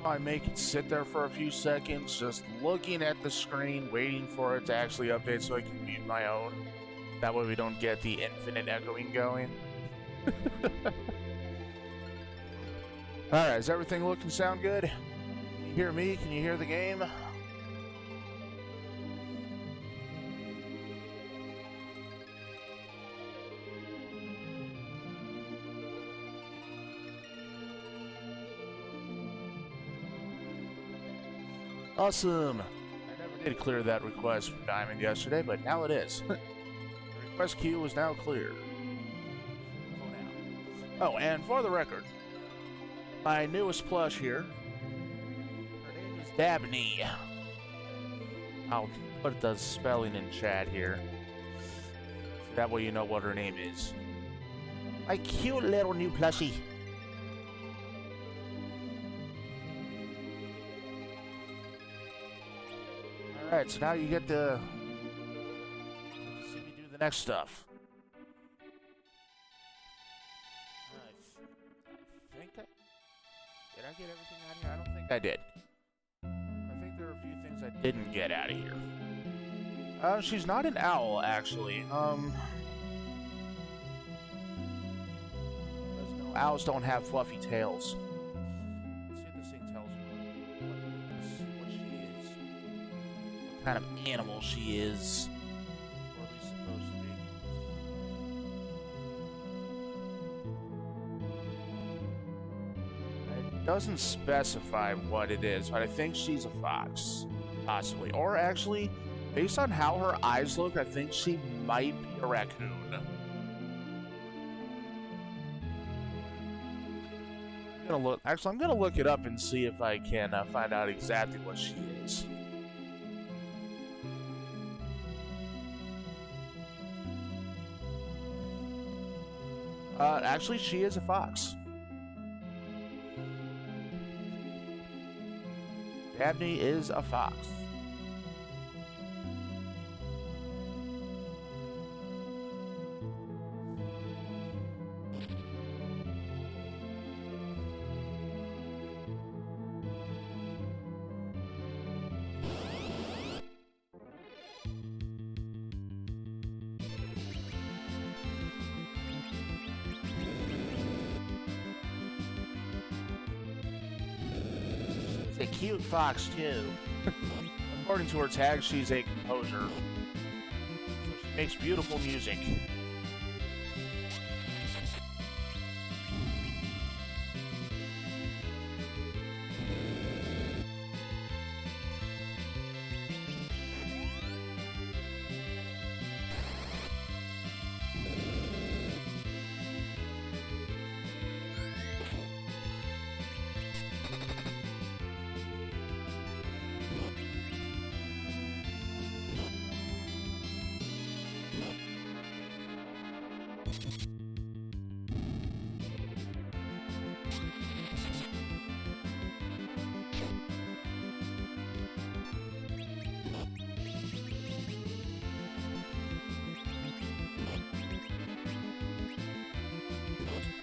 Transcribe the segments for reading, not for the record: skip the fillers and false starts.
I make it sit there for a few seconds, just looking at the screen, waiting for it to actually update so I can mute my own. That way we don't get the infinite echoing going. Alright, is everything look and sound good? Can you hear me? Can you hear the game? Awesome! I never did clear that request from Diamond yesterday, but now it is. The request queue is now clear. Oh, and for the record, my newest plush here, her name is Dabney. I'll put the spelling in chat here, so that way you know what her name is. My cute little new plushie. Alright, so now you get to see me do the next stuff. I think did I get everything out of here? I don't think I did. I think there are a few things I didn't get out of here. She's not an owl, actually. No, owls don't have fluffy tails. Let's see if this thing tells me what she is. What kind of animal she is. Or at least supposed to be. It doesn't specify what it is, but I think she's a fox. Possibly. Or actually, based on how her eyes look, I think she might be a raccoon. I'm gonna look it up and see if I can find out exactly what she is. Actually, she is a fox. Dabney is a fox. A cute fox too. According to her tag, she's a composer. So she makes beautiful music.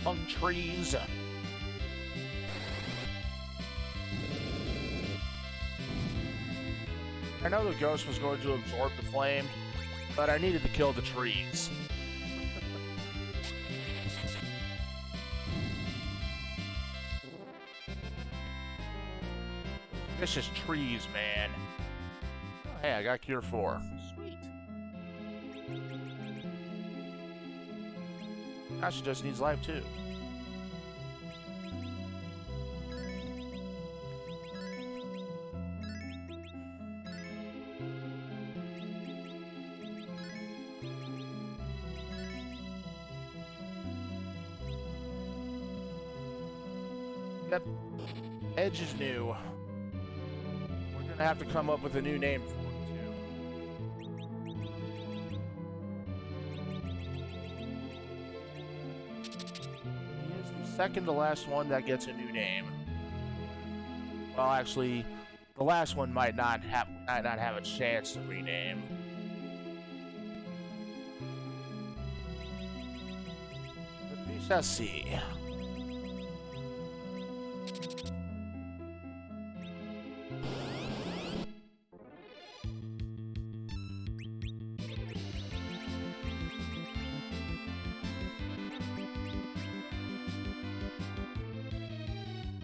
Punk trees. I know the ghost was going to absorb the flame, but I needed to kill the trees. Vicious trees, man. Oh, hey, I got Cure 4. Sweet. Now she just needs life too. Yep. Edge is new. We're gonna have to come up with a new name for it. Second to last one that gets a new name. Well, actually, the last one might not have a chance to rename. But we shall see.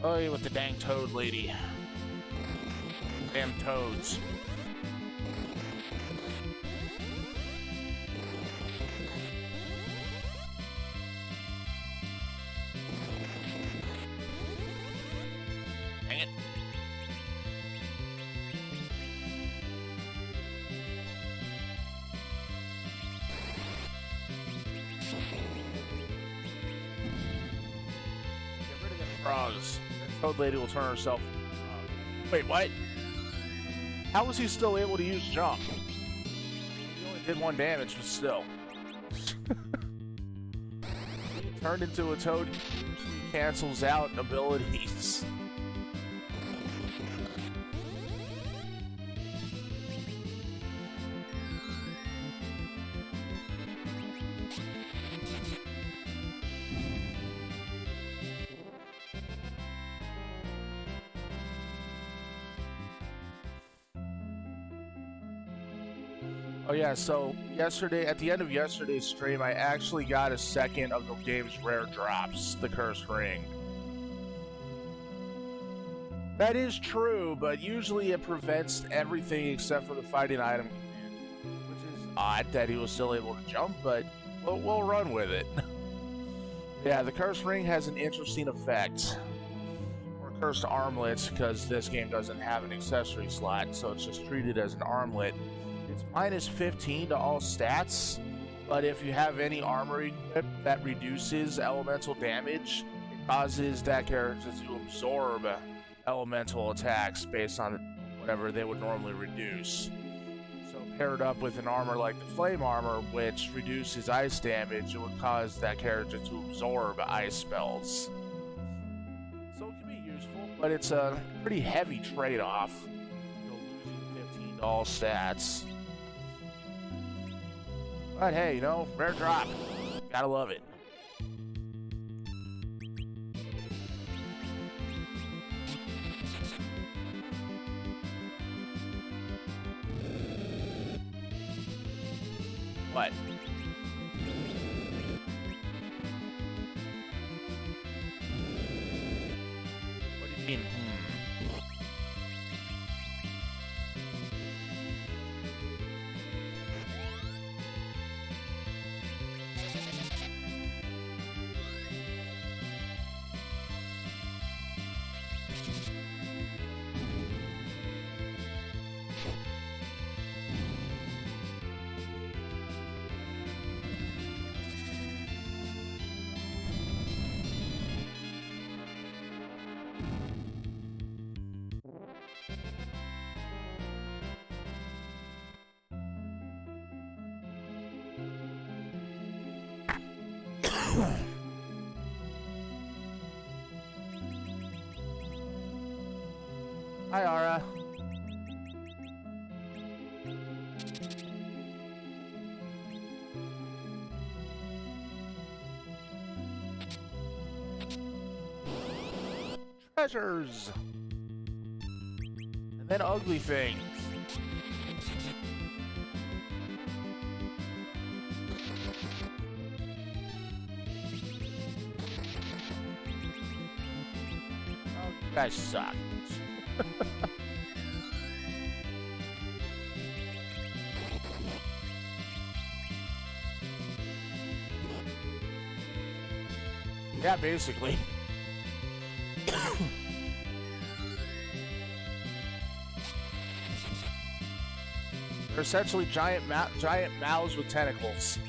Oh, yeah, with the dang toad lady. Damn toads. Dang it. Get rid of the frogs. The toad lady will turn herself. Wait, what? How was he still able to use jump? He only did 1 damage, but still. He turned into a toad. He cancels out abilities. Oh yeah, so yesterday, at the end of yesterday's stream, I actually got a second of the game's rare drops, the Cursed Ring. That is true, but usually it prevents everything except for the fighting item command, which is odd that he was still able to jump, but we'll run with it. Yeah, the Cursed Ring has an interesting effect. Or Cursed Armlets, because this game doesn't have an accessory slot, so it's just treated as an armlet. It's minus 15 to all stats, but if you have any armor equip that reduces elemental damage, it causes that character to absorb elemental attacks based on whatever they would normally reduce. So paired up with an armor like the Flame Armor, which reduces ice damage, it would cause that character to absorb ice spells. So it can be useful, but it's a pretty heavy trade-off. Losing 15 to all stats. But hey, you know, rare drop. Gotta love it. What? What do you mean? Hi, Ara. Treasures! And then ugly things. Oh, you guys suck. Yeah, basically. They're essentially giant mouths with tentacles.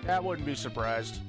I wouldn't be surprised.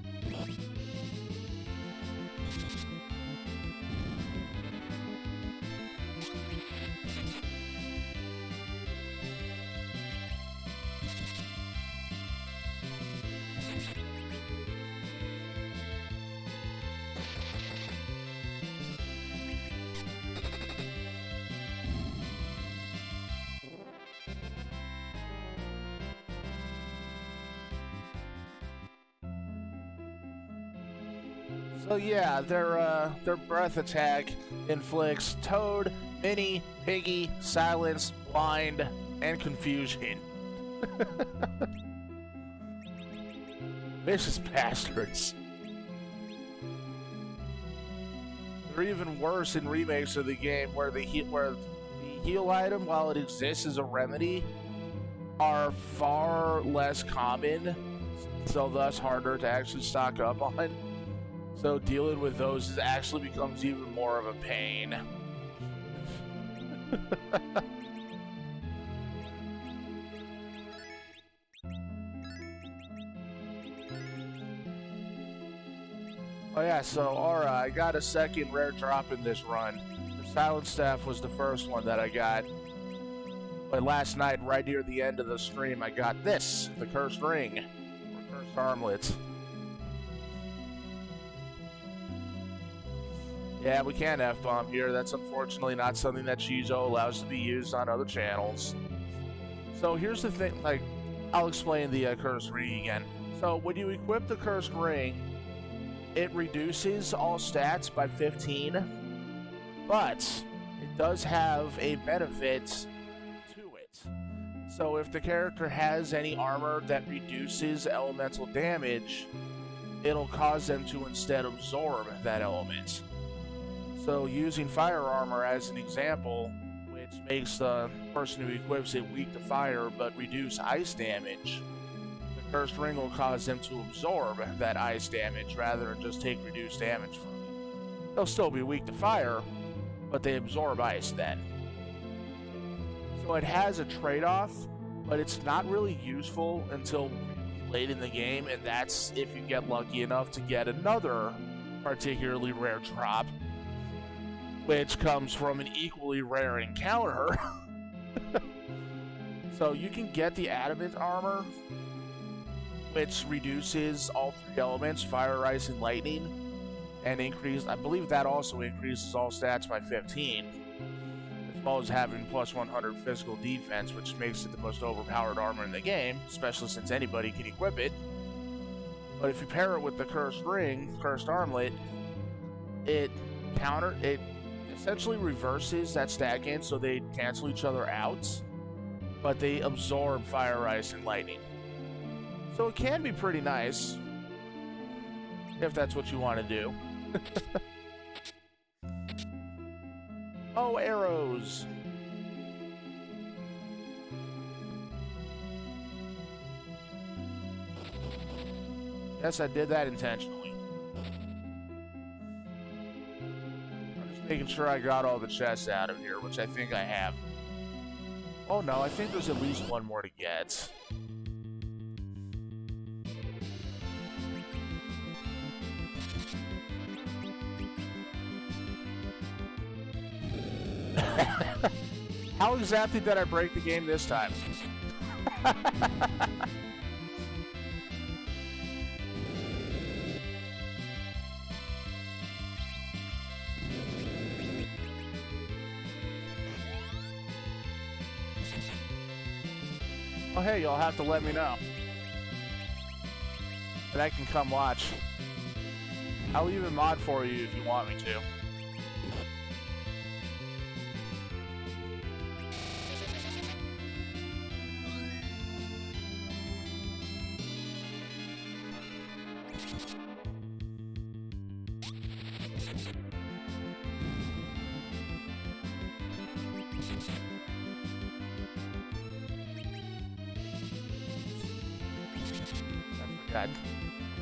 So yeah, their breath attack inflicts Toad, Minnie, Piggy, Silence, Blind, and Confusion. Vicious bastards. They're even worse in remakes of the game where the heal item, while it exists as a remedy, are far less common, so thus harder to actually stock up on. So dealing with those actually becomes even more of a pain. Oh yeah, so Aura, I got a second rare drop in this run. The Silent Staff was the first one that I got. But last night, right near the end of the stream, I got this, the Cursed Ring, or Cursed Armlet. Yeah, we can't F-bomb here. That's unfortunately not something that Shizo allows to be used on other channels. So here's the thing, like, I'll explain the Cursed Ring again. So when you equip the Cursed Ring, it reduces all stats by 15, but it does have a benefit to it. So if the character has any armor that reduces elemental damage, it'll cause them to instead absorb that element. So using fire armor as an example, which makes the person who equips it weak to fire but reduce ice damage, the Cursed Ring will cause them to absorb that ice damage rather than just take reduced damage from it. They'll still be weak to fire, but they absorb ice then. So it has a trade-off, but it's not really useful until late in the game, and that's if you get lucky enough to get another particularly rare drop, which comes from an equally rare encounter. So you can get the Adamant armor, which reduces all three elements, fire, ice, and lightning, and I believe that also increases all stats by 15, as well as having plus 100 physical defense, which makes it the most overpowered armor in the game, especially since anybody can equip it. But if you pair it with the Cursed Ring, Cursed Armlet, it essentially reverses that stat gain, so they cancel each other out, but they absorb fire, ice, and lightning. So it can be pretty nice, if that's what you want to do. Oh, arrows! Yes, I did that intentionally. Making sure I got all the chests out of here, which I think I have. Oh no, I think there's at least one more to get. How exactly did I break the game this time? Oh hey, you'll have to let me know. And I can come watch. I'll even mod for you if you want me to.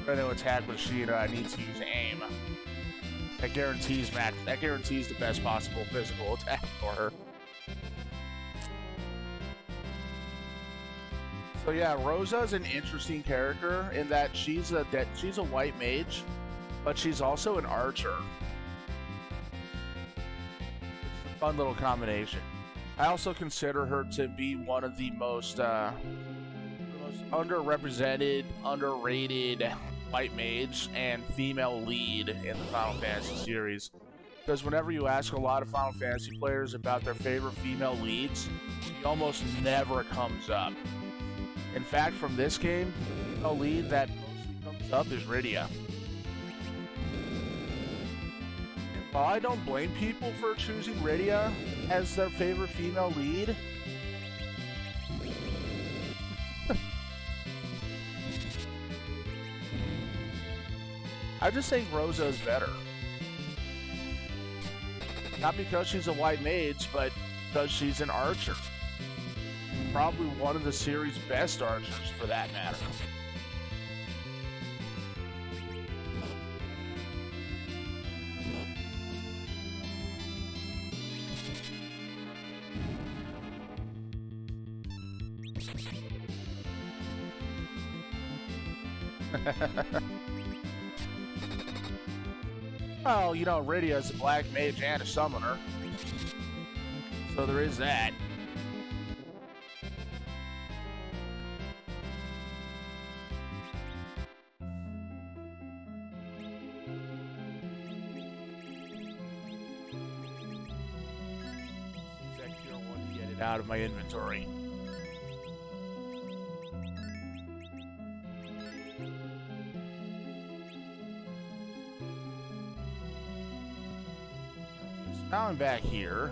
Trying to attack with Sheeta, I need to use aim. That guarantees the best possible physical attack for her. So yeah, Rosa's an interesting character in that she's a white mage, but she's also an archer. It's a fun little combination. I also consider her to be one of the most underrepresented, underrated white mage and female lead in the Final Fantasy series. Because whenever you ask a lot of Final Fantasy players about their favorite female leads, she almost never comes up. In fact, from this game, the lead that mostly comes up is Rydia. Well, I don't blame people for choosing Rydia as their favorite female lead. I just think Rosa is better. Not because she's a white mage, but because she's an archer. Probably one of the series' best archers, for that matter. Well, you know, Rydia is a black mage and a summoner. So there is that. Secure one to get it out of my inventory. Now I'm back here,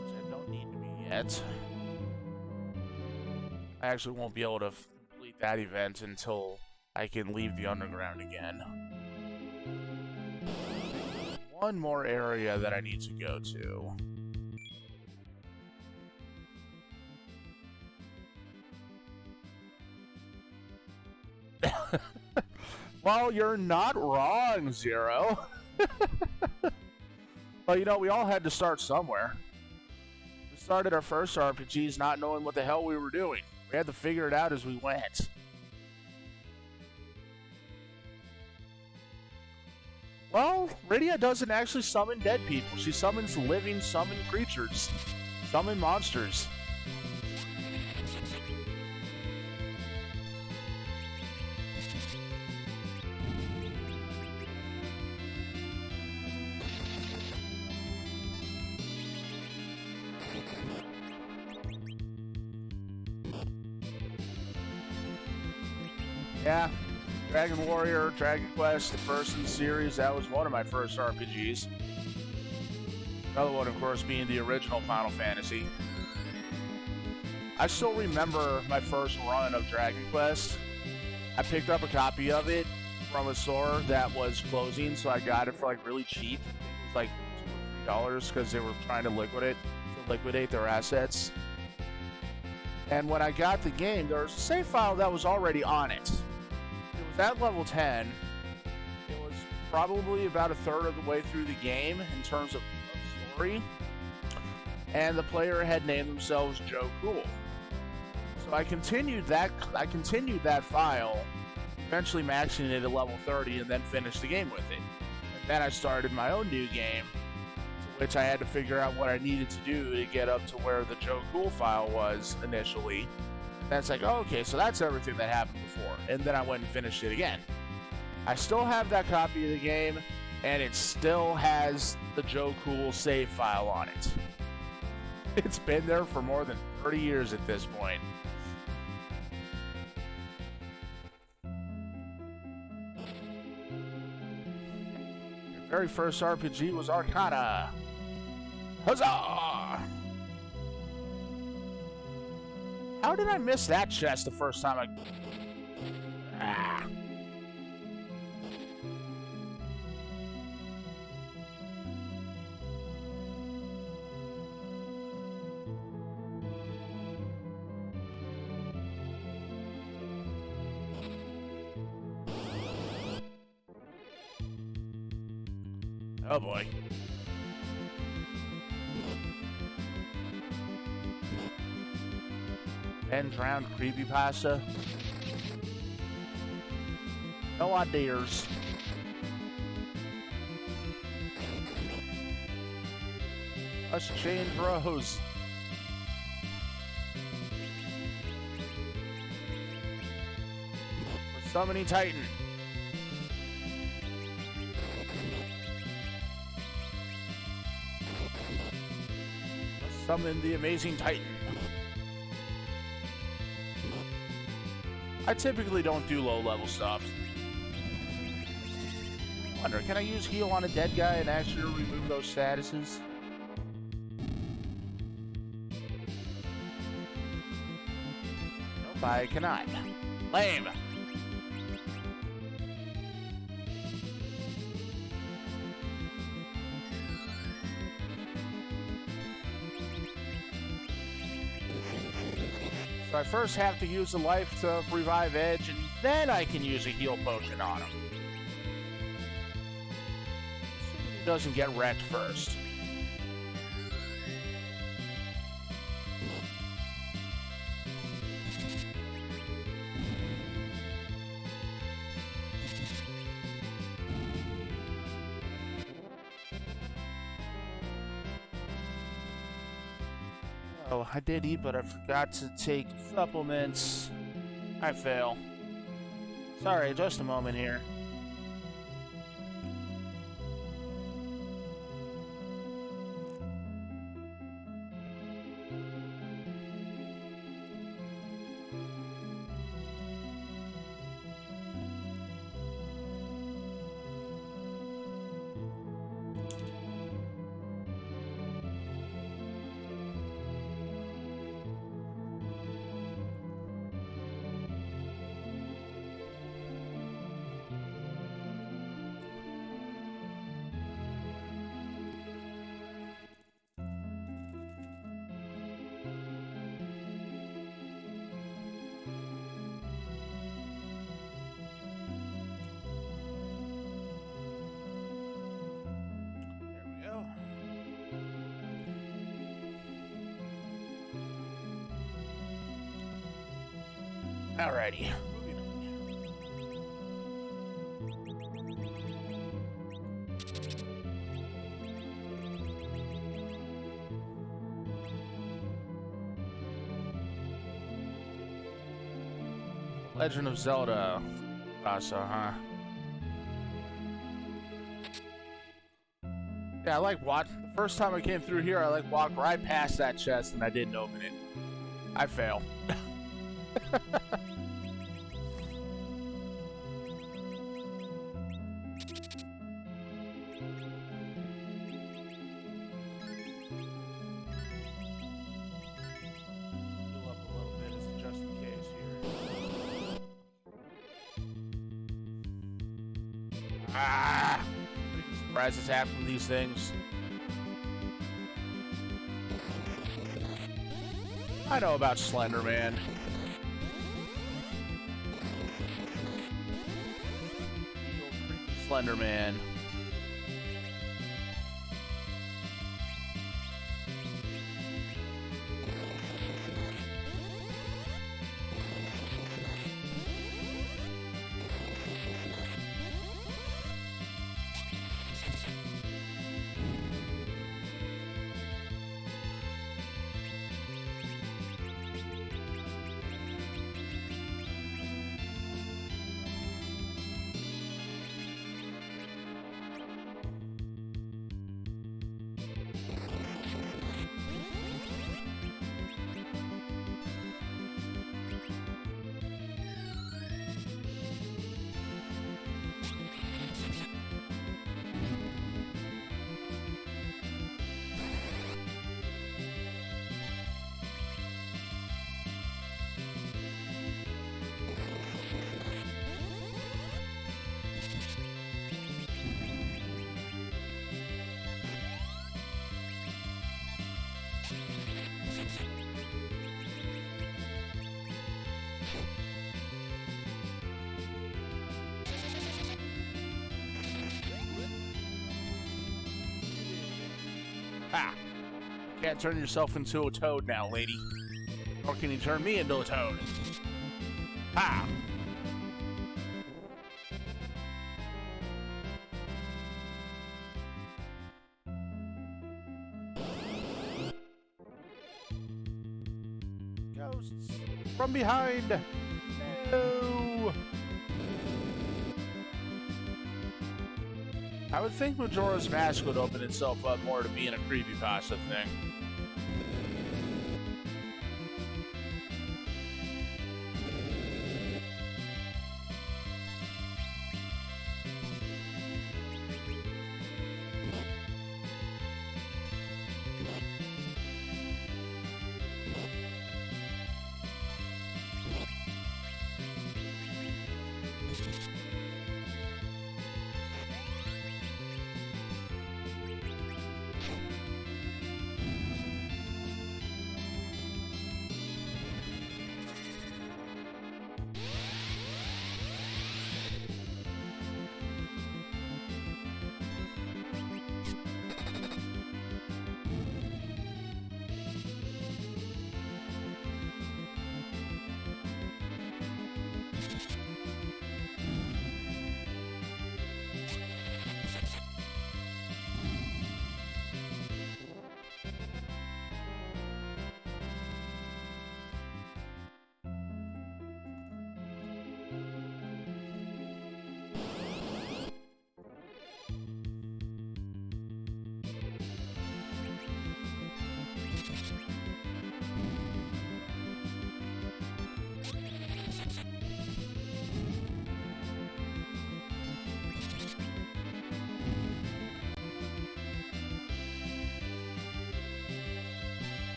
which I don't need to be yet. I actually won't be able to complete that event until I can leave the underground again. One more area that I need to go to. Well, you're not wrong, Zero. Well, you know, we all had to start somewhere. We started our first RPGs not knowing what the hell we were doing. We had to figure it out as we went. Well, Rydia doesn't actually summon dead people. She summons living, summoned creatures. Summon monsters. Yeah, Dragon Warrior, Dragon Quest, the first in the series, that was one of my first RPGs. Another one, of course, being the original Final Fantasy. I still remember my first run of Dragon Quest. I picked up a copy of it from a store that was closing, so I got it for like really cheap. It was like $2 or $3 because they were trying to liquidate their assets. And when I got the game, there was a save file that was already on it. It was at level 10. It was probably about a third of the way through the game in terms of story. And the player had named themselves Joe Cool. So I continued that file, eventually maxing it at level 30 and then finished the game with it. And then I started my own new game, to which I had to figure out what I needed to do to get up to where the Joe Cool file was initially. And it's like, oh, okay, so that's everything that happened before. And then I went and finished it again. I still have that copy of the game, and it still has the Joe Cool save file on it. It's been there for more than 30 years at this point. Your very first RPG was Arcana. Huzzah! How did I miss that chest the first time I... Ah. Oh boy. Ben drowned creepypasta. No ideas. Let's change rows. We're summoning Titan. Let's summon the amazing Titan. I typically don't do low-level stuff. Wonder, can I use heal on a dead guy and actually remove those statuses? Nope, I cannot. Lame. So I first have to use the life to revive Edge, and then I can use a heal potion on him. He doesn't get wrecked first. Oh, I did eat, but I forgot to take supplements. I fail. Sorry, just a moment here. Alrighty. Legend of Zelda. huh? Yeah, I like watch. The first time I came through here, I like walked right past that chest and I didn't open it. I fail. Attack from these things. I know about Slender Man. Slender Man. Ha! Can't turn yourself into a toad now, lady. Or can you turn me into a toad? Ha! Ghosts from behind! No! I would think Majora's Mask would open itself up more to being a creepypasta thing.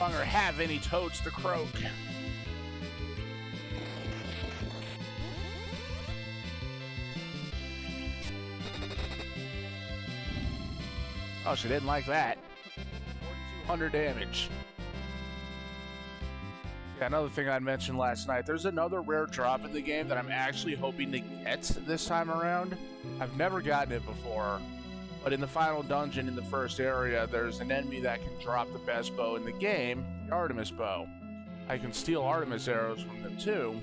longer have any toads to croak. Oh, she didn't like that. 4,200 damage. Yeah, another thing I mentioned last night, there's another rare drop in the game that I'm actually hoping to get this time around. I've never gotten it before, but in the final dungeon in the first area, there's an enemy that can drop the best bow in the game, the Artemis bow. I can steal Artemis arrows from them too,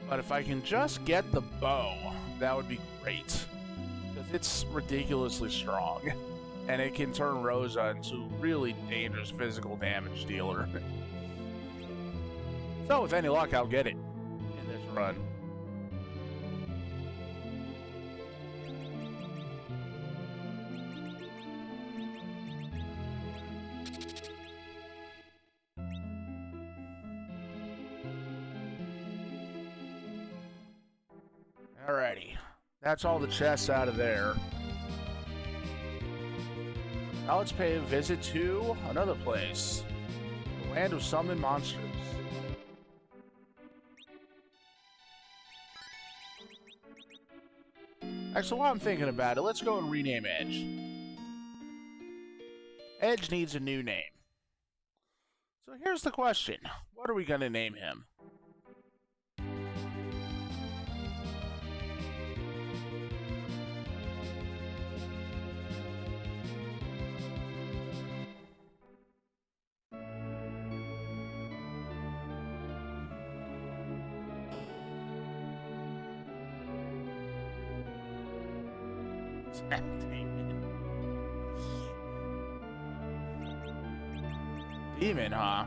but if I can just get the bow, that would be great, because it's ridiculously strong, and it can turn Rosa into a really dangerous physical damage dealer. So, with any luck, I'll get it in this run. Alrighty. That's all the chests out of there. Now let's pay a visit to another place. The Land of Summoned Monsters. Actually, while I'm thinking about it, let's go and rename Edge. Edge needs a new name. So here's the question. What are we going to name him? Demon, huh?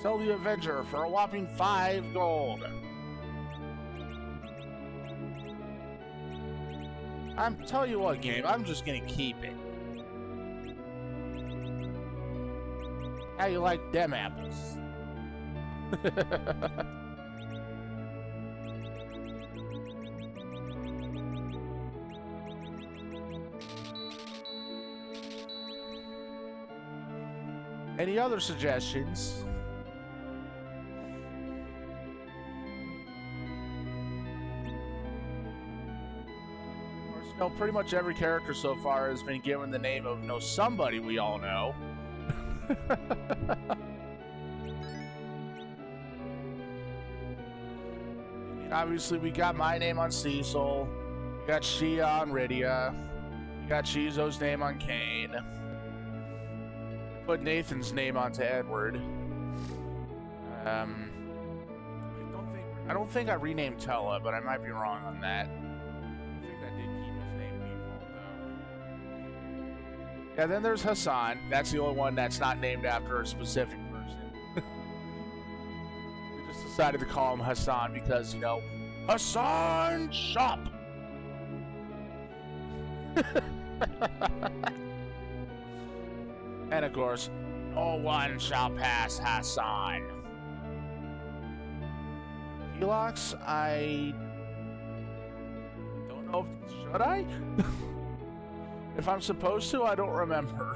Sell the Avenger for a whopping 5 gold. I'm tell you what, game, I'm just gonna keep it. How you like them apples? Any other suggestions? No, pretty much every character so far has been given the name of somebody we all know. I mean, obviously, we got my name on Cecil, we got Shia on Rydia, we got Chizo's name on Kane, put Nathan's name onto Edward. I don't think I renamed Tella, but I might be wrong on that. Yeah, then there's Hassan. That's the only one that's not named after a specific person. We just decided to call him Hassan because, you know, Hassan Shop! And of course, no one shall pass Hassan. Helox, I don't know if, should I? If I'm supposed to, I don't remember.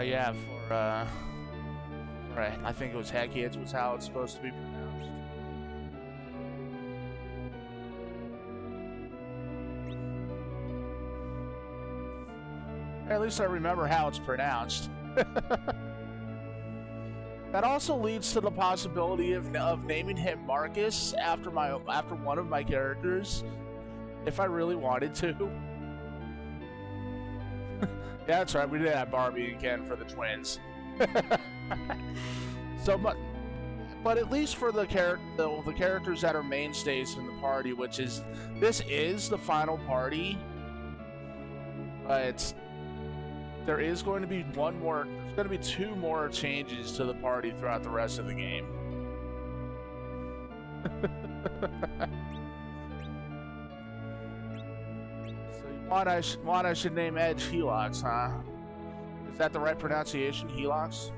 Yeah, for I think it was Hekids was how it's supposed to be pronounced. At least I remember how it's pronounced. That also leads to the possibility of naming him Marcus after one of my characters, if I really wanted to. Yeah, that's right. We did have Barbie and Ken for the twins. So, but at least for the characters that are mainstays in the party, which is this is the final party. but there is going to be there's going to be 2 more changes to the party throughout the rest of the game. So you want I should name Edge Helix, huh? Is that the right pronunciation, Helix?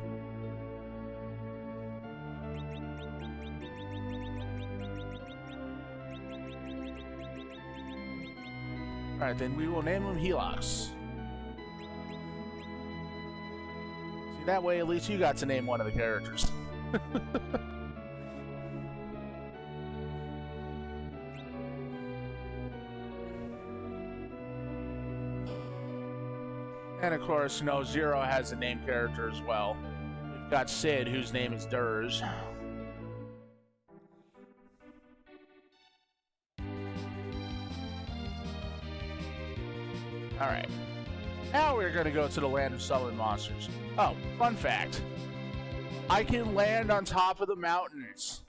Alright, then we will name him Helix. See, that way at least you got to name one of the characters. And of course, Zero has a named character as well. We've got Sid, whose name is Dirge. Alright. Now we're going to go to the land of summoned monsters. Oh, fun fact. I can land on top of the mountains.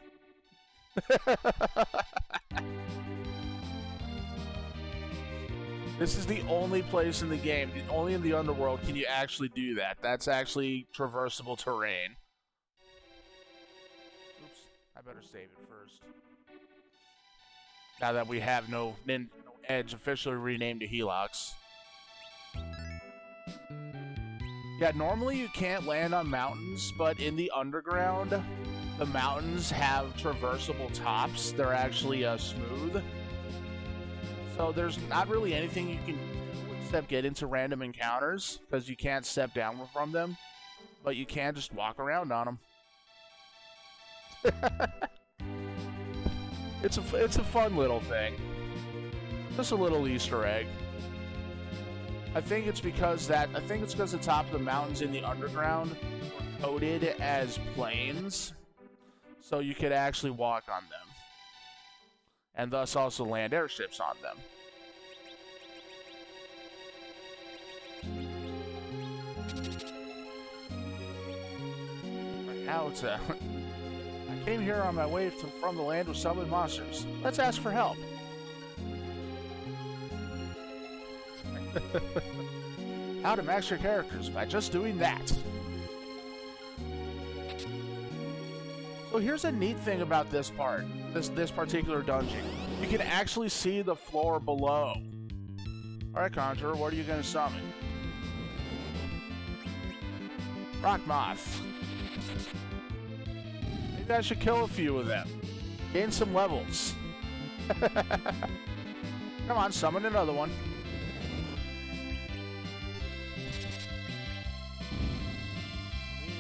This is the only place in the game, only in the underworld can you actually do that. That's actually traversable terrain. Oops, I better save it first. Now that we have no Edge officially renamed to Helix. Yeah, normally you can't land on mountains, but in the underground, the mountains have traversable tops. They're actually smooth. So there's not really anything you can do except get into random encounters, because you can't step down from them, but you can just walk around on them. It's a fun little thing. Just a little Easter egg. I think it's because the top of the mountains in the underground were coded as plains, so you could actually walk on them, and thus also land airships on them. Right now it's I came here on my way from the land of summoned monsters. Let's ask for help. How to max your characters by just doing that. So here's a neat thing about this part, this particular dungeon. You can actually see the floor below. Alright, Conjurer, what are you going to summon? Rock Moth. Maybe I should kill a few of them. Gain some levels. Come on, summon another one.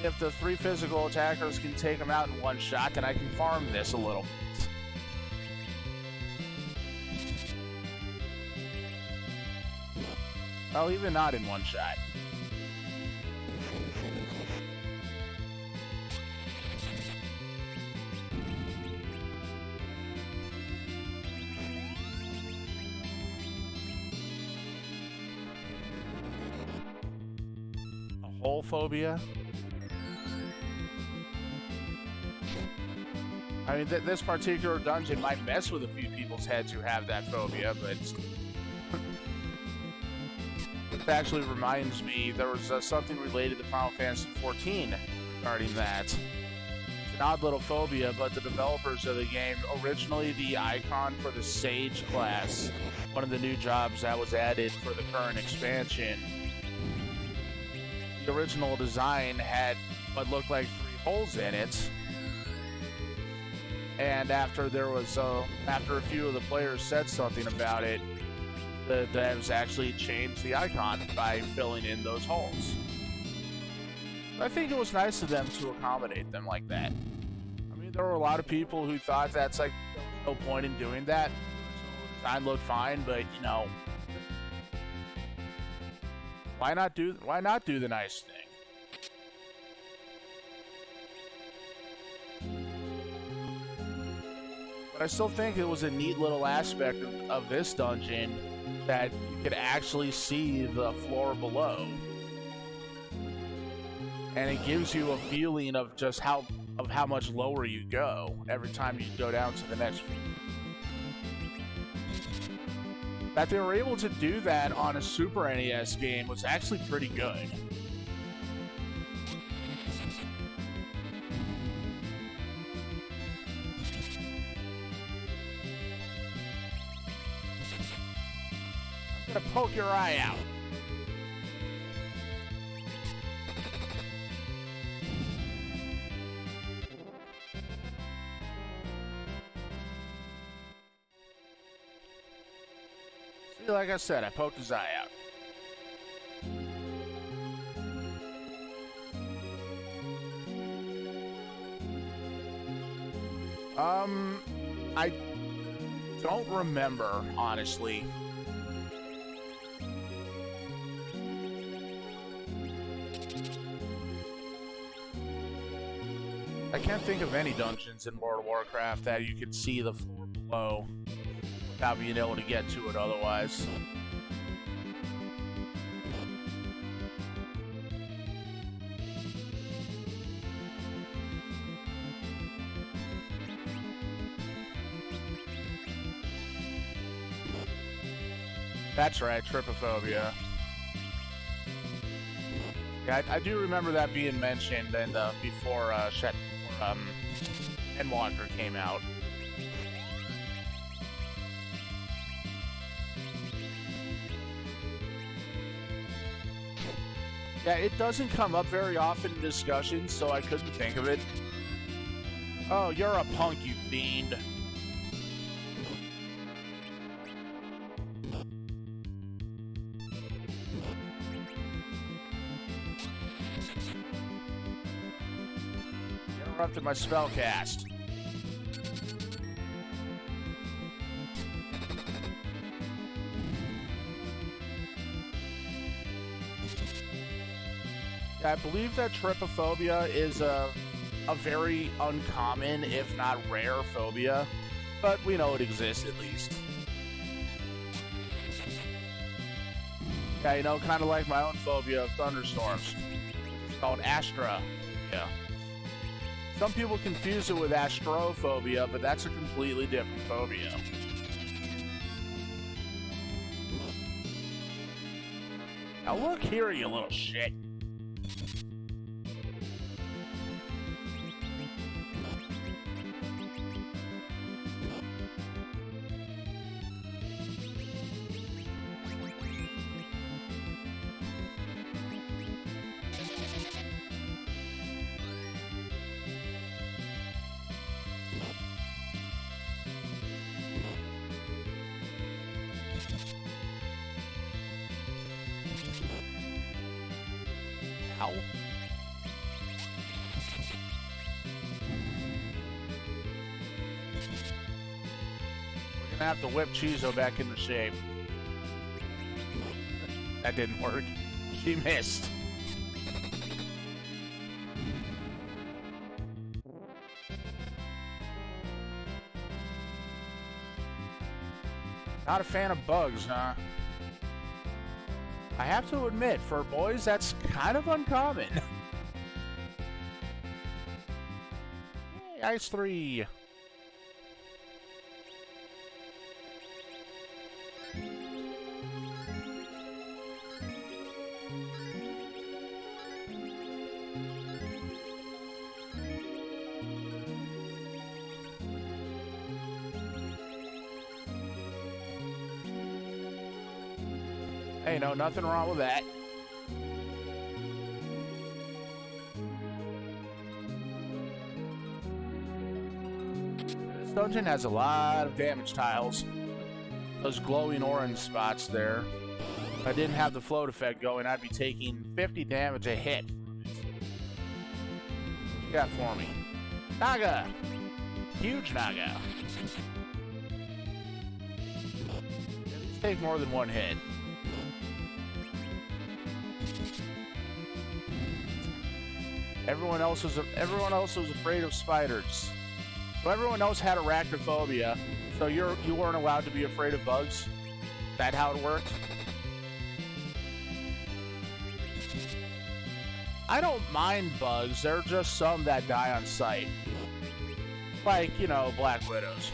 If the 3 physical attackers can take them out in one shot, then I can farm this a little bit. Well, even not in one shot. A hole phobia? I mean, this particular dungeon might mess with a few people's heads who have that phobia, but it actually reminds me, there was something related to Final Fantasy XIV regarding that. It's an odd little phobia, but the developers of the game, originally the icon for the Sage class, one of the new jobs that was added for the current expansion, the original design had what looked like 3 holes in it. And after after a few of the players said something about it, the devs actually changed the icon by filling in those holes. I think it was nice of them to accommodate them like that. I mean, there were a lot of people who thought that's like no point in doing that. The design looked fine, but you know, why not do the nice thing? But I still think it was a neat little aspect of this dungeon that you could actually see the floor below. And it gives you a feeling of just how much lower you go every time you go down to the next That they were able to do that on a Super NES game was actually pretty good. I'm gonna poke your eye out. See, like I said, I poked his eye out. I don't remember, honestly. I can't think of any dungeons in World of Warcraft that you could see the floor below without being able to get to it otherwise. That's right, trypophobia. Yeah, I do remember that being mentioned and before Endwalker came out. Yeah, it doesn't come up very often in discussions, so I couldn't think of it. Oh, you're a punk, you fiend. Interrupted my spell cast. I believe that trypophobia is a very uncommon, if not rare, phobia, but we know it exists at least. Yeah, you know, kind of like my own phobia of thunderstorms. It's called astrophobia. Some people confuse it with astrophobia, but that's a completely different phobia. Now look here, you little shit. Ow. We're gonna have to whip Chizo back into shape. That didn't work. She missed. Not a fan of bugs, huh? I have to admit, for boys, that's kind of uncommon. Hey, Ice 3. Hey, no, nothing wrong with that. This dungeon has a lot of damage tiles. Those glowing orange spots there. If I didn't have the float effect going, I'd be taking 50 damage a hit from it. What you got for me? Naga! Huge Naga. These take more than one hit. Everyone else was afraid of spiders. So everyone else had arachnophobia. So you weren't allowed to be afraid of bugs? Is that how it worked? I don't mind bugs. There are just some that die on sight. Like, you know, black widows.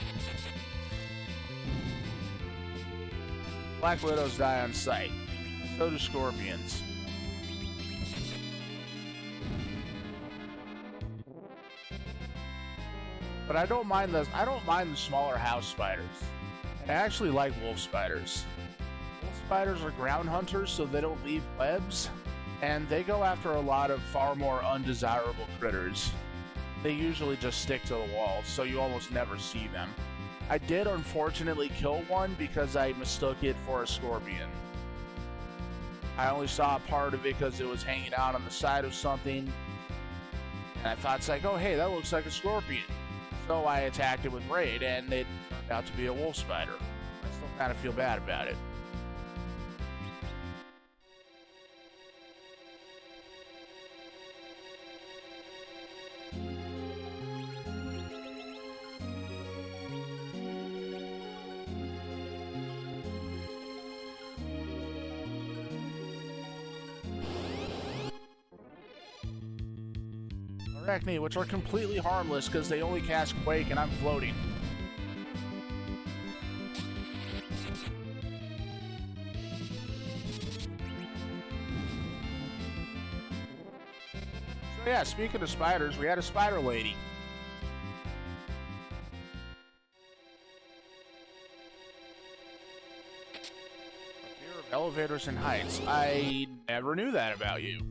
Black widows die on sight. So do scorpions. But I don't mind the smaller house spiders. And I actually like wolf spiders. Wolf spiders are ground hunters, so they don't leave webs, and they go after a lot of far more undesirable critters. They usually just stick to the walls, so you almost never see them. I did unfortunately kill one because I mistook it for a scorpion. I only saw a part of it because it was hanging out on the side of something, and I thought, it's like, oh hey, that looks like a scorpion. So I attacked it with Raid, and it turned out to be a wolf spider. I still kind of feel bad about it. Arachne, which are completely harmless because they only cast Quake and I'm floating. So yeah, speaking of spiders, we had a spider lady. A fear of elevators and heights. I never knew that about you.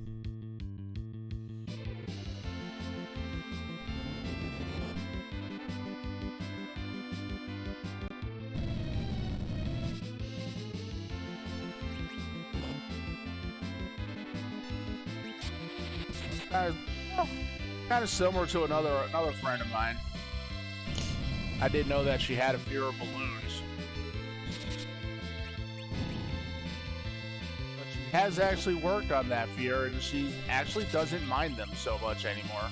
Kind of similar to another friend of mine. I didn't know that she had a fear of balloons. But she has actually worked on that fear, and she actually doesn't mind them so much anymore.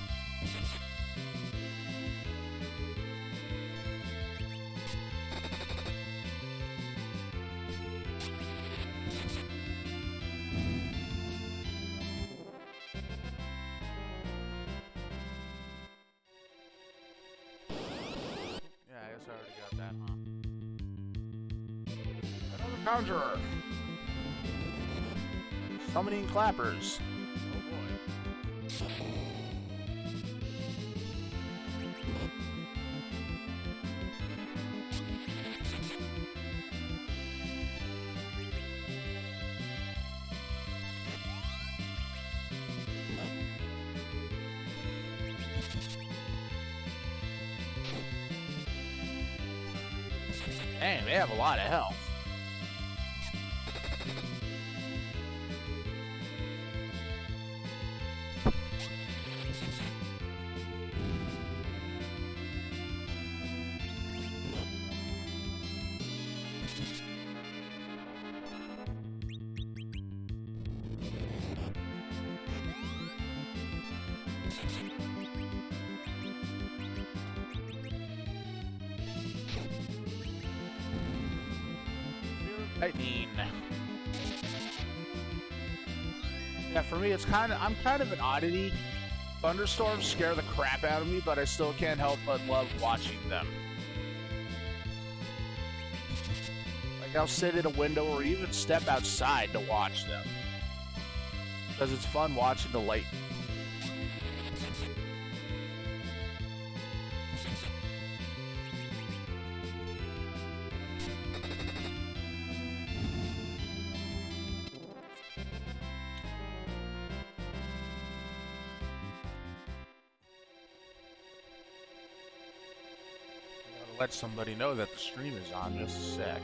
Conjurer. Summoning clappers. Oh boy. Dang, they have a lot of health. Lightning. Yeah, for me, I'm kind of an oddity. Thunderstorms scare the crap out of me, but I still can't help but love watching them. Like, I'll sit at a window or even step outside to watch them. Because it's fun watching the lightning. Let somebody know that the stream is on just a sec.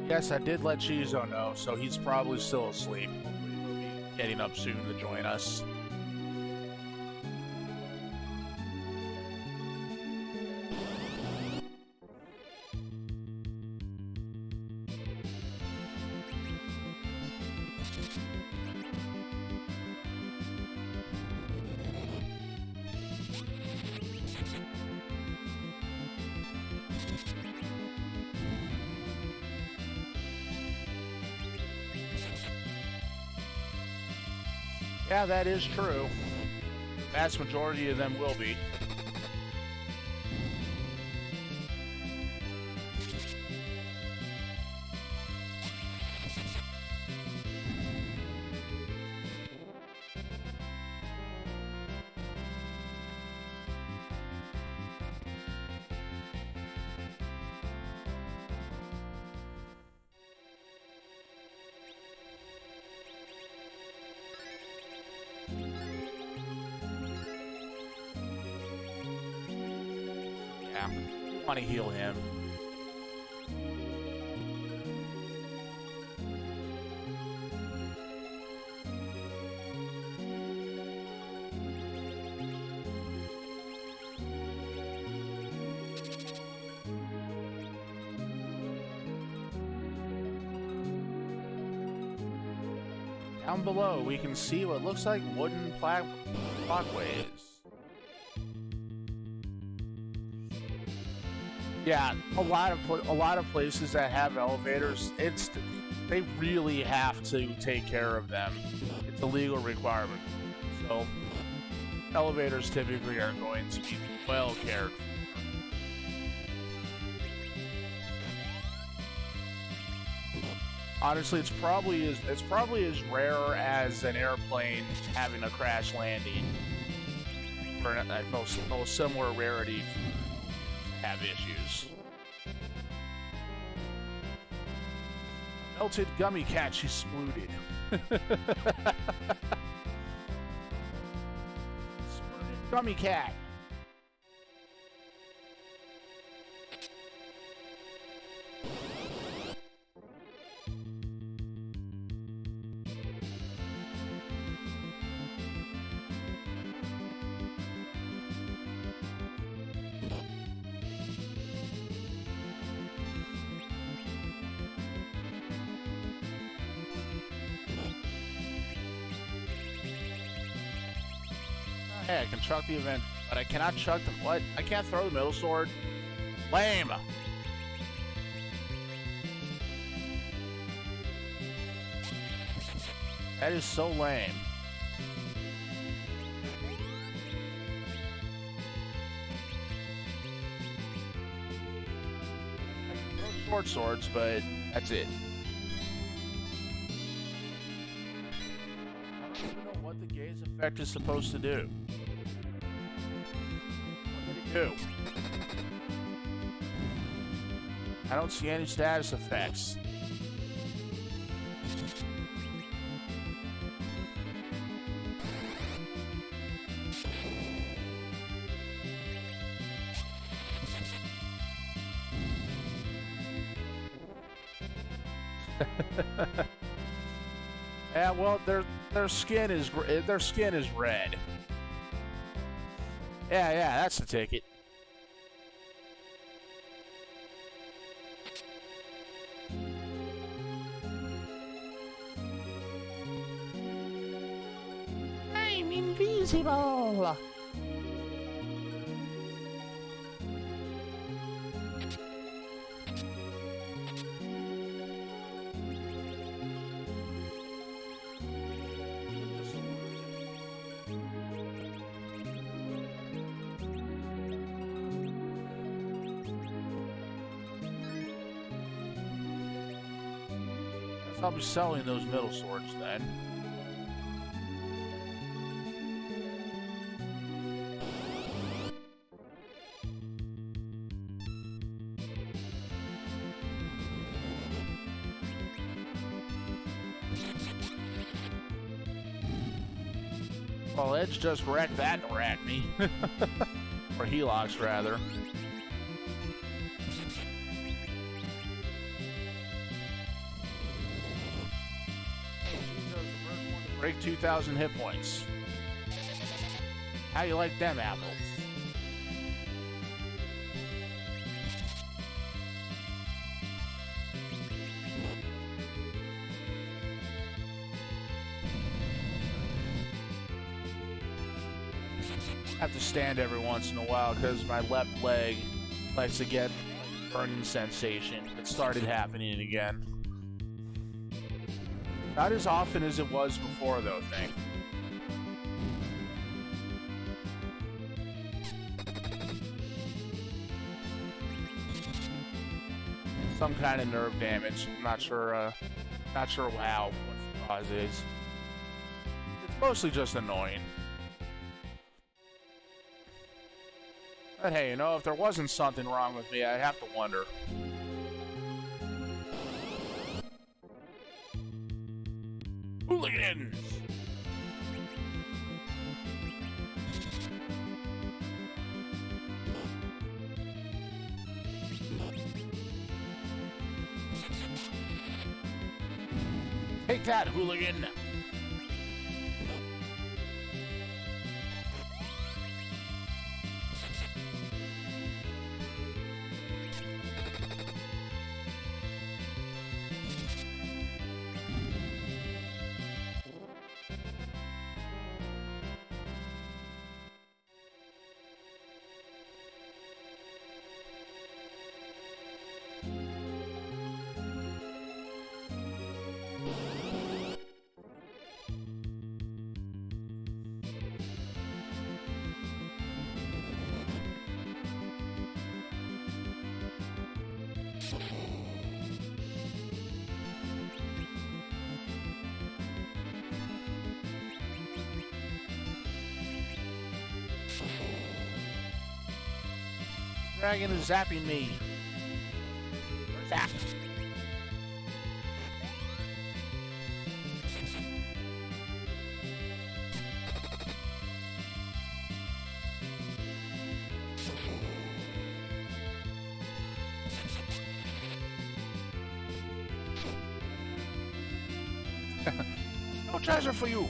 Yes, I did let Chizo know, so he's probably still asleep. Hopefully he'll be getting up soon to join us. Yeah, that is true. Vast majority of them will be. Yeah, want to heal him. Down below, we can see what looks like wooden walkways. Yeah, a lot of places that have elevators, they really have to take care of them. It's a legal requirement. So elevators typically are going to be well cared for. Honestly, it's probably as rare as an airplane having a crash landing. For most similar rarity have issues. Melted gummy cat, she splooted. Splooted gummy cat. Hey, I can chuck the event, but I cannot chuck the what? I can't throw the middle sword? Lame! That is so lame. I can throw short swords, but that's it. I don't even know what the gaze effect is supposed to do. I don't see any status effects. Yeah, well, their skin is red. Yeah, that's the ticket. I'm invisible. I'll be selling those middle swords then. Well, Edge just wrecked that Arachne. Or Helix, rather. Break 2,000 hit points. How you like them apples? I have to stand every once in a while because my left leg likes to get a burning sensation. It started happening again. Not as often as it was before, though, thank you. some kind of nerve damage. I'm not sure. Not sure how. What the cause is. It's mostly just annoying. But hey, you know, if there wasn't something wrong with me, I'd have to wonder. Hooligans! Take that, hooligan! Dragon is zapping me. Zap. No treasure for you.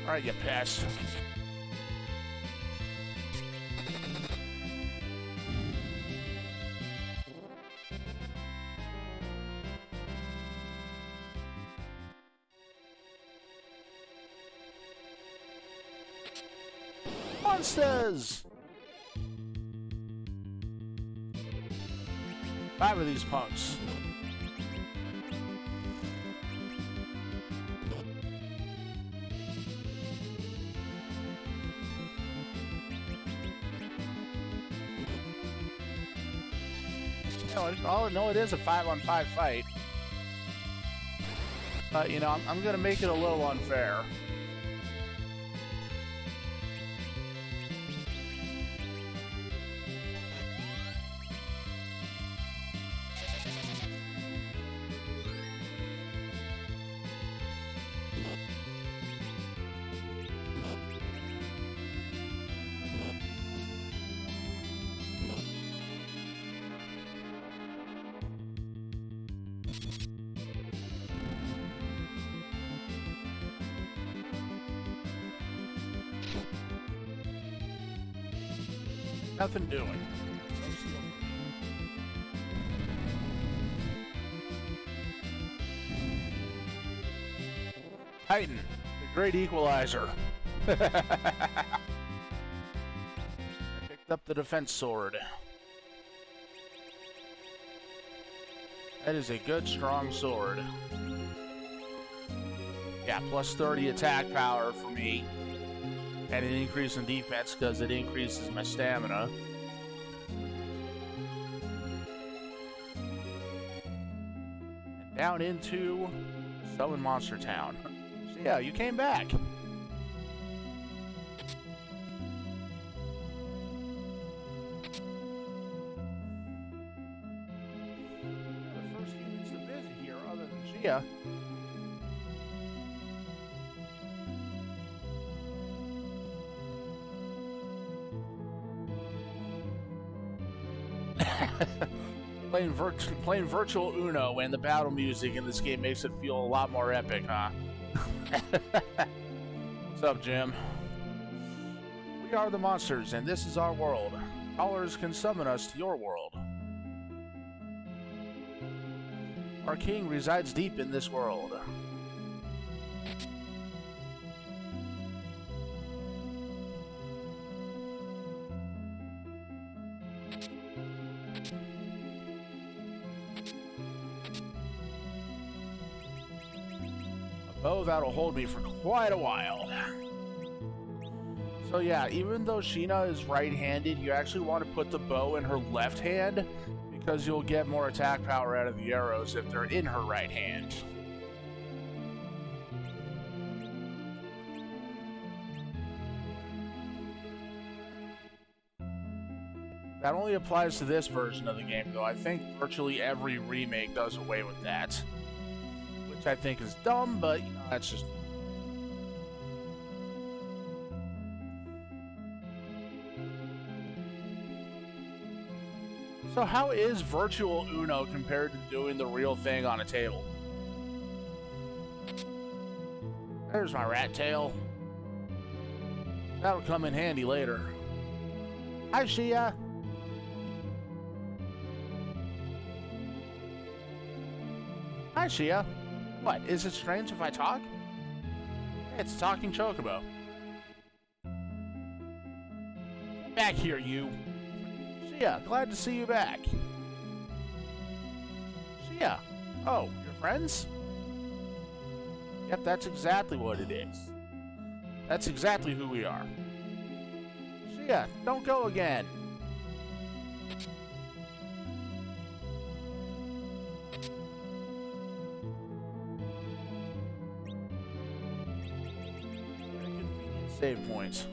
All right, you pass. Monsters! 5 of these punks. All I know, it is a 5-on-5 fight. But, you know, I'm gonna make it a little unfair. Nothing doing. Titan, the great equalizer. I picked up the defense sword. That is a good, strong sword. Yeah, plus 30 attack power for me. And an increase in defense because it increases my stamina. And down into Southern Monster Town. So yeah, you came back. The first humans to visit here other than Gia. Playing virtual Uno and the battle music in this game makes it feel a lot more epic, huh? What's up, Jim? We are the monsters, and this is our world. Callers can summon us to your world. Our king resides deep in this world. A bow that'll hold me for quite a while. So yeah, even though Sheena is right-handed, you actually want to put the bow in her left hand because you'll get more attack power out of the arrows if they're in her right hand. That only applies to this version of the game, though. I think virtually every remake does away with that, which I think is dumb, but you know, that's just... So how is virtual Uno compared to doing the real thing on a table? There's my rat tail. That'll come in handy later. Hi, Shia. Hi, Shia. What, is it strange if I talk? It's a talking chocobo. Get back here, you. Shia, glad to see you back. Shia. Oh, you're friends? Yep, that's exactly what it is. That's exactly who we are. Shia, don't go again. Convenient save points.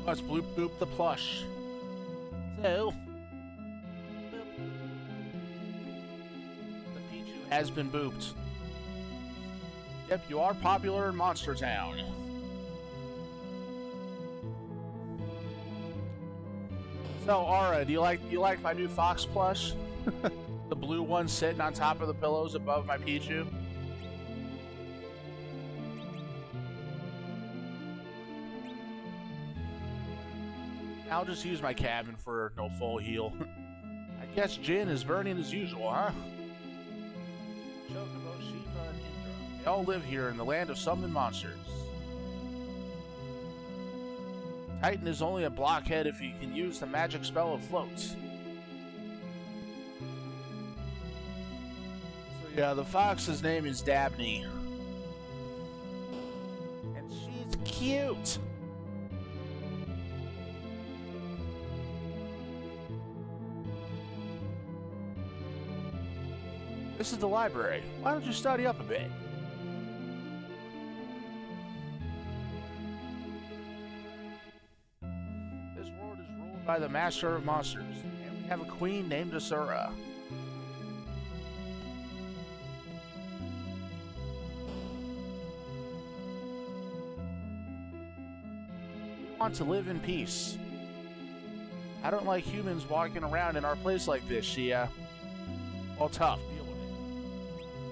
Let's bloop boop the plush. So, boop. The Pichu has been booped. Yep, you are popular in Monster Town. So, Aura, do you like my new Fox plush? The blue one sitting on top of the pillows above my Pichu. I'll just use my cabin for no full heal. I guess Jin is burning as usual, huh? Chocobo, Shiva, and Indra. They all live here in the land of summoned monsters. Titan is only a blockhead if he can use the magic spell of floats. So yeah, the fox's name is Dabney. And she's cute! This is the library. Why don't you study up a bit? This world is ruled by the Master of Monsters, and we have a queen named Asura. We want to live in peace. I don't like humans walking around in our place like this, Shia. Well, tough. Deal with it.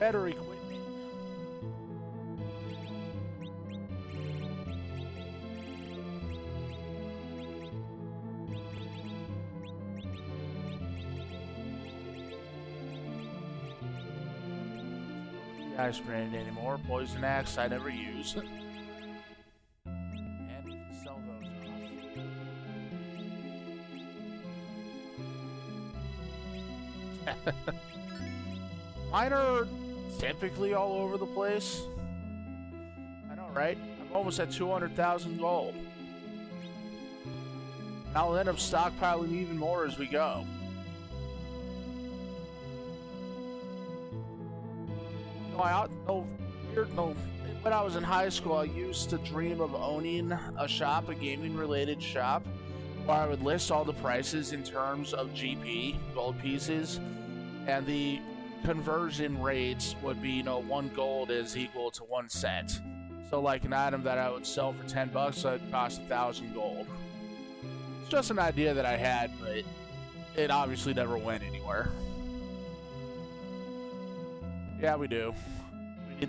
Better equipment. Ice brand anymore. Poison axe I never use. And we can sell those off. Mine are typically all over the place. I know, right? I'm almost at 200,000 gold. I'll end up stockpiling even more as we go. When I was in high school, I used to dream of owning a shop, a gaming-related shop, where I would list all the prices in terms of GP, gold pieces, and the conversion rates would be, 1 gold is equal to 1 cent. So like an item that I would sell for 10 bucks, would cost 1,000 gold. It's just an idea that I had, but it obviously never went anywhere. Yeah, we do.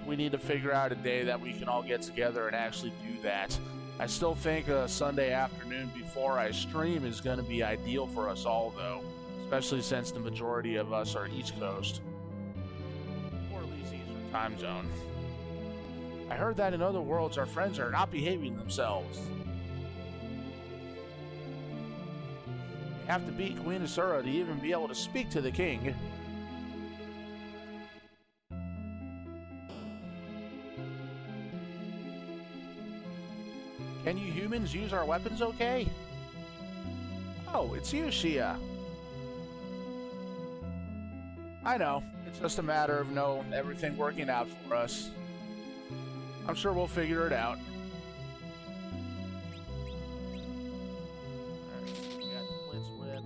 We need to figure out a day that we can all get together and actually do that. I still think a Sunday afternoon before I stream is going to be ideal for us all, though. Especially since the majority of us are East Coast. Or at least Eastern time zone. I heard that in other worlds our friends are not behaving themselves. You have to beat Queen Asura to even be able to speak to the king. Can you humans use our weapons okay? Oh, it's you, Shia. I know. It's just a matter of everything working out for us. I'm sure we'll figure it out. Alright, so we got the Blitz Whip.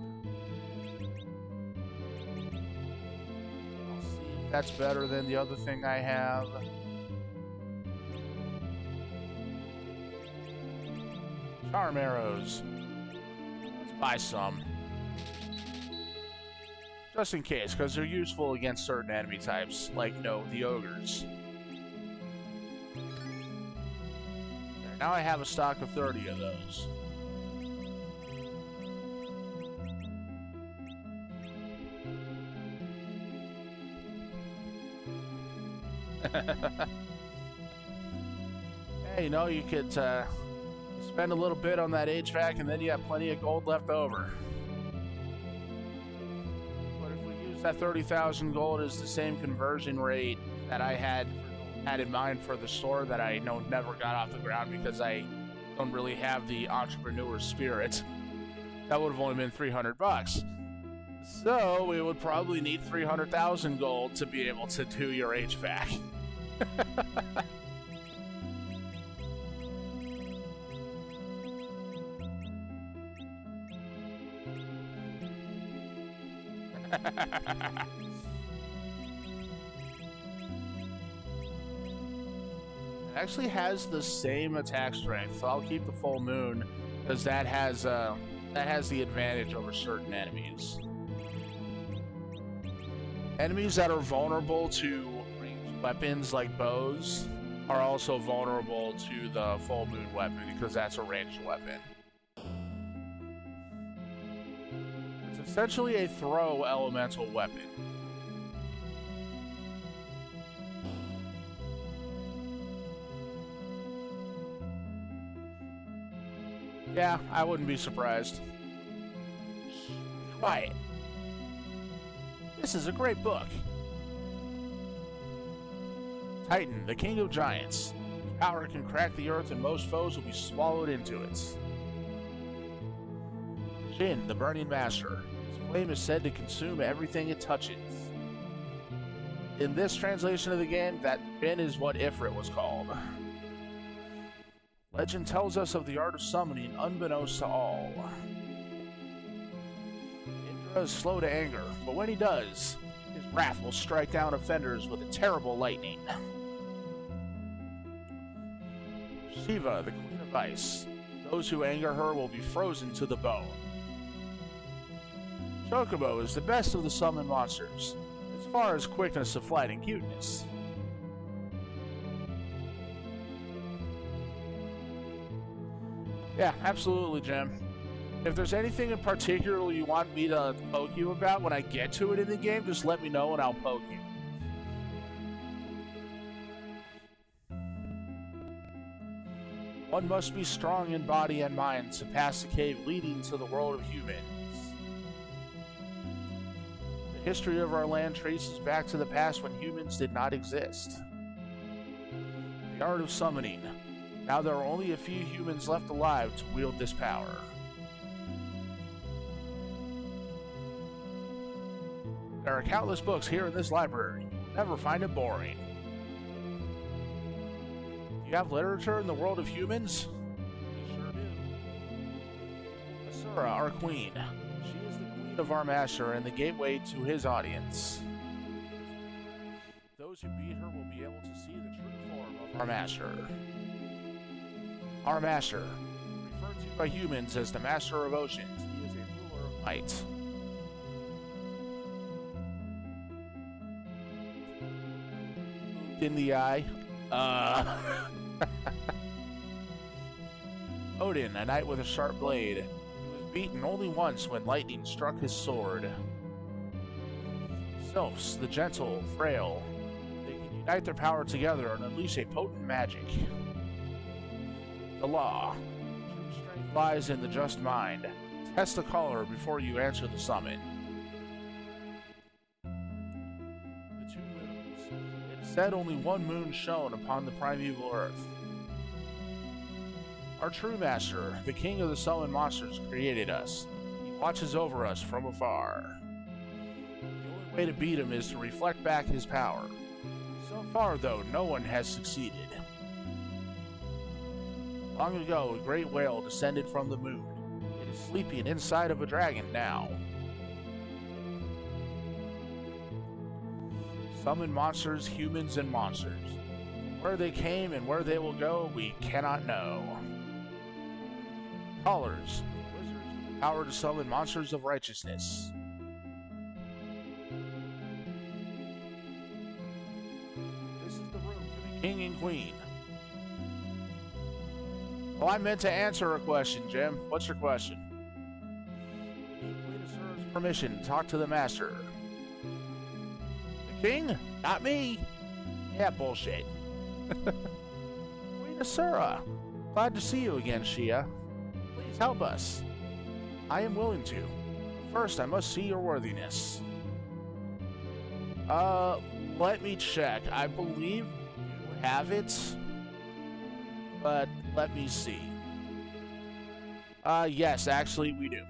I'll see if that's better than the other thing I have. Charm arrows. Let's buy some. Just in case, because they're useful against certain enemy types, like, the ogres. There, now I have a stock of 30 of those. Hey, you could, spend a little bit on that HVAC, and then you have plenty of gold left over. But if we use that 30,000 gold as the same conversion rate that I had in mind for the store that I never got off the ground because I don't really have the entrepreneur spirit, that would have only been 300 bucks. So we would probably need 300,000 gold to be able to do your HVAC. It actually has the same attack strength, so I'll keep the full moon because that has the advantage over certain enemies. Enemies that are vulnerable to ranged weapons like bows are also vulnerable to the full moon weapon because that's a ranged weapon. It's essentially a throw elemental weapon. Yeah, I wouldn't be surprised. Shh, be quiet. This is a great book. Titan, the king of giants. His power can crack the earth and most foes will be swallowed into it. Jin, the burning master. His flame is said to consume everything it touches. In this translation of the game, that Jin is what Ifrit was called. Legend tells us of the art of summoning unbeknownst to all. Indra is slow to anger, but when he does, his wrath will strike down offenders with a terrible lightning. Shiva, the queen of ice. Those who anger her will be frozen to the bone. Chocobo is the best of the summoned monsters, as far as quickness of flight and cuteness. Yeah, absolutely, Jim. If there's anything in particular you want me to poke you about when I get to it in the game, just let me know and I'll poke you. One must be strong in body and mind to pass the cave leading to the world of humans. The history of our land traces back to the past when humans did not exist. The art of summoning. Now there are only a few humans left alive to wield this power. There are countless books here in this library. You'll never find it boring. Do you have literature in the world of humans? We sure do. Asura, our queen. She is the queen of our master and the gateway to his audience. Those who beat her will be able to see the true form of our master. Our master, referred to by humans as the master of oceans, he is a ruler of might. In the eye. Odin, a knight with a sharp blade. He was beaten only once when lightning struck his sword. Sylphs, the gentle, frail. They can unite their power together and unleash a potent magic. The law. True strength lies in the just mind. Test the caller before you answer the summon. The two moons. It is said only one moon shone upon the primeval earth. Our true master, the king of the summon monsters, created us. He watches over us from afar. The only way to beat him is to reflect back his power. So far, though, no one has succeeded. Long ago, a great whale descended from the moon. It is sleeping inside of a dragon now. Summon monsters, humans, and monsters. Where they came and where they will go, we cannot know. Callers, wizards with the power to summon monsters of righteousness. This is the room for the king and queen. Oh, I meant to answer a question, Jim. What's your question? We need Queen Asura's permission to talk to the master. The king? Not me. Yeah, bullshit. Queen Asura, glad to see you again, Shia. Please help us. I am willing to. First, I must see your worthiness. Let me check. I believe you have it. But let me see. Yes, actually we do.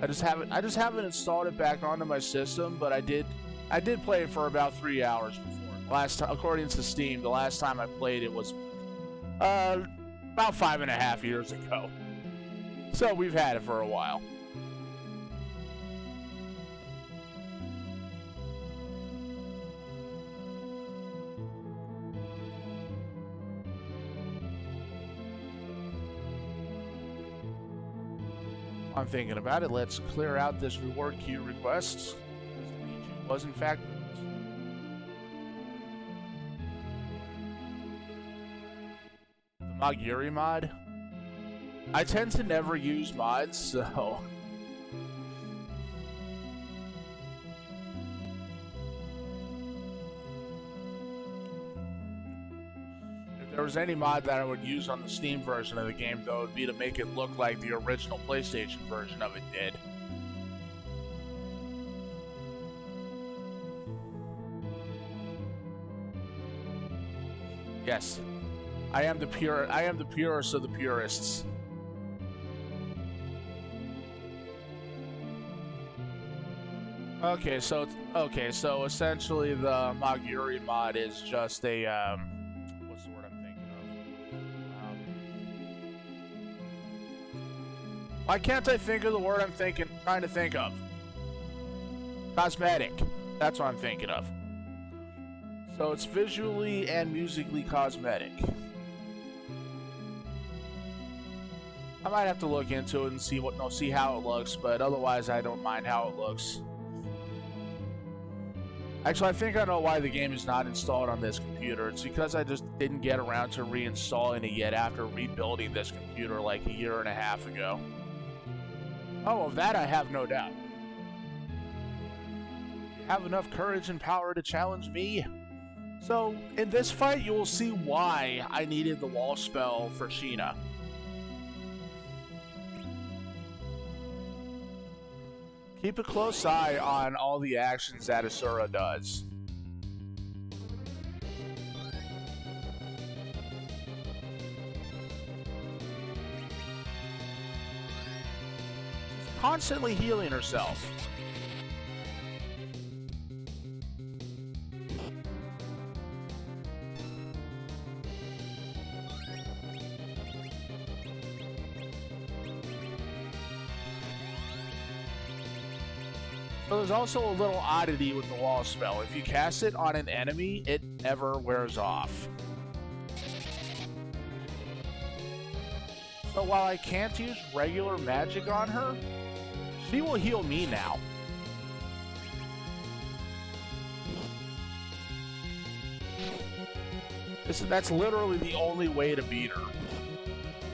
I just haven't installed it back onto my system, but I did play it for about 3 hours before. Last time, according to Steam, the last time I played it was about 5.5 years ago. So we've had it for a while. I'm thinking about it. Let's clear out this reward queue request. Because the Pichu was in fact moved. The Maguri mod. I tend to never use mods, so... If there was any mod that I would use on the Steam version of the game, though, it would be to make it look like the original PlayStation version of it did. Yes, I am the purest of the purists. Okay, so essentially the Maguri mod is just a what's the word I'm thinking of? Why can't I think of the word I'm trying to think of? Cosmetic. That's what I'm thinking of. So it's visually and musically cosmetic. I might have to look into it and see how it looks, but otherwise I don't mind how it looks. Actually, I think I know why the game is not installed on this computer. It's because I just didn't get around to reinstalling it yet after rebuilding this computer like 1.5 years ago. Oh, of that I have no doubt. You have enough courage and power to challenge me? So, in this fight, you will see why I needed the wall spell for Sheena. Keep a close eye on all the actions that Asura does. She's constantly healing herself. So there's also a little oddity with the wall spell. If you cast it on an enemy, it never wears off. So while I can't use regular magic on her, she will heal me now. That's literally the only way to beat her.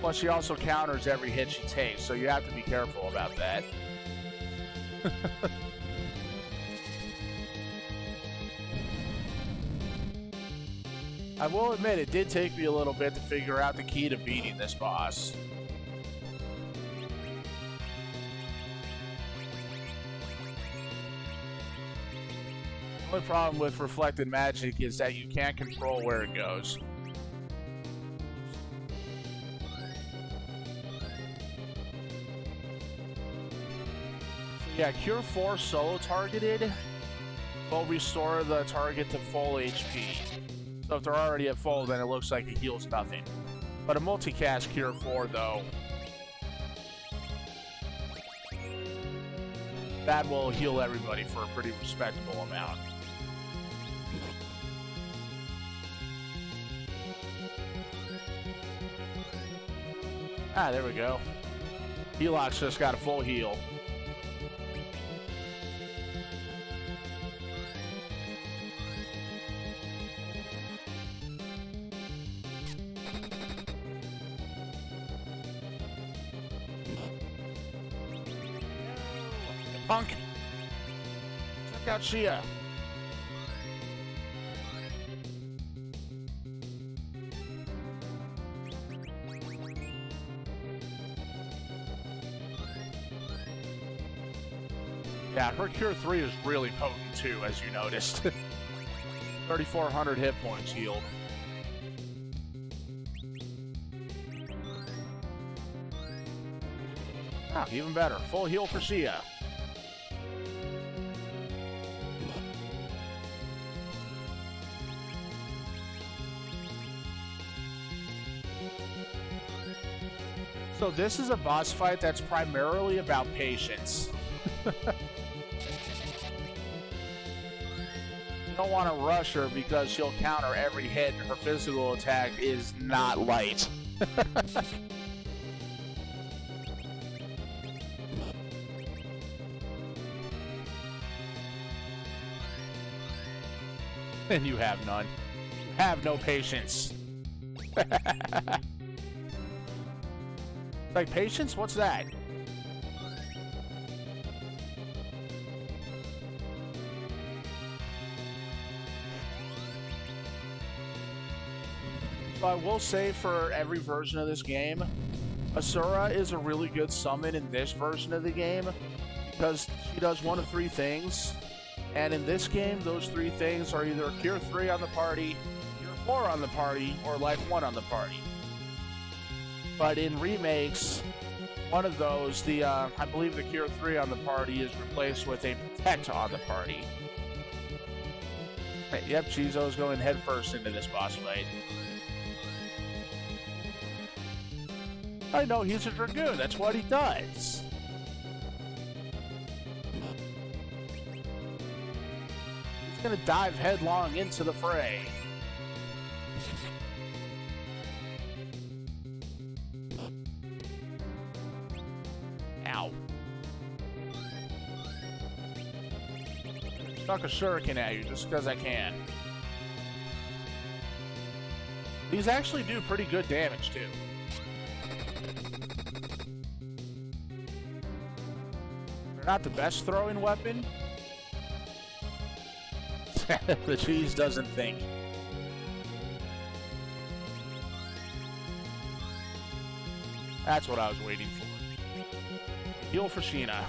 Plus, she also counters every hit she takes, so you have to be careful about that. I will admit, it did take me a little bit to figure out the key to beating this boss. The only problem with reflected magic is that you can't control where it goes. So yeah, Cure 4 solo targeted will restore the target to full HP. So if they're already at full, then it looks like it heals nothing. But a multicast Cure 4, though, that will heal everybody for a pretty respectable amount. Ah, there we go. Helox just got a full heal. Punk! Check out Shia. Yeah, her Cure 3 is really potent too, as you noticed. 3,400 hit points healed. Ah, even better. Full heal for Shia. So this is a boss fight that's primarily about patience. You don't want to rush her because she'll counter every hit and her physical attack is not light. And you have none. You have no patience. Like, patience? What's that? So I will say, for every version of this game, Asura is a really good summon in this version of the game because she does one of three things. And in this game, those three things are either Cure 3 on the party, Cure 4 on the party, or Life 1 on the party. But in remakes, one of those, I believe the Cure 3 on the party is replaced with a Protect on the party. Hey, yep, Chizo's going headfirst into this boss fight. I know, he's a Dragoon, that's what he does. He's gonna dive headlong into the fray. Ow. Chuck a shuriken at you just because I can. These actually do pretty good damage too. They're not the best throwing weapon. The cheese doesn't think. That's what I was waiting for. Heal for Sheena.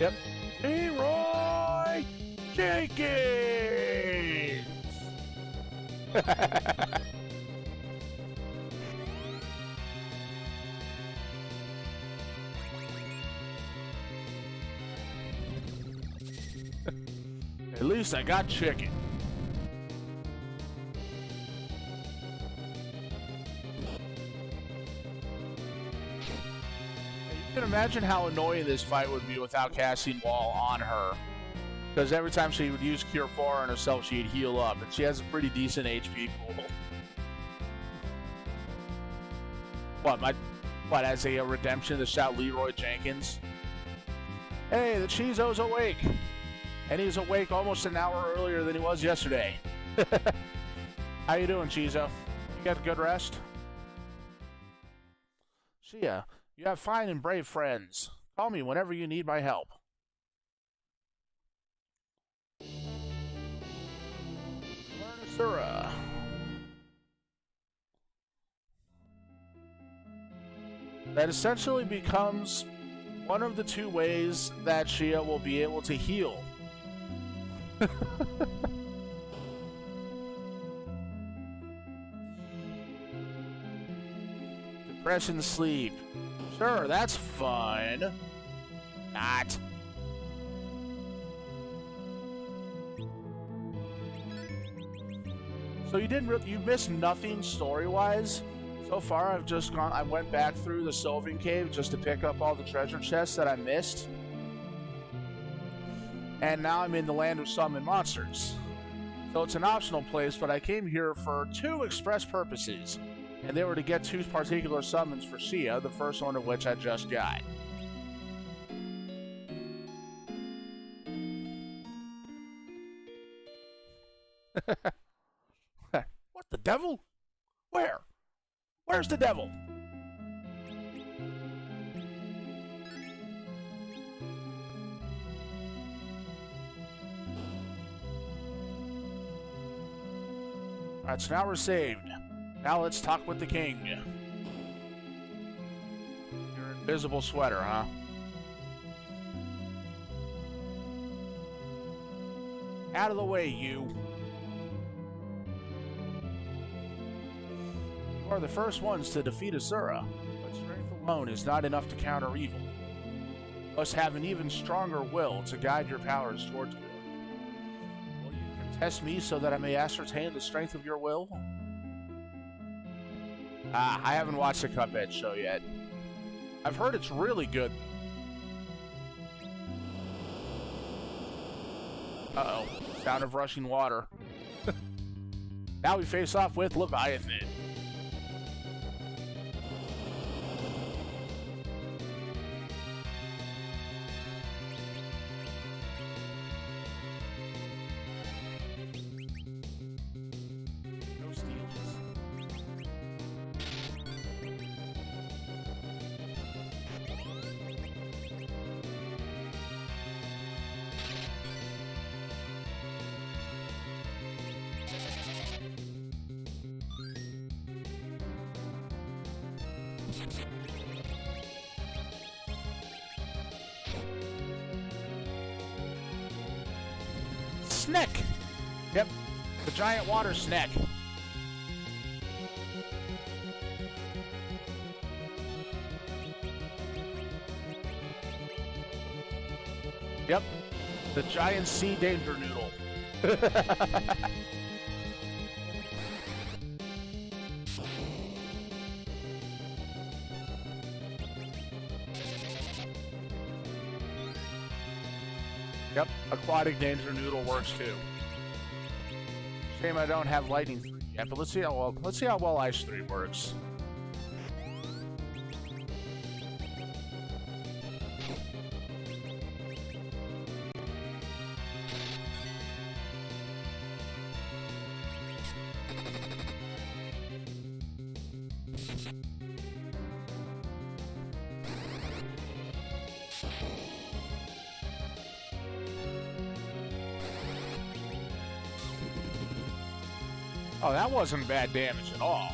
Yep. Leroy Jenkins! At least I got chicken. You can imagine how annoying this fight would be without casting Wall on her. Because every time she would use Cure 4 on herself, she'd heal up. And she has a pretty decent HP pool. What, as a redemption to shout Leroy Jenkins? Hey, the Chizo's awake! And he's awake almost an hour earlier than he was yesterday. How you doing, Chizo? You got a good rest? Shia, you have fine and brave friends. Call me whenever you need my help. Asura. That essentially becomes one of the two ways that Shia will be able to heal. Depression sleep. Sure, that's fun. Not. So you missed nothing story-wise? So far, I went back through the Sylvan Cave just to pick up all the treasure chests that I missed. And now I'm in the Land of Summon Monsters. So it's an optional place, but I came here for two express purposes. And they were to get two particular summons for Shia, the first one of which I just got. What the devil? Where? Where's the devil? Alright, so now we're saved. Now let's talk with the king. Your invisible sweater, huh? Out of the way, you. You are the first ones to defeat Asura, but strength alone is not enough to counter evil. You must have an even stronger will to guide your powers towards good. Will you contest me so that I may ascertain the strength of your will? I haven't watched the Cuphead show yet. I've heard it's really good. Uh-oh. Sound of rushing water. Now we face off with Leviathan. No steals. Sneck! Yep, the giant water snack. Yep, the giant sea danger noodle. Yep, aquatic danger noodle works too. Shame I don't have lightning 3 yet, but let's see how well ice 3 works. Oh, that wasn't bad damage at all.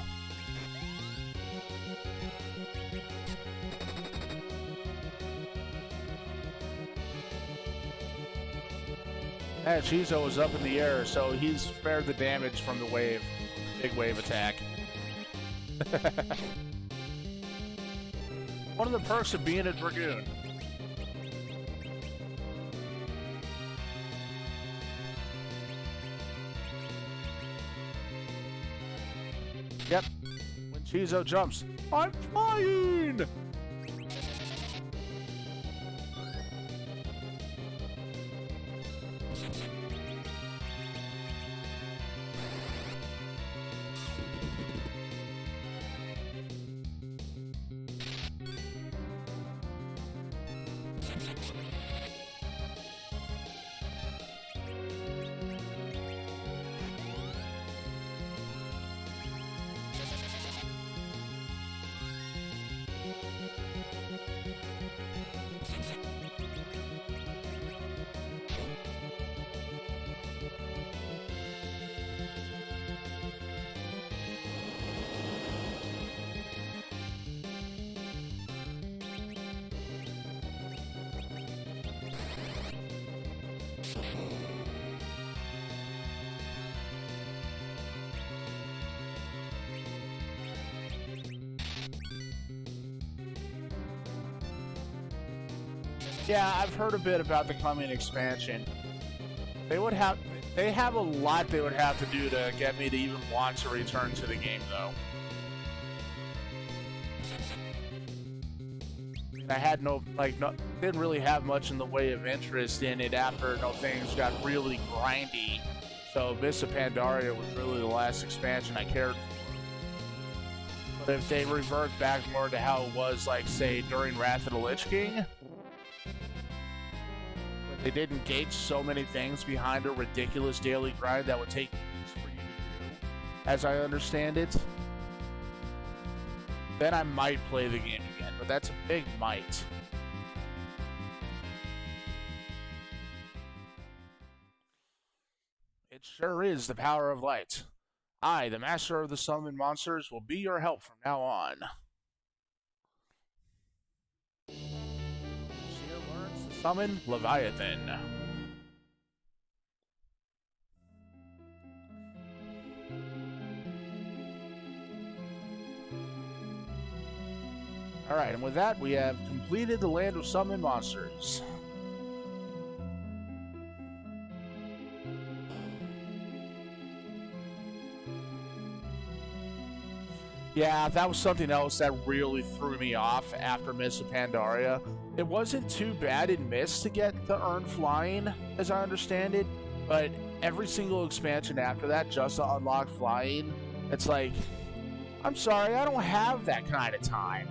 Yeah, Chizo was up in the air, so he's spared the damage from the wave. Big wave attack. One of the perks of being a Dragoon. Yep. When Chizo jumps, I'm flying! Yeah, I've heard a bit about the coming expansion. They have a lot they would have to do to get me to even want to return to the game, though. I mean, I had didn't really have much in the way of interest in it after things got really grindy. So Mists of Pandaria was really the last expansion I cared for. But if they revert back more to how it was, like, say, during Wrath of the Lich King, they did engage so many things behind a ridiculous daily grind that would take weeks for you to do, as I understand it, then I might play the game again, but that's a big might. It sure is the power of light. I, the master of the summon monsters, will be your help from now on. Summon Leviathan. Alright, and with that, we have completed the Land of Summon Monsters. Yeah, that was something else that really threw me off after Mists of Pandaria. It wasn't too bad in Mist to get the Earn Flying, as I understand it, but every single expansion after that just to unlock Flying, it's like, I'm sorry, I don't have that kind of time.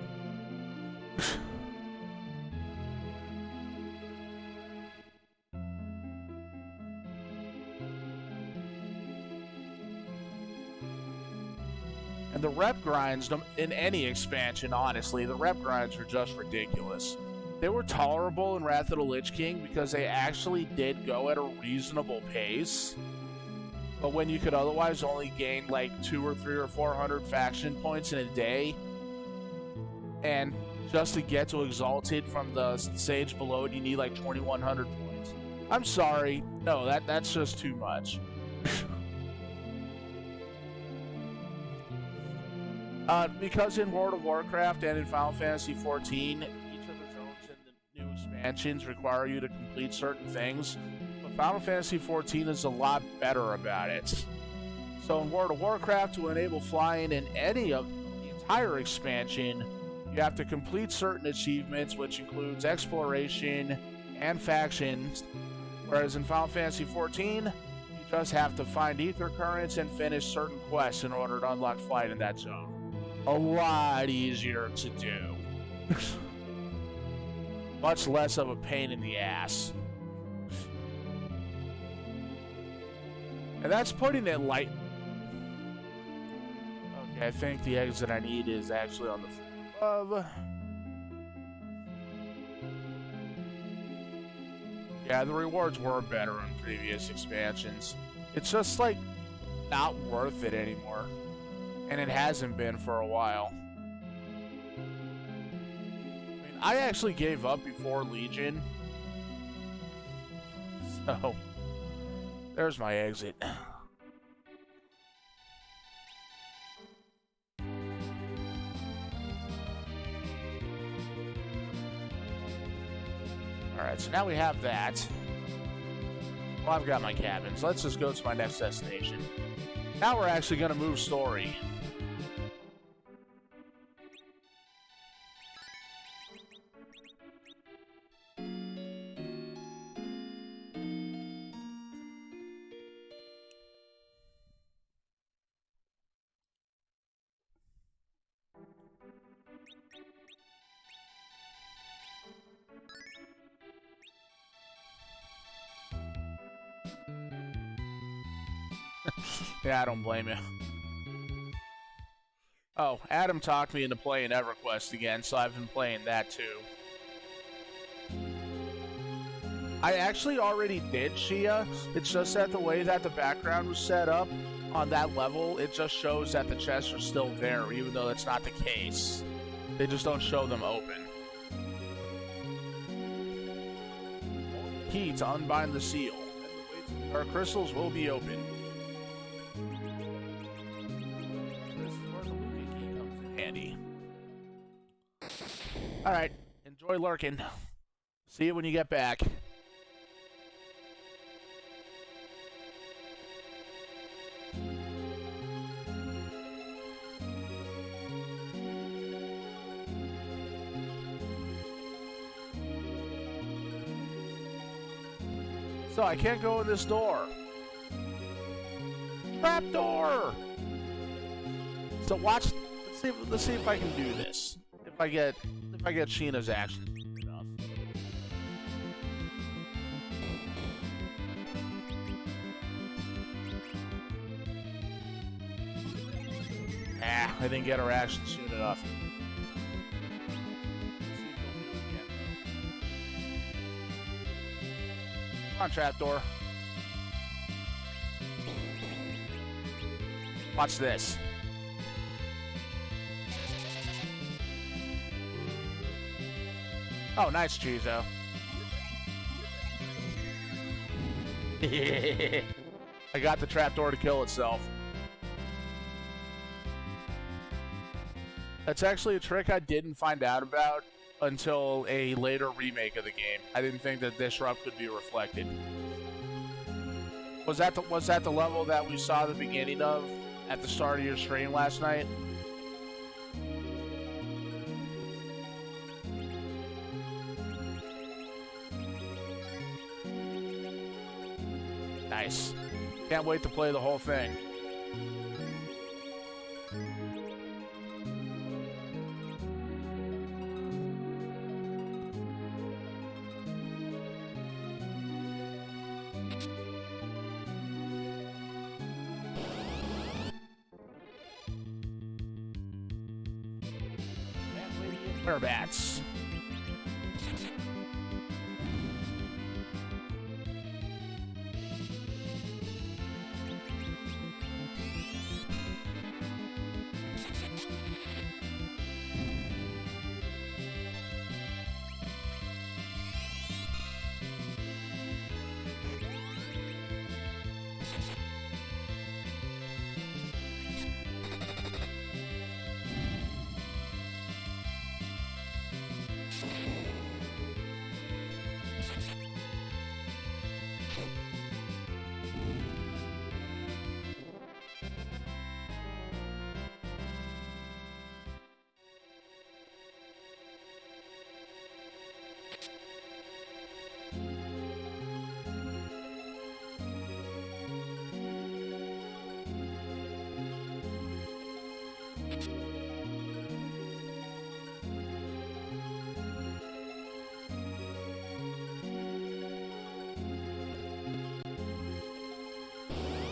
And the rep grinds in any expansion, honestly, the rep grinds are just ridiculous. They were tolerable in Wrath of the Lich King because they actually did go at a reasonable pace. But when you could otherwise only gain like 200 or 300 or 400 faction points in a day, and just to get to Exalted from the stage below it, you need like 2,100 points. I'm sorry, no, that's just too much. Because in World of Warcraft and in Final Fantasy XIV, each of the zones in the new expansions require you to complete certain things, but Final Fantasy XIV is a lot better about it. So in World of Warcraft, to enable flying in any of the entire expansion, you have to complete certain achievements, which includes exploration and factions, whereas in Final Fantasy XIV, you just have to find ether currents and finish certain quests in order to unlock flight in that zone. A lot easier to do. Much less of a pain in the ass. And that's putting it light. Okay, I think the exit I need is actually on the floor above. Yeah, the rewards were better in previous expansions. It's just like not worth it anymore. And it hasn't been for a while. I mean, I actually gave up before Legion. So, There's my exit. Alright, so now we have that. Well, I've got my cabins. Let's just go to my next destination. Now we're actually going to move story. Yeah, I don't blame you. Oh, Adam talked me into playing EverQuest again, so I've been playing that too. I actually already did Shia. It's just that the way that the background was set up on that level, it just shows that the chests are still there, even though that's not the case. They just don't show them open. Key to unbind the seal. Our crystals will be open. Alright, enjoy lurking. See you when you get back. So I can't go in this door. Trap door! So watch, let's see if I can do this. If I get Sheena's action enough. I didn't get her action soon enough. Come on, trapdoor. Watch this. Oh, nice, Chizo. I got the trapdoor to kill itself. That's actually a trick I didn't find out about until a later remake of the game. I didn't think that Disrupt could be reflected. Was that the level that we saw the beginning of at the start of your stream last night? Nice. Can't wait to play the whole thing. Bats.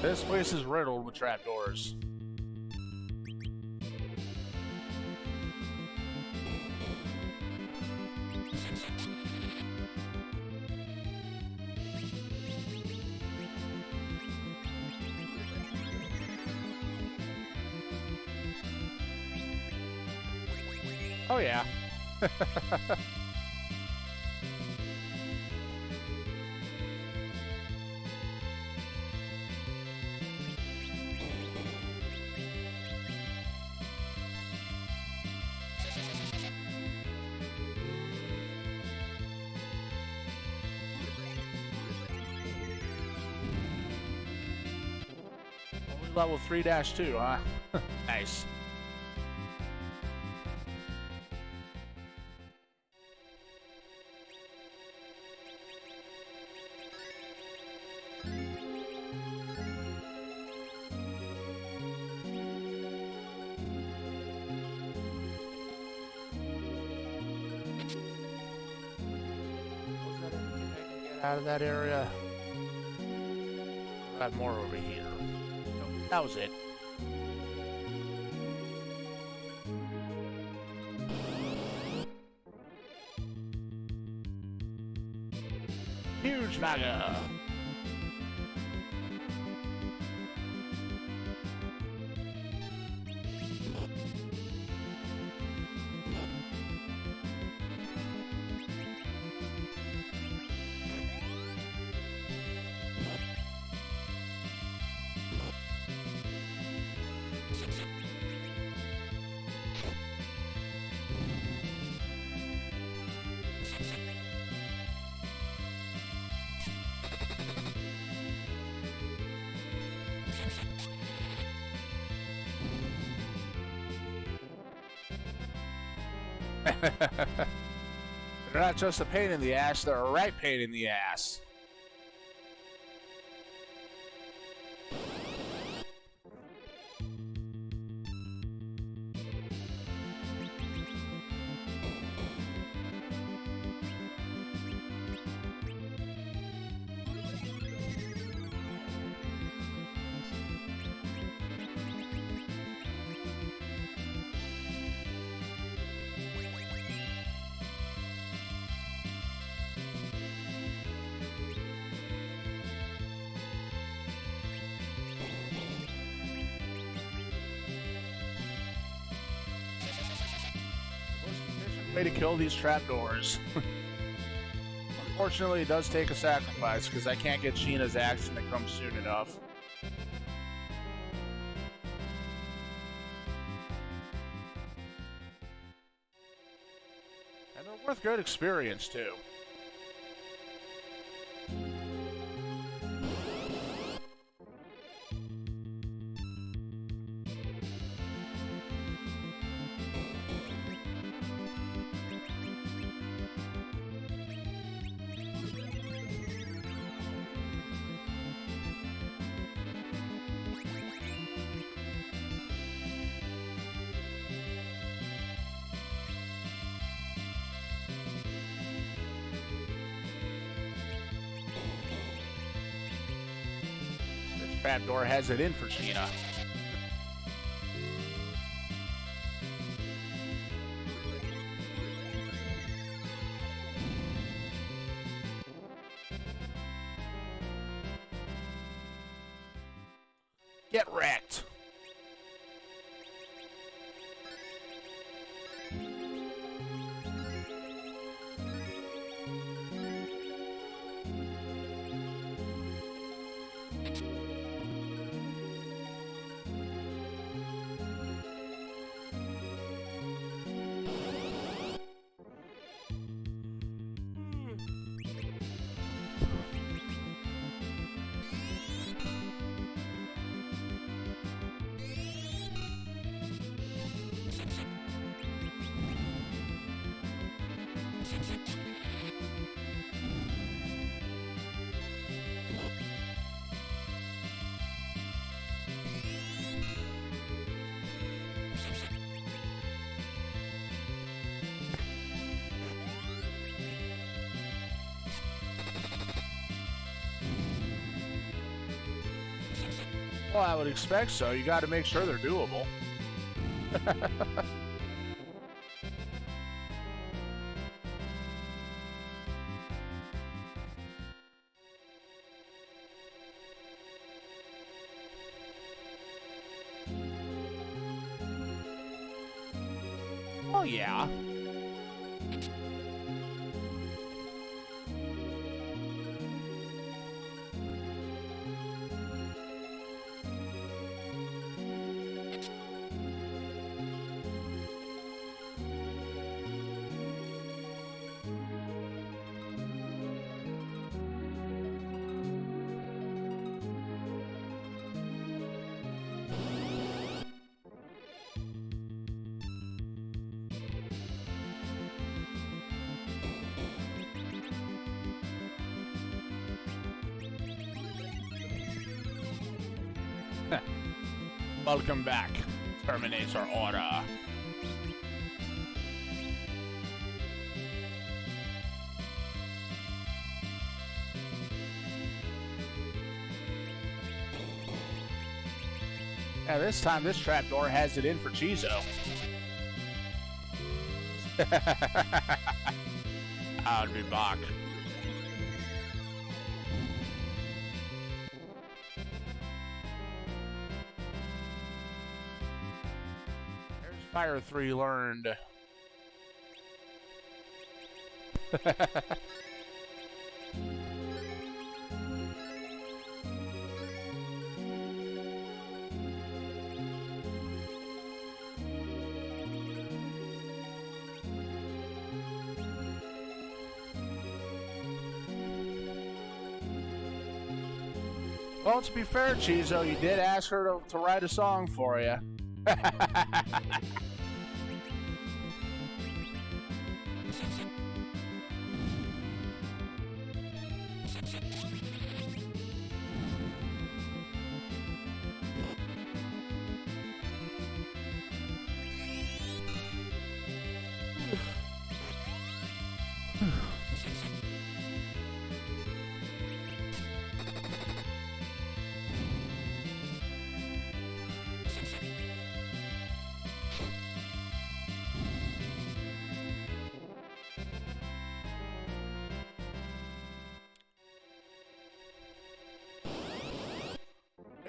This place is riddled with trapdoors. Oh yeah. Only level 3-2, huh? Nice. Out of that area. Got more over here. Nope, that was it. Huge Naga. They're not just a pain in the ass, they're a right pain in the ass. Way to kill these trapdoors. Unfortunately, it does take a sacrifice because I can't get Sheena's action to come soon enough. And they're worth good experience too. Trapdoor has it in for Sheena. Get wrecked. Well, I would expect so. You got to make sure they're doable. Oh, yeah. Welcome back. Terminator order. Yeah, this time this trapdoor has it in for Chizo. I'll be back. There's Fire 3 learned. Well, to be fair, Chizo, you did ask her to write a song for you.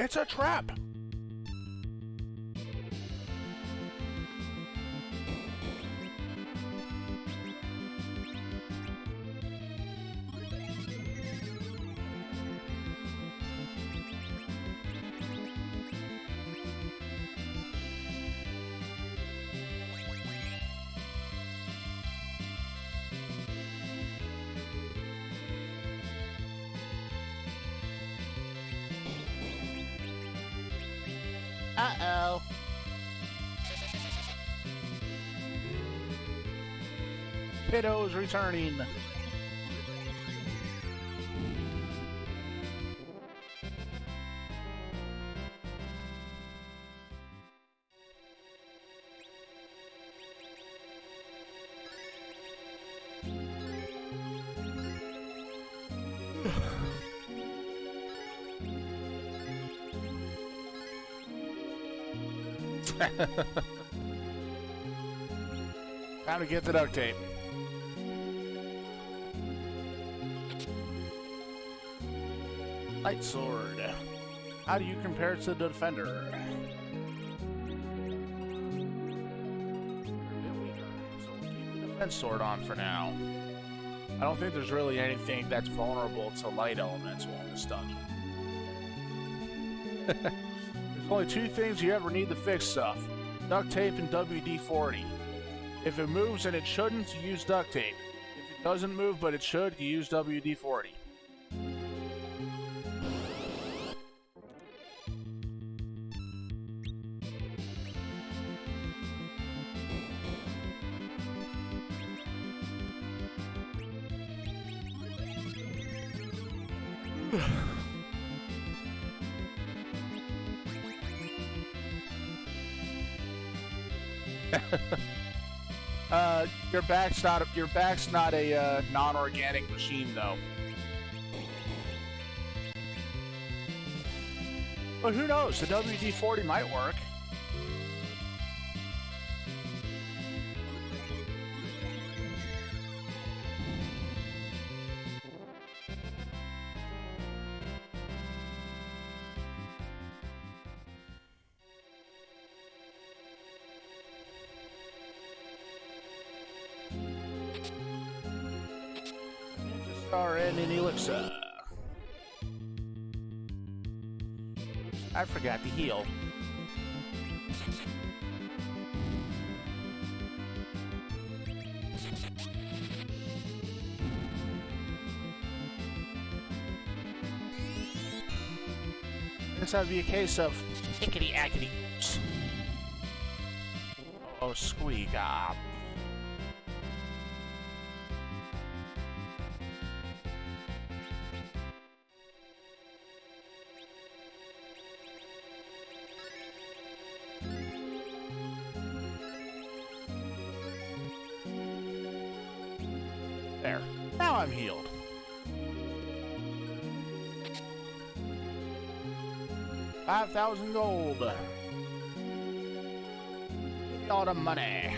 It's a trap! Uh-oh. Pitto's returning. Time to get the duct tape. Light sword. How do you compare it to the defender? You're a bit weaker, so we'll keep the defense sword on for now. I don't think there's really anything that's vulnerable to light elemental in this dungeon. There's only two things you ever need to fix stuff. Duct tape and WD-40. If it moves and it shouldn't, you use duct tape. If it doesn't move but it should, you use WD-40. Your back's not a non-organic machine though. But who knows? The WD-40 might work. Star and an elixir. I forgot to heal. This would be a case of ickety ackety oops. Oh, squeak. Ah. There. Now I'm healed. $5,000 gold. Give me all the money.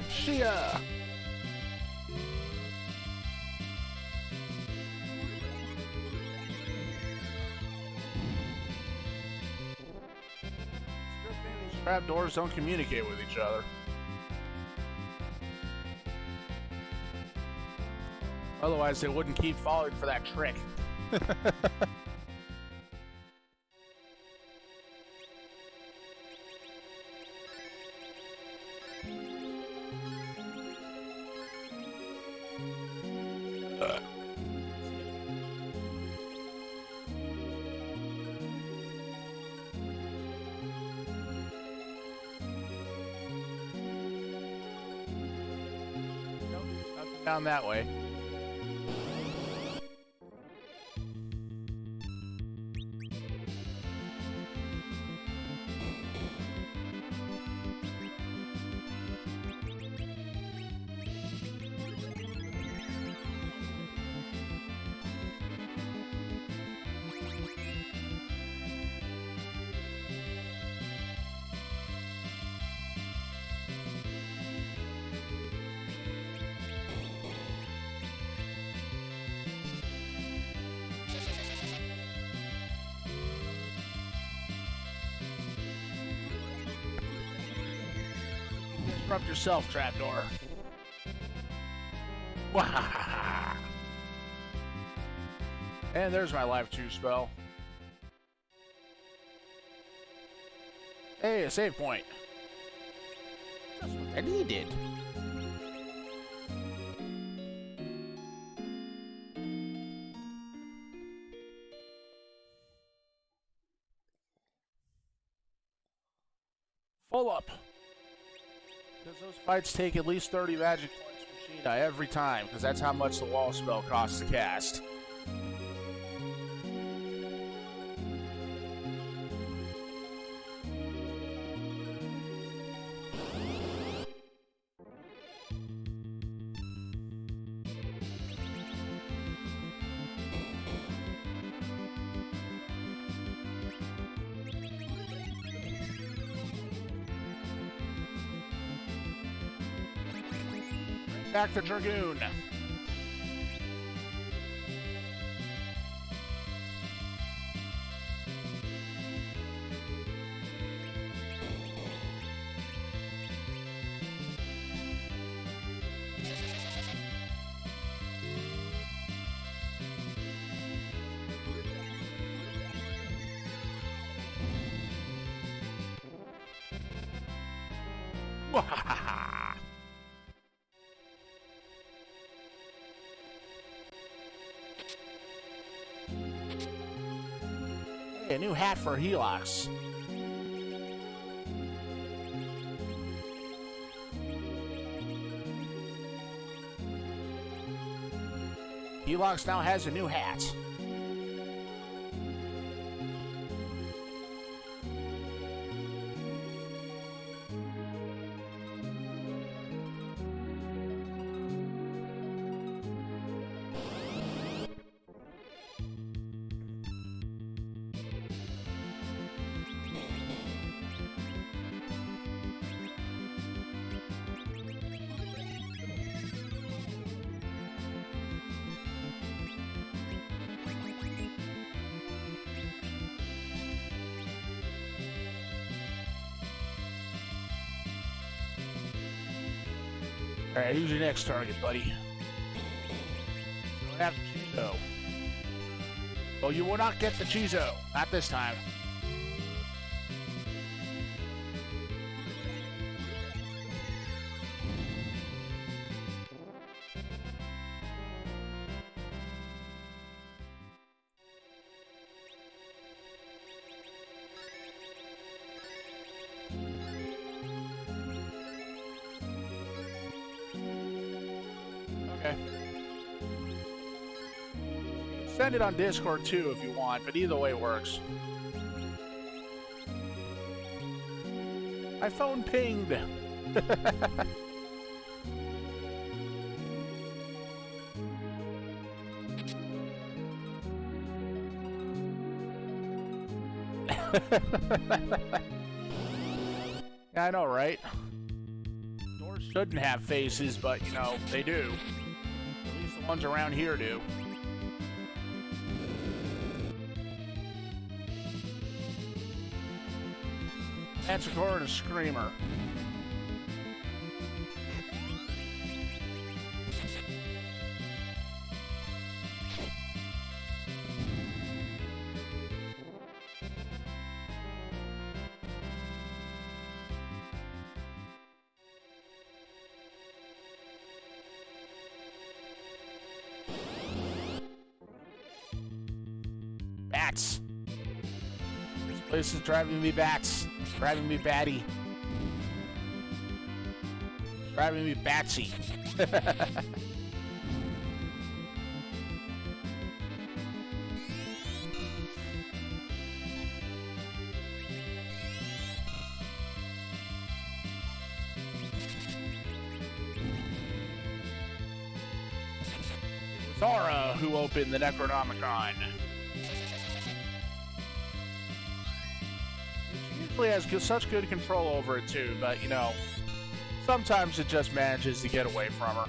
Shia. Trapdoors don't communicate with each other. Otherwise, they wouldn't keep falling for that trick. Down that way. Disrupt yourself, Trapdoor. And there's my Life 2 spell. Hey, a save point. That's what I needed. Full up. Because those fights take at least 30 magic points from Sheena every time, because that's how much the wall spell costs to cast. Back to Dragoon. A new hat for Helix. Helix now has a new hat. Alright, who's your next target, buddy? You don't have the Chizo. Well, you will not get the Chizo. Not this time. Okay. Send it on Discord too if you want, but either way works. My phone pinged. Yeah, I know, right? Doors shouldn't have faces, but, you know, they do. At least the ones around here do. Manticore and a Screamer. Bats. This place is driving me bats. Driving me batty. Driving me batsy. Zara, who opened the Necronomicon. Usually has such good control over it too, but you know, sometimes it just manages to get away from her.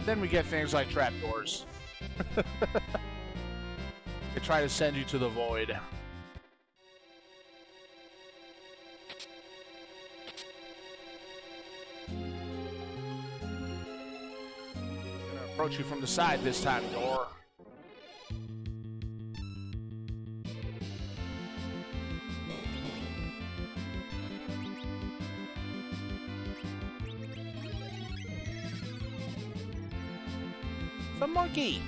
Then we get things like trapdoors. They try to send you to the void. Gonna approach you from the side this time, door. The monkey!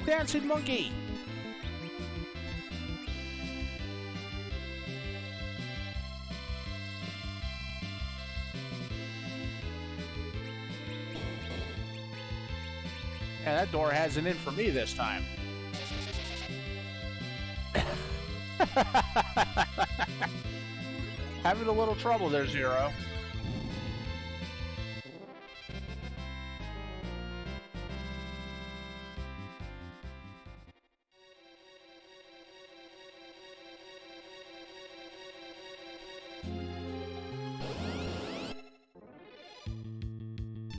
Dancing monkey! Yeah, that door has an in for me this time. Having a little trouble there, Zero.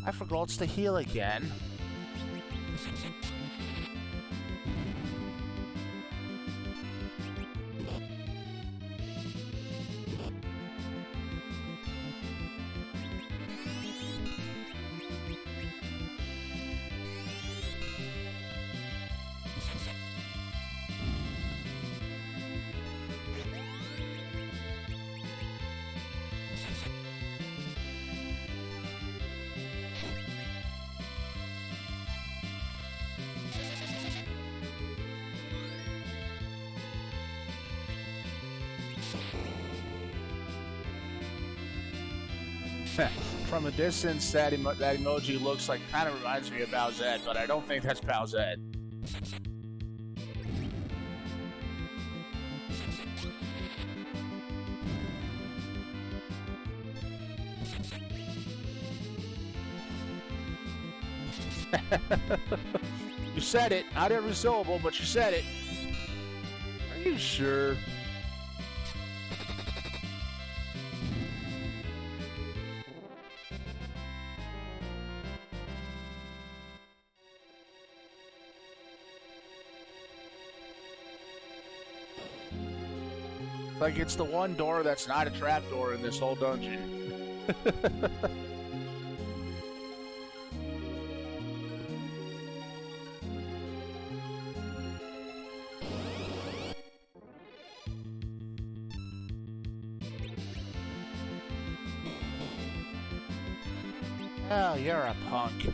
I forgot to heal again. From a distance, that emoji looks like, kind of reminds me of Bowsette, but I don't think that's Bowsette. You said it. Not every syllable, but you said it. Are you sure? Like it's the one door that's not a trapdoor in this whole dungeon. Oh, you're a punk.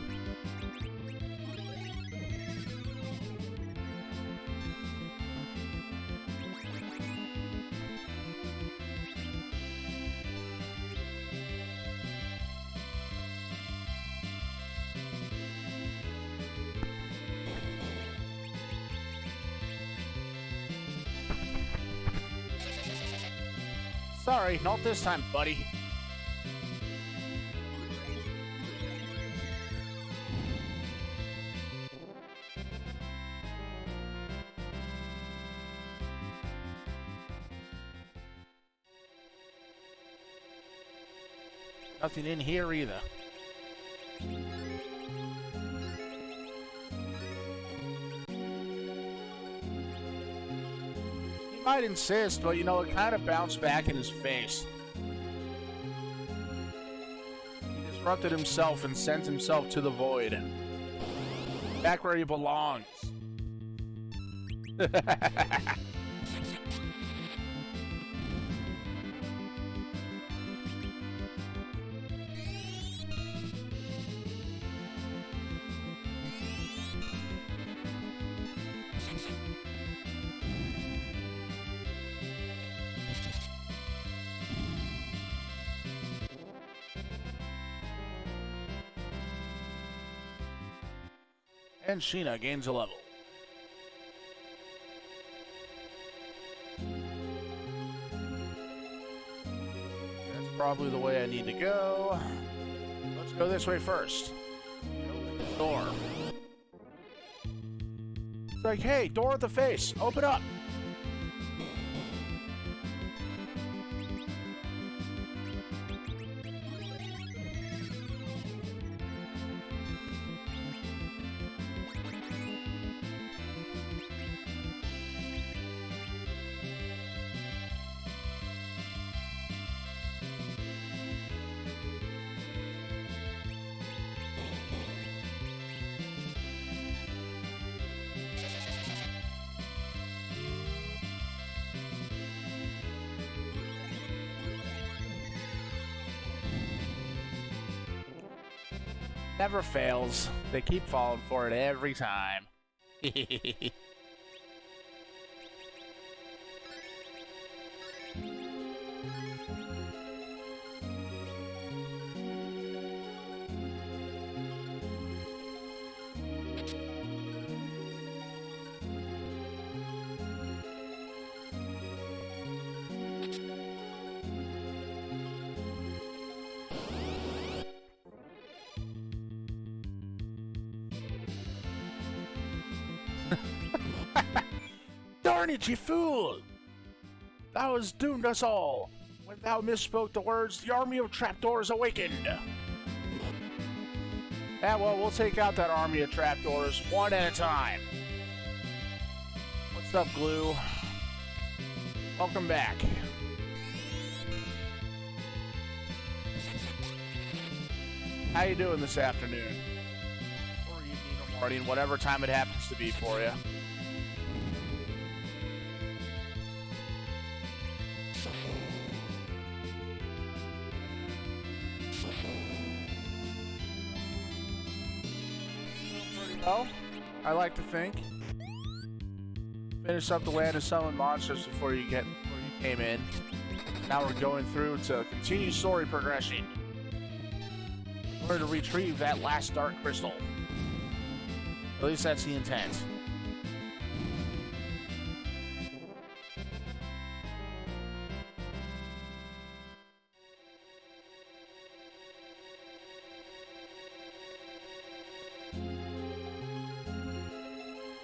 Sorry, not this time, buddy. Nothing in here either. He might insist, but you know, it kind of bounced back in his face. He disrupted himself and sent himself to the void. Back where he belongs. And Sheena gains a level. That's probably the way I need to go. Let's go this way first. Open the door. It's like, hey, door at the face, open up. Never fails. They keep falling for it every time. Darn it, you fool! Thou hast doomed us all. When thou misspoke the words, the army of trapdoors awakened. Yeah, well, we'll take out that army of trapdoors one at a time. What's up, Glue? Welcome back. How you doing this afternoon? Or evening or morning, whatever time it happens to be for you. I like to think. Finish up the Land of Summon Monsters before you came in. Now we're going through to continue story progression. In order to retrieve that last dark crystal. At least that's the intent.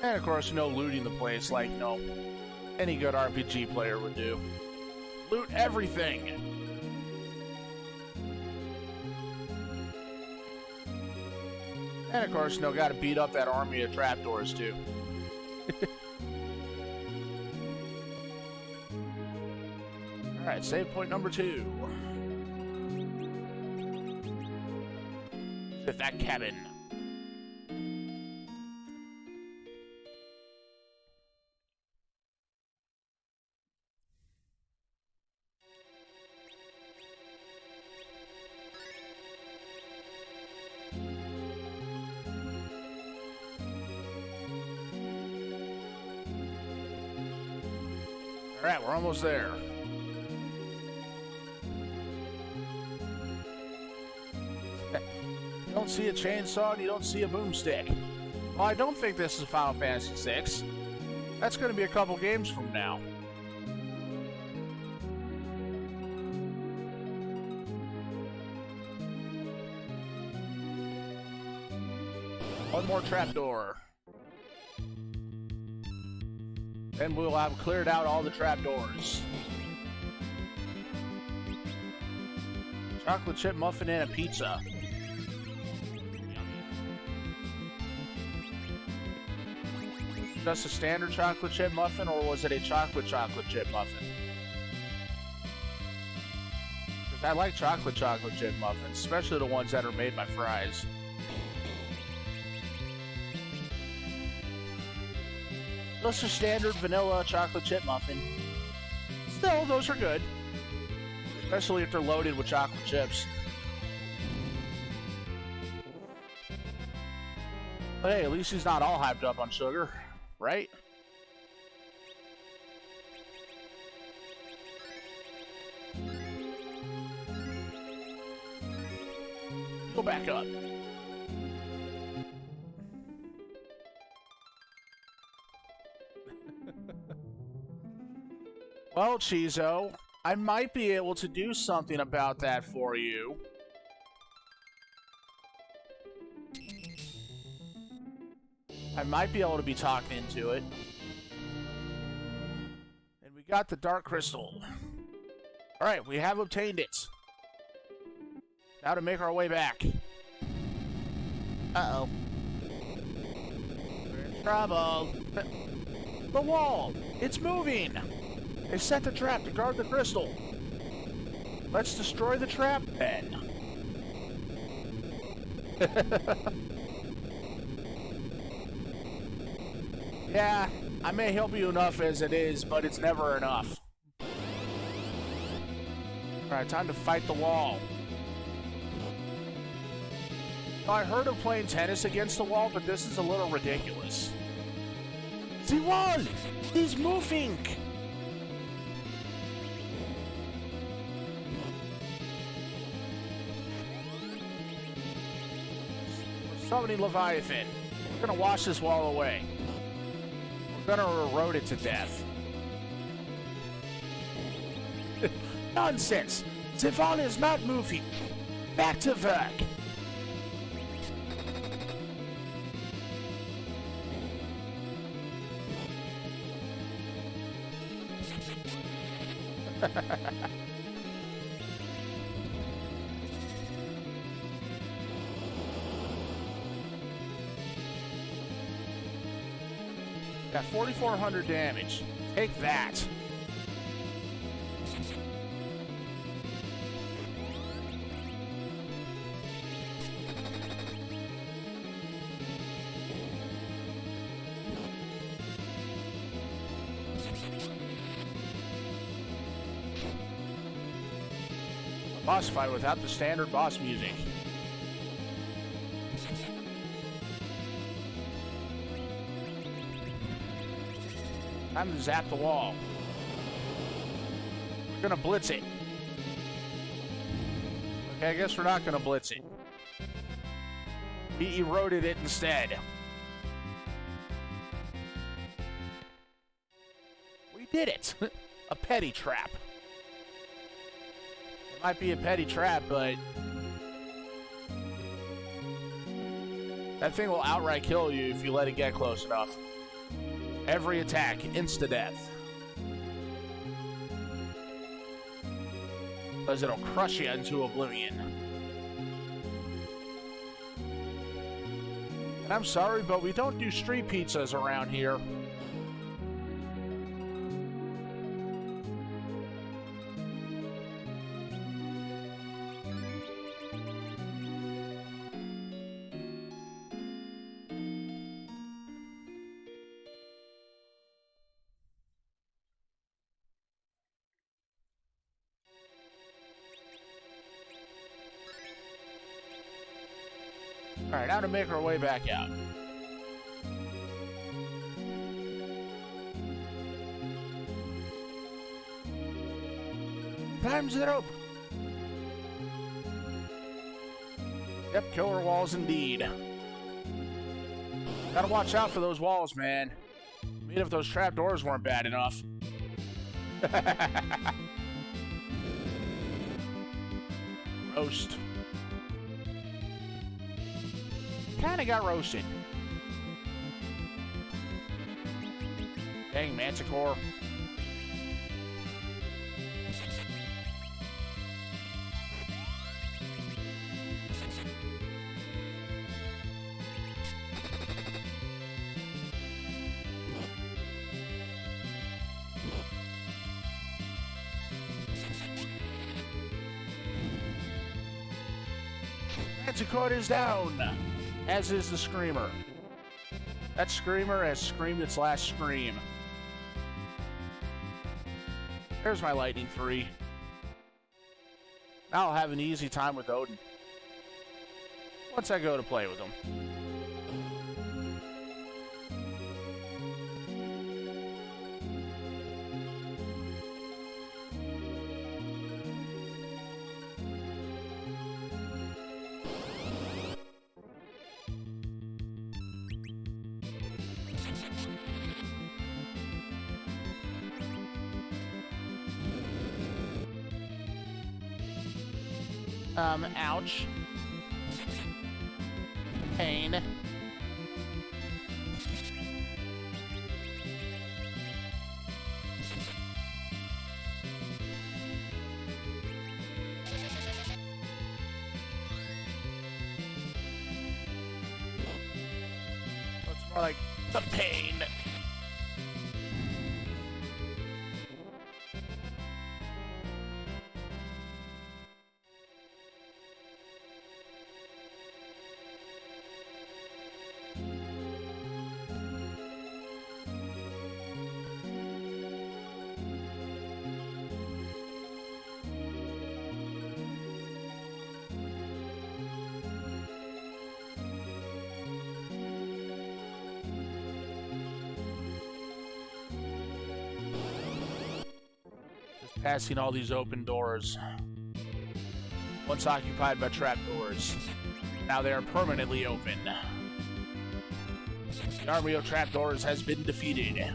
And of course, you know, looting the place like, you know, any good RPG player would do. Loot everything! And of course, you know, gotta beat up that army of trapdoors too. Alright, save point number 2. With that cabin. Alright, we're almost there. You don't see a chainsaw and you don't see a boomstick. Well, I don't think this is Final Fantasy VI. That's going to be a couple games from now. One more trapdoor. Then we'll have cleared out all the trapdoors. Chocolate chip muffin and a pizza. Just a standard chocolate chip muffin, or was it a chocolate chip muffin? Because I like chocolate chip muffins, especially the ones that are made by Fry's. Just a standard vanilla chocolate chip muffin. Still, those are good. Especially if they're loaded with chocolate chips. But hey, at least he's not all hyped up on sugar, right? Go back up. Well, Chizo, I might be able to do something about that for you. I might be able to be talked into it. And we got the Dark Crystal. Alright, we have obtained it. Now to make our way back. Uh-oh. We're in trouble. The wall! It's moving! They set the trap to guard the crystal. Let's destroy the trap, then. Yeah, I may help you enough as it is, but it's never enough. Alright, time to fight the wall. I heard of playing tennis against the wall, but this is a little ridiculous. The wall is moving! Summoning Leviathan. We're gonna wash this wall away. We're gonna erode it to death. Nonsense! The wall is not moving. Back to work. Got 4,400 damage. Take that. A boss fight without the standard boss music. Time to zap the wall. We're gonna blitz it. Okay, I guess we're not gonna blitz it. He eroded it instead. We did it! A petty trap. It might be a petty trap, but that thing will outright kill you if you let it get close enough. Every attack, insta-death. Because it'll crush you into oblivion. And I'm sorry, but we don't do street pizzas around here. Alright, now to make our way back out. Time's it up! Yep, killer walls indeed. Gotta watch out for those walls, man. I mean, if those trapdoors weren't bad enough. Roast. Kinda got roasted. Dang, Manticore. Manticore is down, as is the Screamer. That Screamer has screamed its last scream. There's my Lightning 3. Now I'll have an easy time with Odin once I go to play with him. Ouch. Pain. It's more like the pain. Passing all these open doors. Once occupied by trapdoors. Now they are permanently open. The army of trapdoors has been defeated.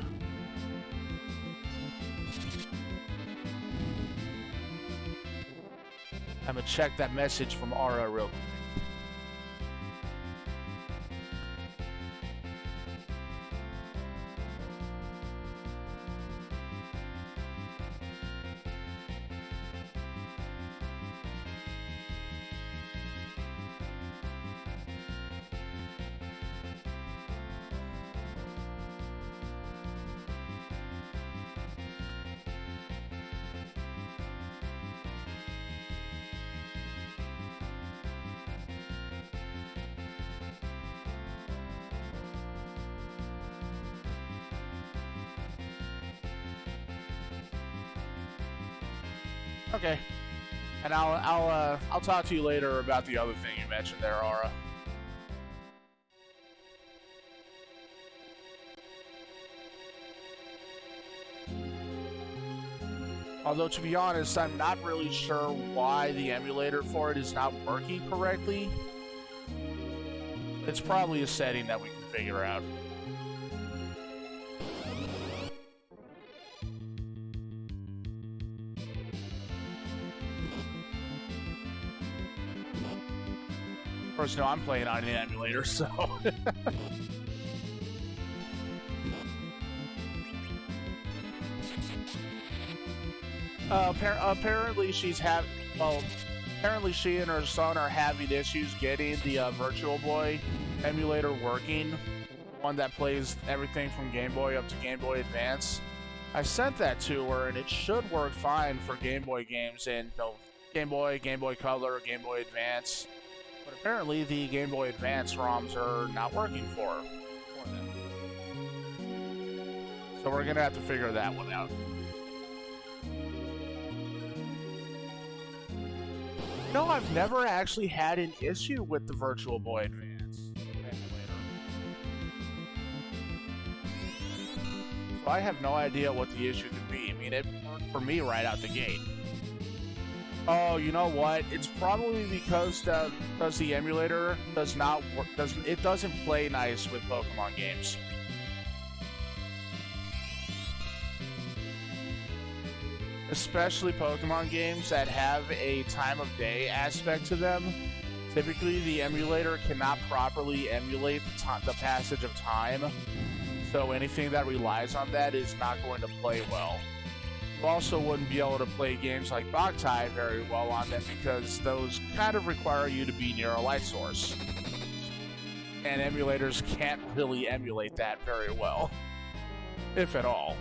I'm gonna check that message from Aura real quick. Okay, and I'll talk to you later about the other thing you mentioned there, Aura. Although, to be honest, I'm not really sure why the emulator for it is not working correctly. It's probably a setting that we can figure out. Of course, no, I'm playing on an emulator, so... apparently apparently she and her son are having issues getting the Virtual Boy emulator working. One that plays everything from Game Boy up to Game Boy Advance. I sent that to her, and it should work fine for Game Boy games in Game Boy Color, Game Boy Advance. But apparently the Game Boy Advance ROMs are not working for them. So we're gonna have to figure that one out. You know, I've never actually had an issue with the Virtual Boy Advance emulator. So I have no idea what the issue could be. I mean, it worked for me right out the gate. Oh, you know what? It's probably because the emulator does not work. It doesn't play nice with Pokemon games. Especially Pokemon games that have a time of day aspect to them. Typically, the emulator cannot properly emulate the passage of time. So anything that relies on that is not going to play well. You also wouldn't be able to play games like Boktai very well on them because those kind of require you to be near a light source. And emulators can't really emulate that very well, if at all.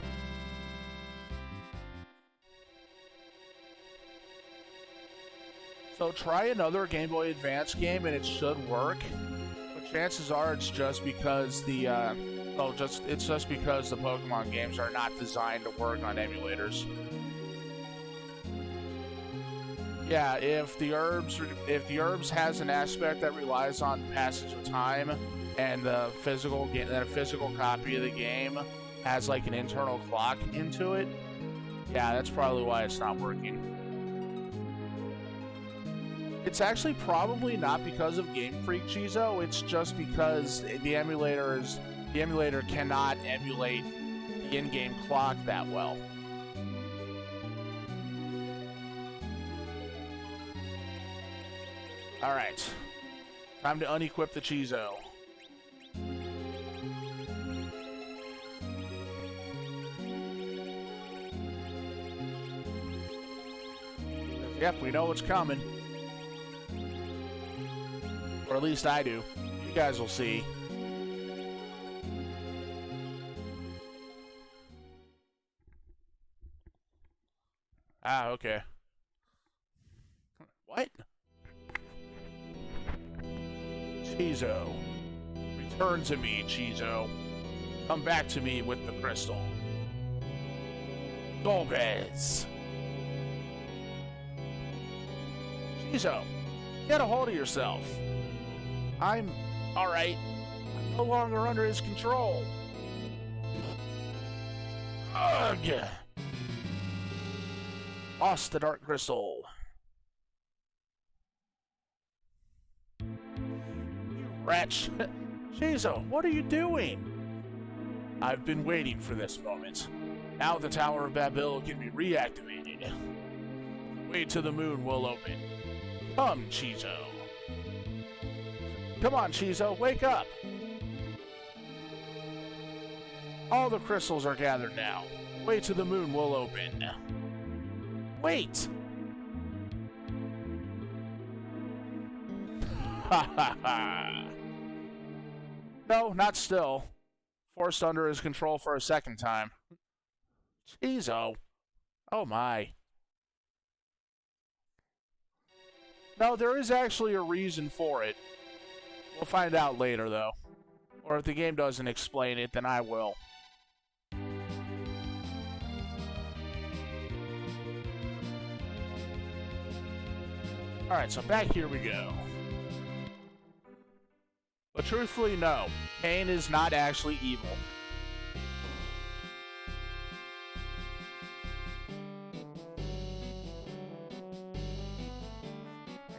So try another Game Boy Advance game and it should work, but chances are it's just because it's just because the Pokemon games are not designed to work on emulators. Yeah, if the herbs has an aspect that relies on passage of time, and the physical copy of the game has like an internal clock into it, yeah, that's probably why it's not working. It's actually probably not because of Game Freak, Chizo. It's just because the emulator cannot emulate the in-game clock that well. Alright. Time to unequip the Chizo. Yep, we know what's coming. Or at least I do. You guys will see. Ah, okay. What? Chizo. Return to me, Chizo. Come back to me with the crystal. Golbez. Chizo, get a hold of yourself. I'm alright. I'm no longer under his control. Ugh. Lost the Dark Crystal. You wretch. Chizo, what are you doing? I've been waiting for this moment. Now the Tower of Babil can be reactivated. The way to the moon will open. Come, Chizo. Come on, Chizo, wake up! All the crystals are gathered now. The way to the moon will open. Wait! Ha ha ha! No, not still. Forced under his control for a second time. Chizo. Oh my. No, there is actually a reason for it. We'll find out later, though. Or if the game doesn't explain it, then I will. Alright, so back here we go. But truthfully, no. Cain is not actually evil.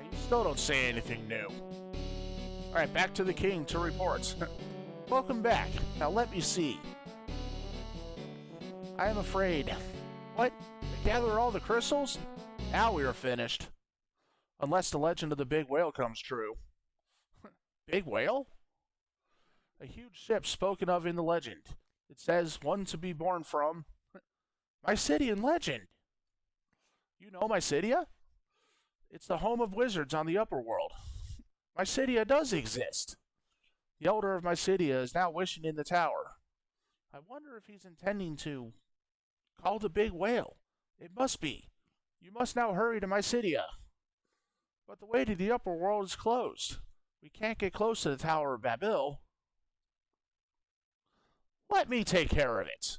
You still don't say anything new. Alright, back to the king to report. Welcome back. Now let me see. I am afraid. What? They gathered all the crystals? Now we are finished. Unless the legend of the big whale comes true. Big whale? A huge ship spoken of in the legend. It says one to be born from Mysidian legend. You know Mysidia? It's the home of wizards on the upper world. Mysidia does exist. The elder of Mysidia is now wishing in the tower. I wonder if he's intending to call the big whale. It must be. You must now hurry to Mysidia. But the way to the upper world is closed. We can't get close to the Tower of Babil. Let me take care of it.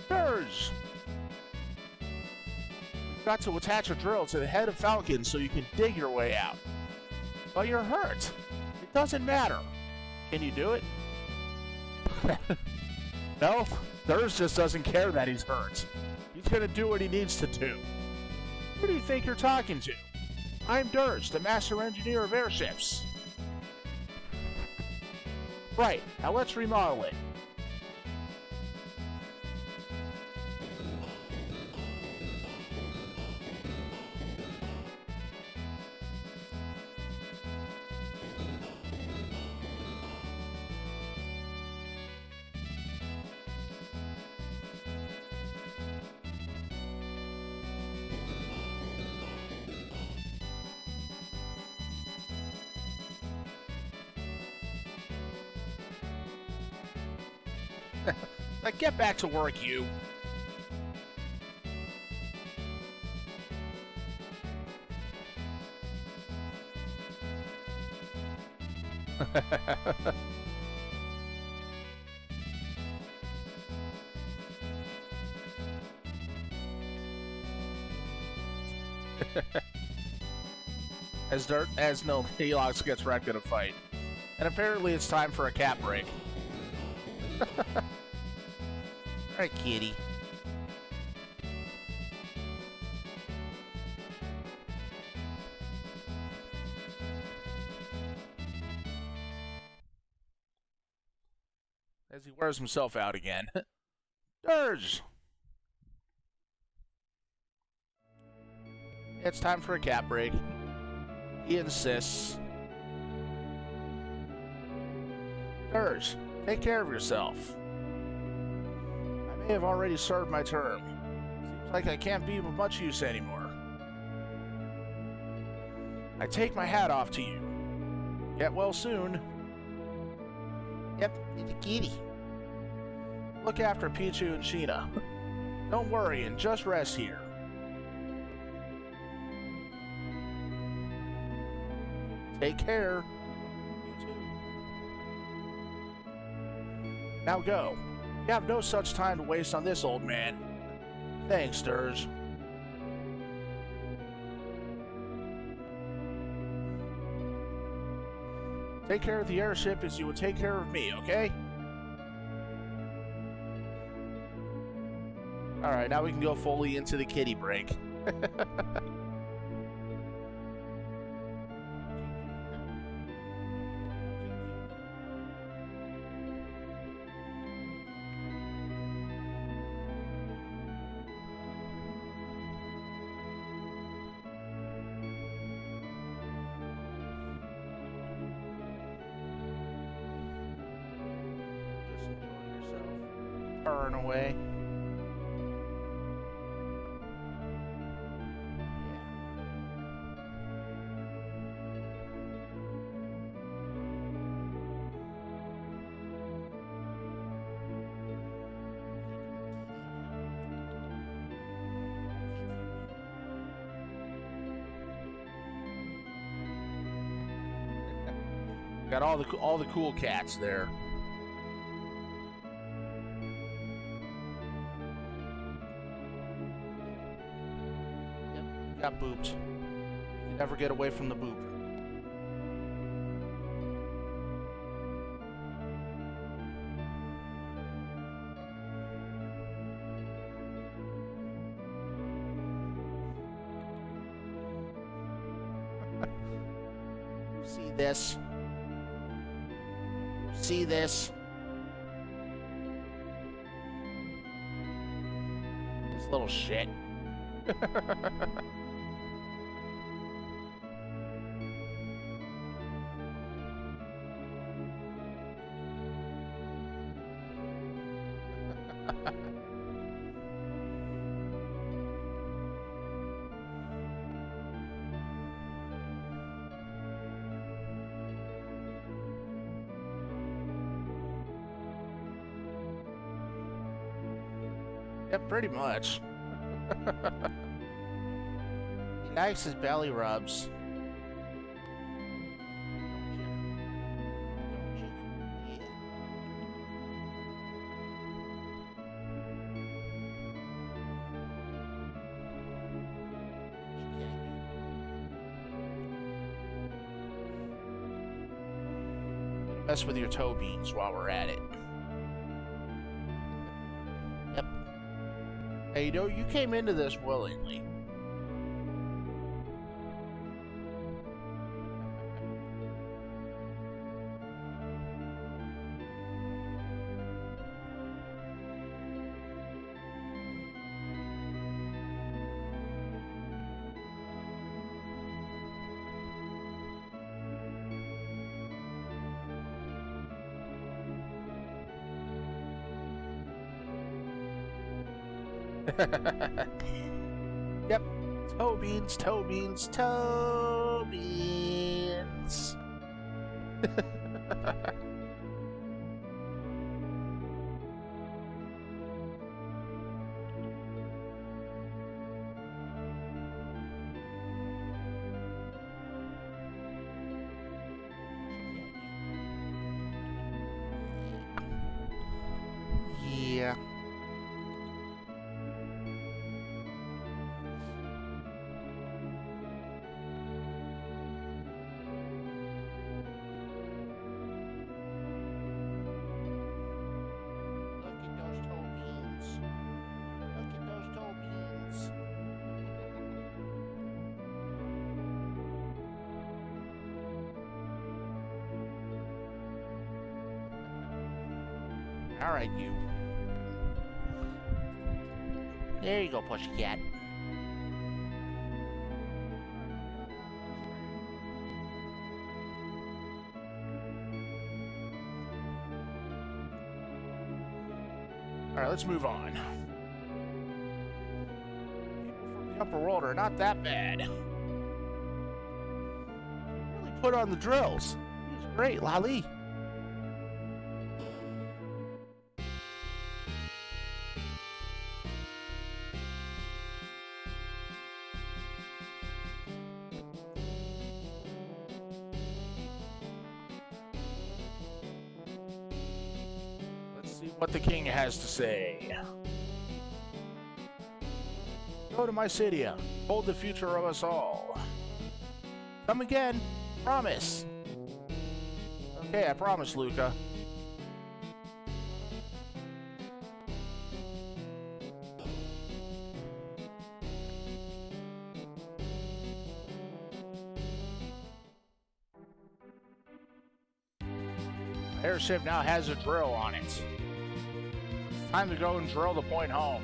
Surge! You've got to attach a drill to the head of Falcon so you can dig your way out. But you're hurt. It doesn't matter. Can you do it? No? Thurs just doesn't care that he's hurt. He's gonna do what he needs to do. Who do you think you're talking to? I'm Dirge, the master engineer of airships. Right, now let's remodel it. Like, get back to work, you. as no Helix gets wrecked in a fight. And apparently it's time for a cat break. Alright, kitty. As he wears himself out again. Dirge! It's time for a cat break. He insists. Dirge, take care of yourself. I may have already served my term. Seems like I can't be of much use anymore. I take my hat off to you. Get well soon. Yep, it's a kitty. Look after Pichu and Sheena. Don't worry and just rest here. Take care. You too. Now go. You have no such time to waste on this old man. Thanks, Dirge. Take care of the airship as you would take care of me, okay? Alright, now we can go fully into the kitty break. Turn away. Got all the cool cats there. Got booped. You never get away from the boop. You see this? You see this? This little shit. Yep, pretty much. He likes his belly rubs. Mess with your toe beans while we're at it. Yep. Hey, you know, you came into this willingly. Yep. Toe beans, toe beans, toe beans. Alright, you. There you go, Pussycat. Alright, let's move on. People from the upper world are not that bad. Really put on the drills. He was great, Lali. What the king has to say. Go to Mysidia. Hold the future of us all. Come again. Promise. Okay, I promise, Luca. My airship now has a drill on it. Time to go and drill the point home.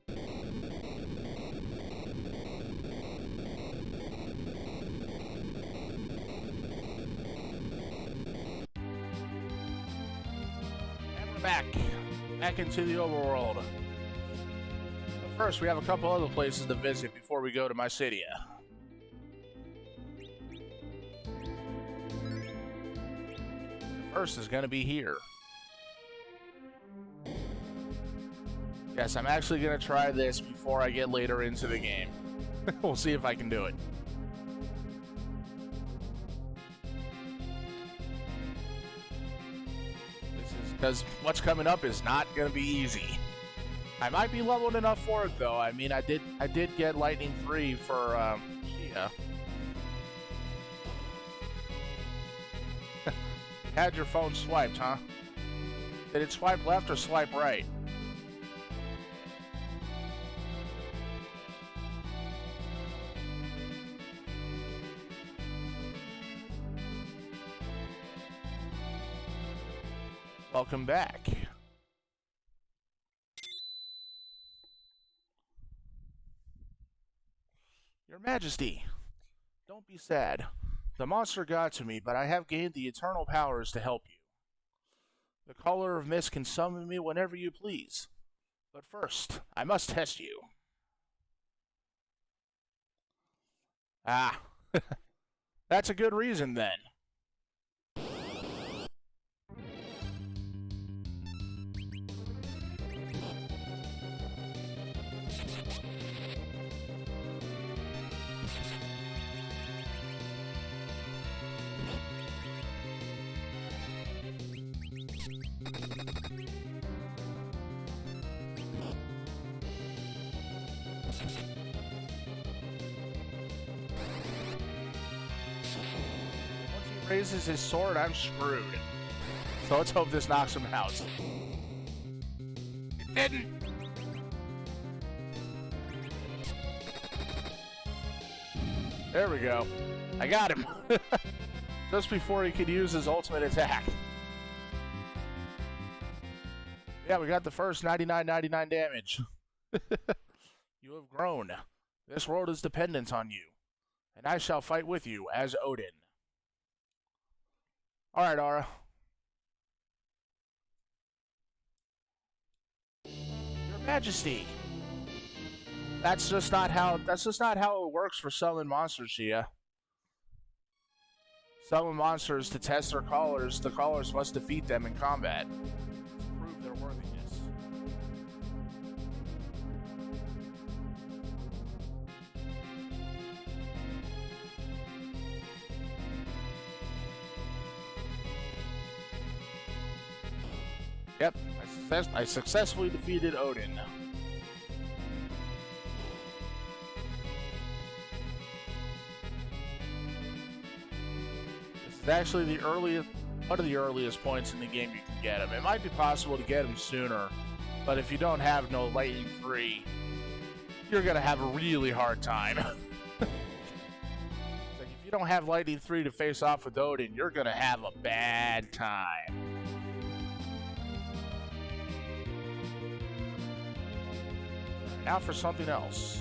And we're back into the overworld. But first, we have a couple other places to visit before we go to Mysidia. First is going to be here. Yes, I'm actually going to try this before I get later into the game. We'll see if I can do it. This is because what's coming up is not going to be easy. I might be leveled enough for it though. I mean, I did get Lightning 3 for Shia. Had your phone swiped, huh? Did it swipe left or swipe right? Welcome back. Your Majesty, don't be sad. The monster got to me, but I have gained the eternal powers to help you. The Caller of Mist can summon me whenever you please. But first, I must test you. Ah, that's a good reason then. Raises his sword, I'm screwed. So let's hope this knocks him out. It didn't! There we go. I got him. Just before he could use his ultimate attack. Yeah, we got the first 99.99 damage. You have grown. This world is dependent on you. And I shall fight with you as Odin. Alright, Aura. Your Majesty. That's just not how it works for summon monsters, Shia. Summon monsters to test their callers. The callers must defeat them in combat to prove their worthiness. Yep, I successfully defeated Odin. This is actually one of the earliest points in the game you can get him. It might be possible to get him sooner, but if you don't have no Lightning 3, you're gonna have a really hard time. Like if you don't have Lightning 3 to face off with Odin, you're gonna have a bad time. Now for something else.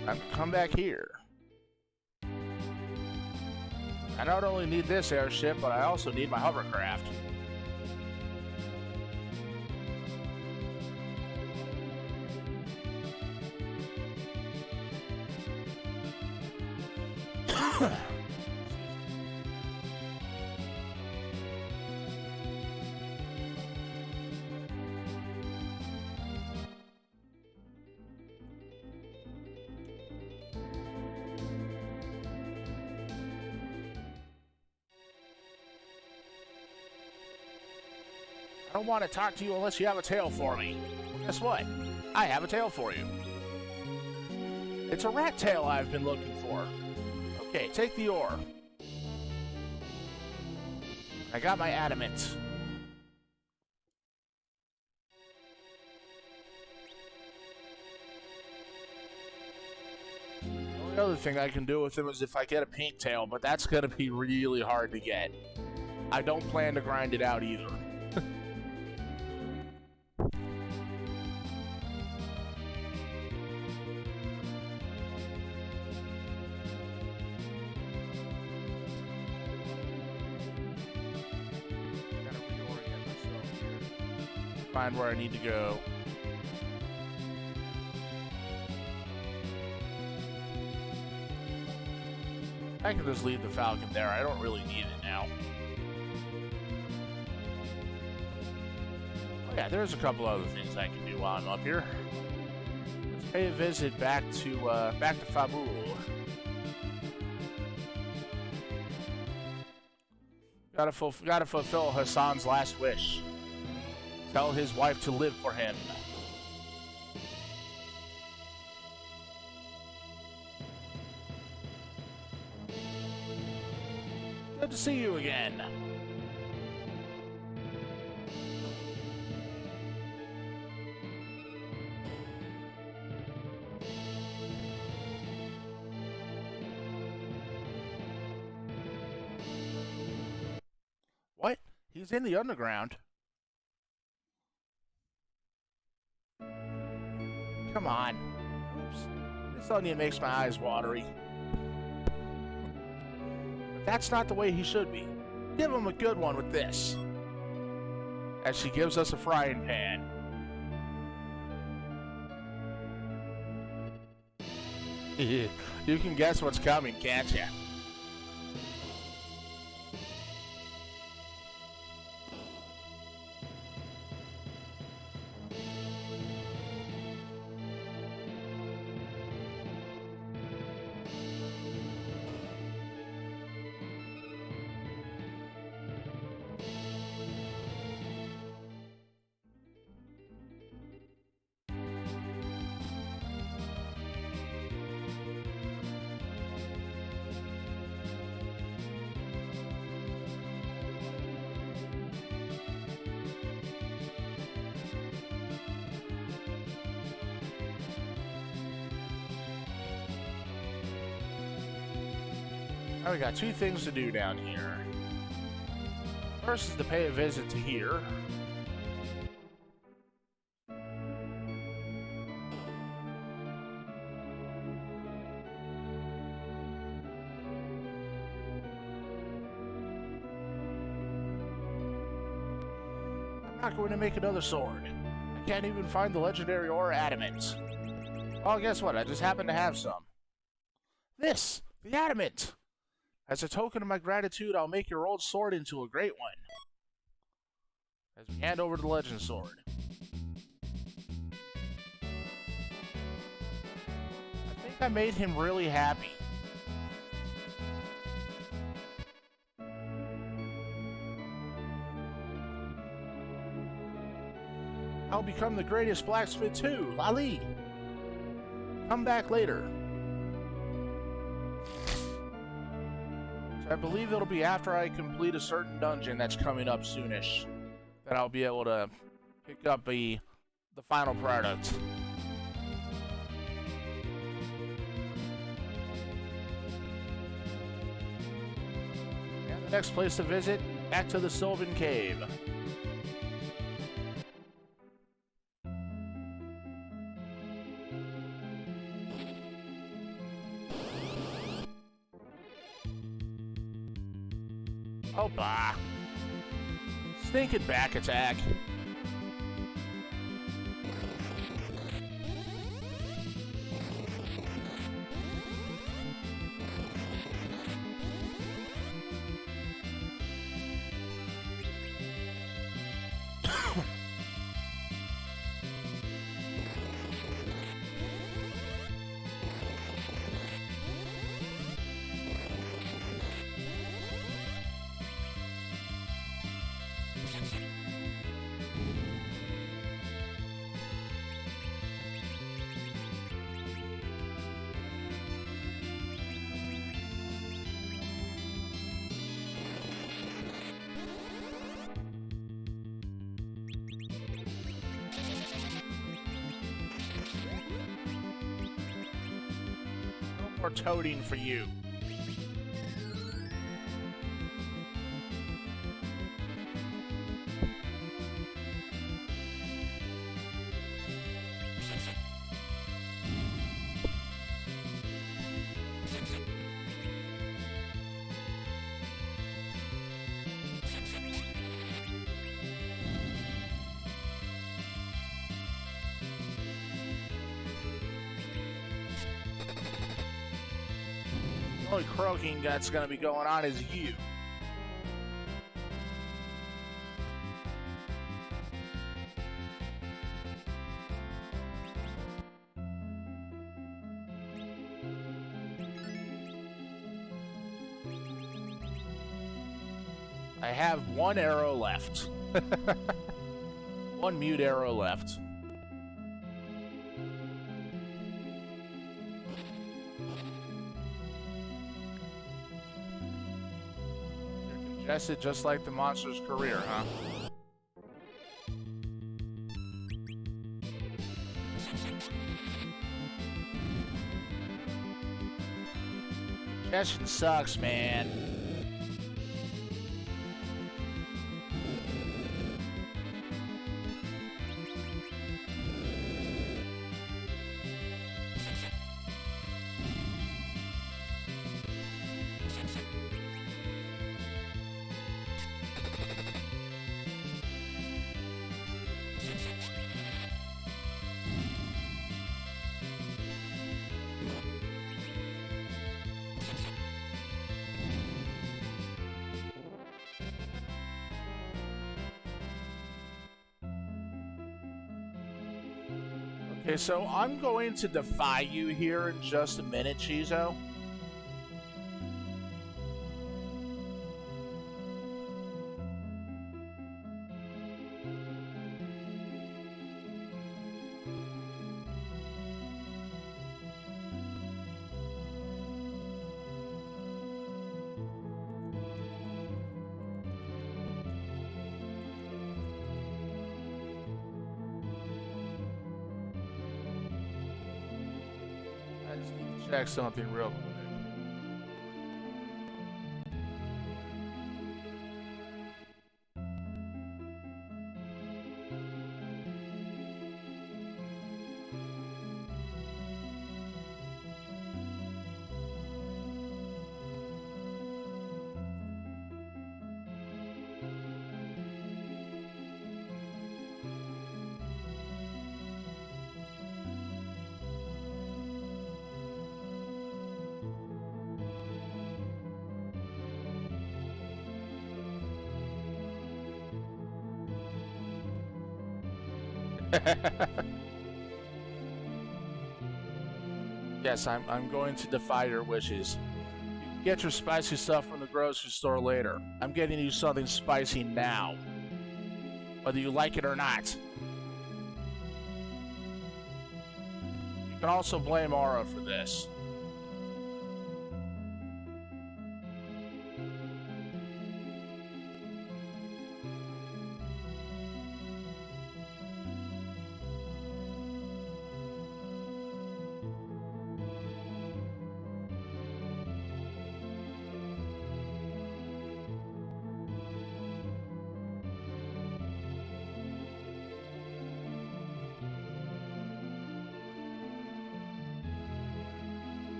I'm gonna come back here. I not only need this airship, but I also need my hovercraft. I don't want to talk to you unless you have a tail for me. Well, guess what? I have a tail for you. It's a rat tail I've been looking for. Okay, take the ore. I got my adamant. The only other thing I can do with him is if I get a pink tail, but that's going to be really hard to get. I don't plan to grind it out either. Find where I need to go. I can just leave the Falcon there. I don't really need it now. Oh yeah, there's a couple other things I can do while I'm up here. Let's pay a visit back to Fabul. Gotta fulfill Hassan's last wish. Tell his wife to live for him. Good to see you again. What? He's in the underground. Come on. Oops. This onion makes my eyes watery. But that's not the way he should be. Give him a good one with this. As she gives us a frying pan. You can guess what's coming, can't you? Now we got two things to do down here. First is to pay a visit to here. I'm not going to make another sword. I can't even find the legendary ore adamant. Oh, guess what? I just happen to have some. This! The adamant! As a token of my gratitude, I'll make your old sword into a great one. As we hand over the legend sword. I think I made him really happy. I'll become the greatest blacksmith too, Lali. Come back later. I believe it'll be after I complete a certain dungeon that's coming up soonish that I'll be able to pick up the final product. Next place to visit, back to the Sylvan Cave. Oh, bah. Stinking back attack. Or toading for you. The only croaking that's going to be going on is you. I have one arrow left. One mute arrow left. Congested just like the monster's career, huh? Congestion sucks, man. Okay, so I'm going to defy you here in just a minute, Chizo. I just need to check something real quick. Yes, I'm going to defy your wishes. You can get your spicy stuff from the grocery store later. I'm getting you something spicy now, whether you like it or not. You can also blame Aura for this.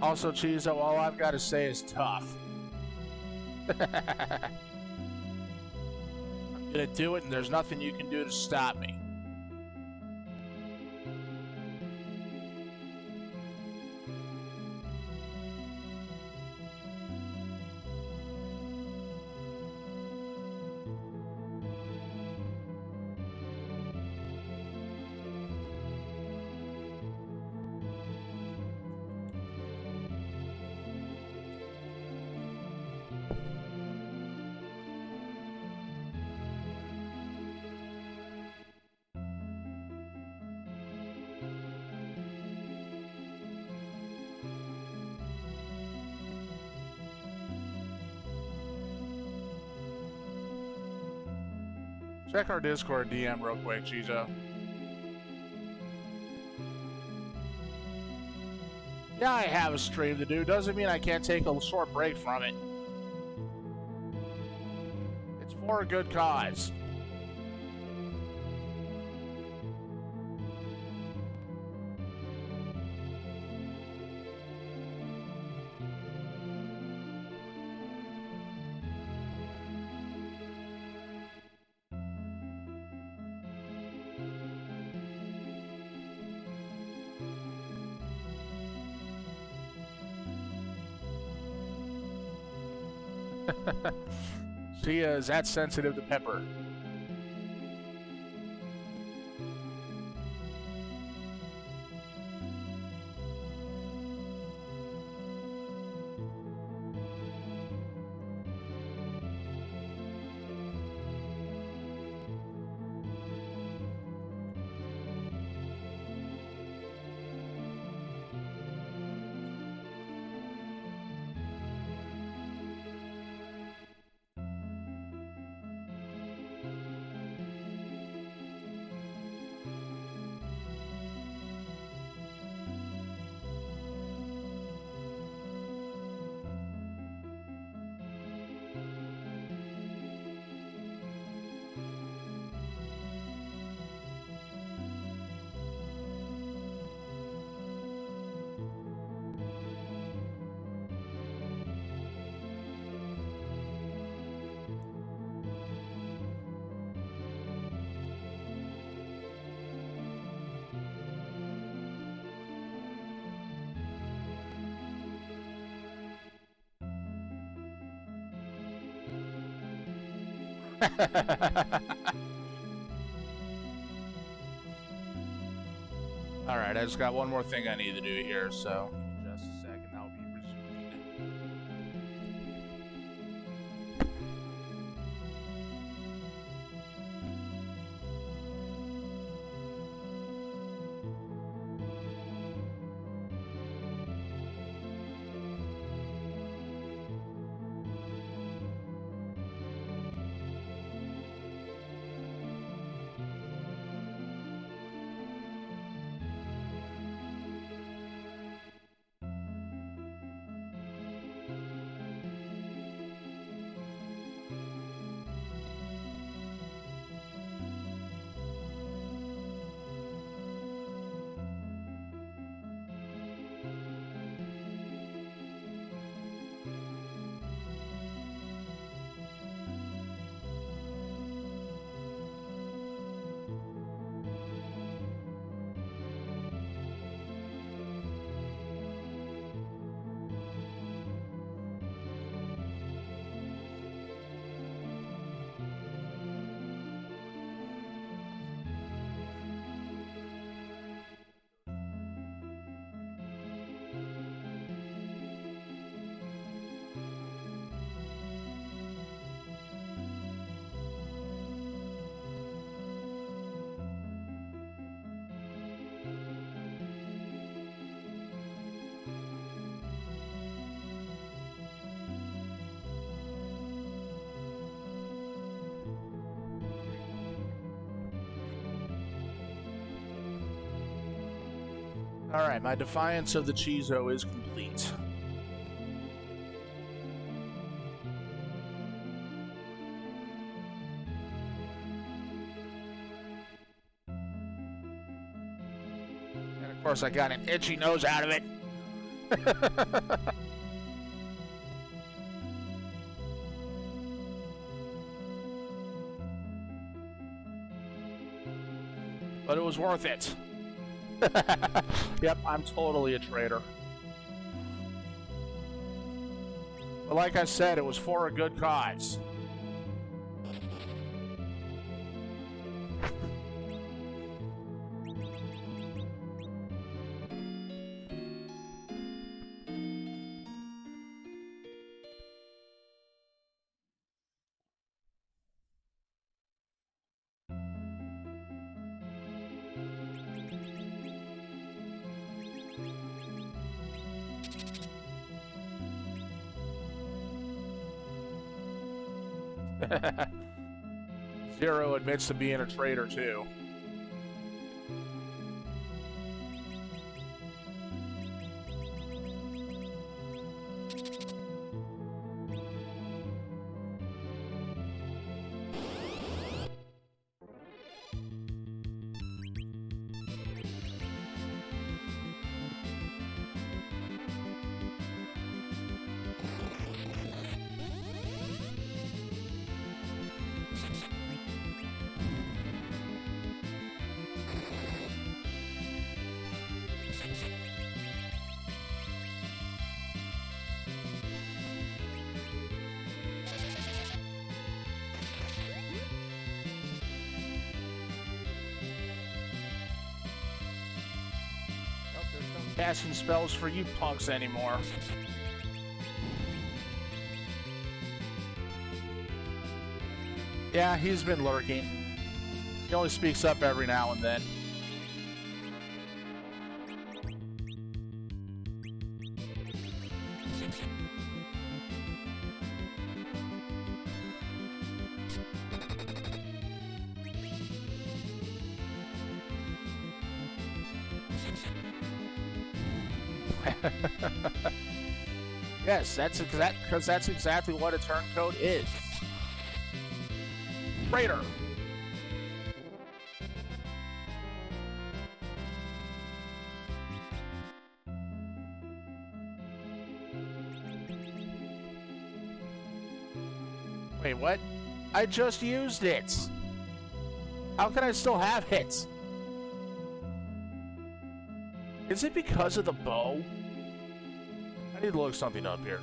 Also, Chizo, all I've got to say is tough. I'm gonna do it, and there's nothing you can do to stop me. Check our Discord DM real quick, Chizo. Yeah, I have a stream to do. Doesn't mean I can't take a short break from it. It's for a good cause. She is that sensitive to pepper. Alright, I just got one more thing I need to do here, so just a second, I'll be resuming. Alright, my defiance of the Chizo is complete. And of course I got an itchy nose out of it. But it was worth it. Yep, I'm totally a traitor. But like I said, it was for a good cause. Zero admits to being a traitor, too. Casting spells for you punks anymore. Yeah, he's been lurking. He only speaks up every now and then. Yes, that's exactly what a turncoat is. Traitor. Wait, what? I just used it. How can I still have it? Is it because of the bow? I need to look something up here.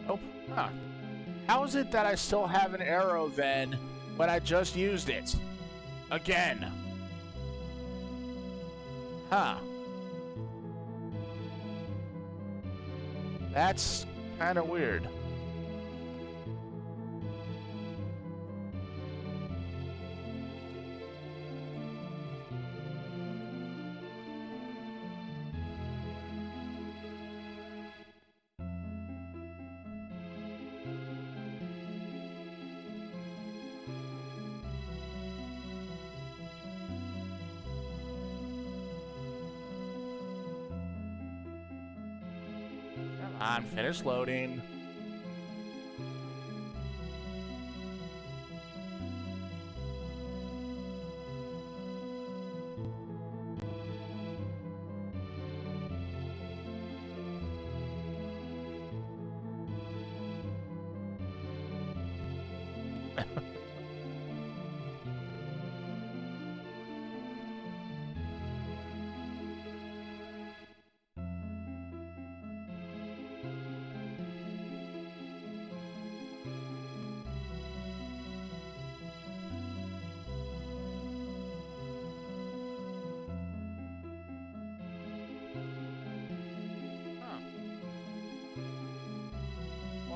Nope. Huh. How is it that I still have an arrow then when I just used it? Again. Huh. That's kind of weird. Come on, finish loading.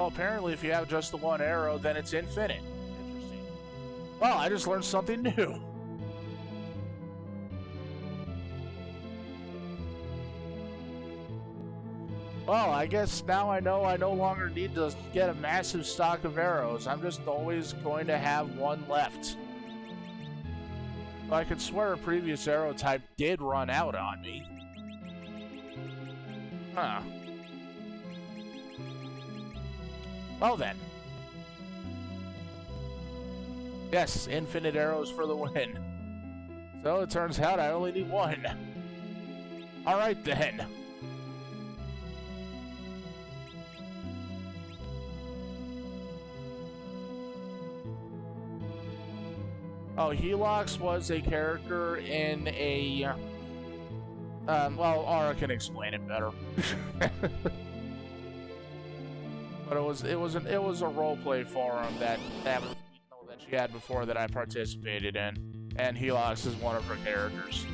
Well, apparently if you have just the one arrow, then it's infinite. Interesting. Well, I just learned something new. Well, I guess now I know I no longer need to get a massive stock of arrows. I'm just always going to have one left. So I could swear a previous arrow type did run out on me. Huh. Well then. Yes, infinite arrows for the win. So it turns out I only need one. Alright then. Oh, Helix was a character in a... well, Aura can explain it better. But it was a roleplay forum that she had before that I participated in, and Helix is one of her characters.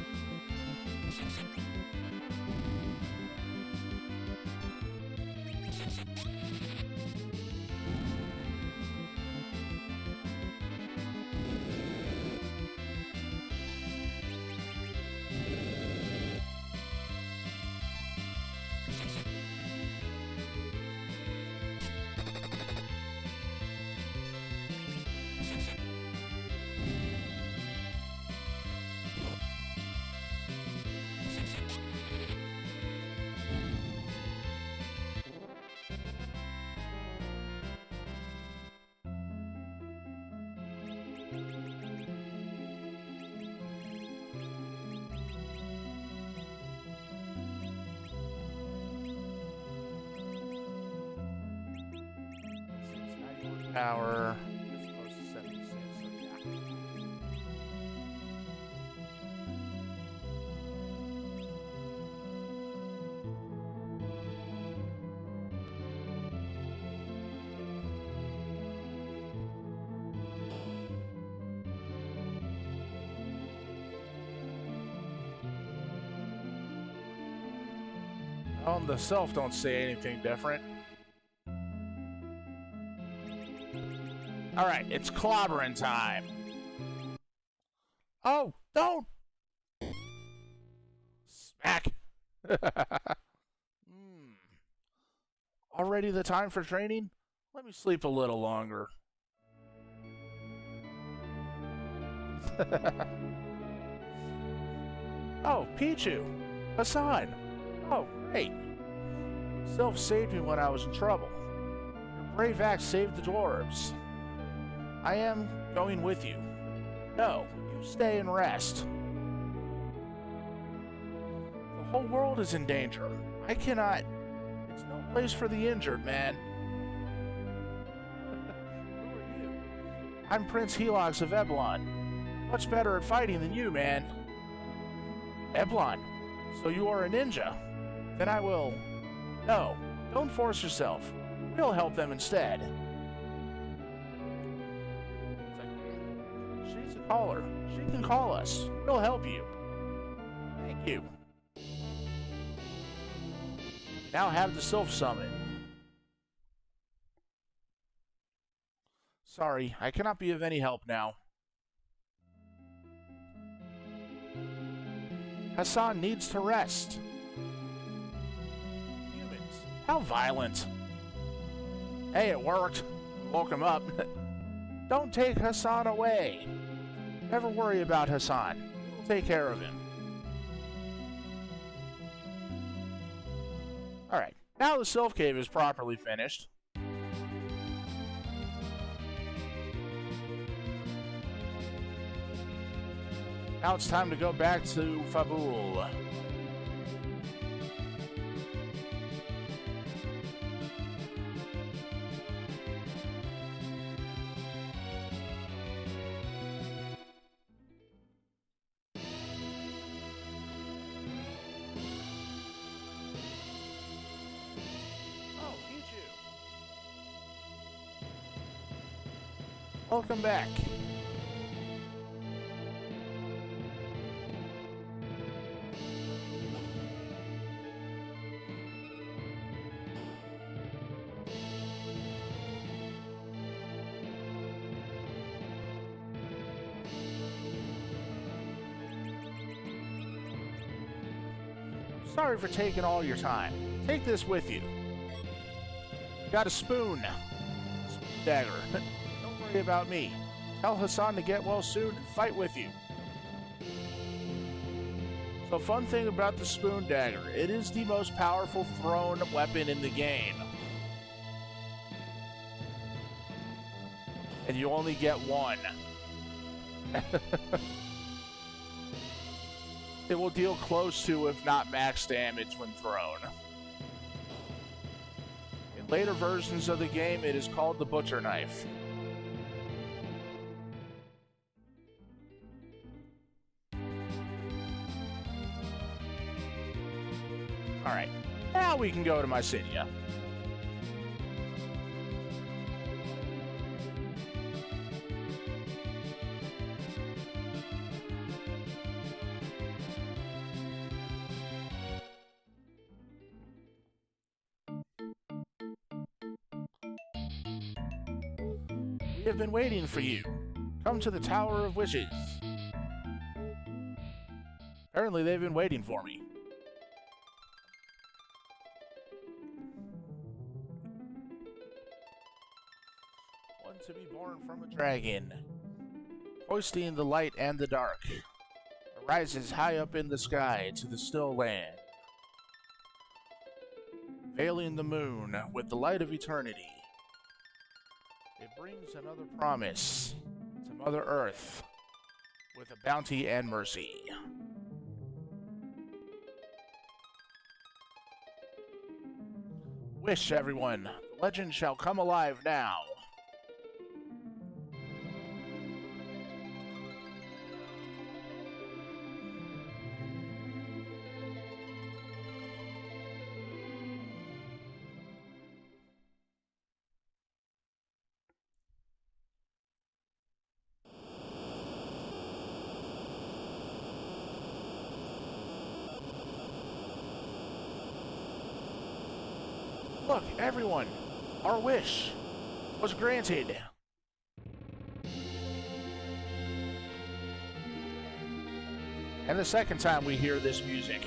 Power as opposed to 76, so yeah. The self don't say anything different. Alright, it's clobbering time. Oh, don't! Smack! Already the time for training? Let me sleep a little longer. Oh, Pichu! Hassan! Oh, great! Self saved me when I was in trouble. Your brave act saved the dwarves. I am going with you. No, you stay and rest. The whole world is in danger. I cannot... It's no place for the injured, man. Who are you? I'm Prince Helix of Eblon. Much better at fighting than you, man. Eblon, so you are a ninja? Then I will... No, don't force yourself. We'll help them instead. She's a caller. She can call us. We'll help you. Thank you. Now have the Sylph Summit. Sorry, I cannot be of any help now. Hassan needs to rest. Humans, how violent. Hey, it worked. Woke him up. Don't take Hassan away. Never worry about Hassan. We'll take care of him. Alright, now the Sylph Cave is properly finished. Now it's time to go back to Fabul. Welcome back. Sorry for taking all your time. Take this with you. Got a spoon. Spoon dagger. Don't worry about me. Tell Hassan to get well soon and fight with you. So fun thing about the spoon dagger, it is the most powerful thrown weapon in the game. And you only get one. It will deal close to, if not max damage when thrown. In later versions of the game, it is called the butcher knife. Alright, now we can go to Mycenae. We have been waiting for you. Come to the Tower of Wishes. Apparently they've been waiting for me. One to be born from a dragon, hoisting the light and the dark, arises high up in the sky to the still land, veiling the moon with the light of eternity. It brings another promise to Mother Earth with a bounty and mercy. Wish, everyone, the legend shall come alive now. Look, everyone, our wish was granted. And the second time we hear this music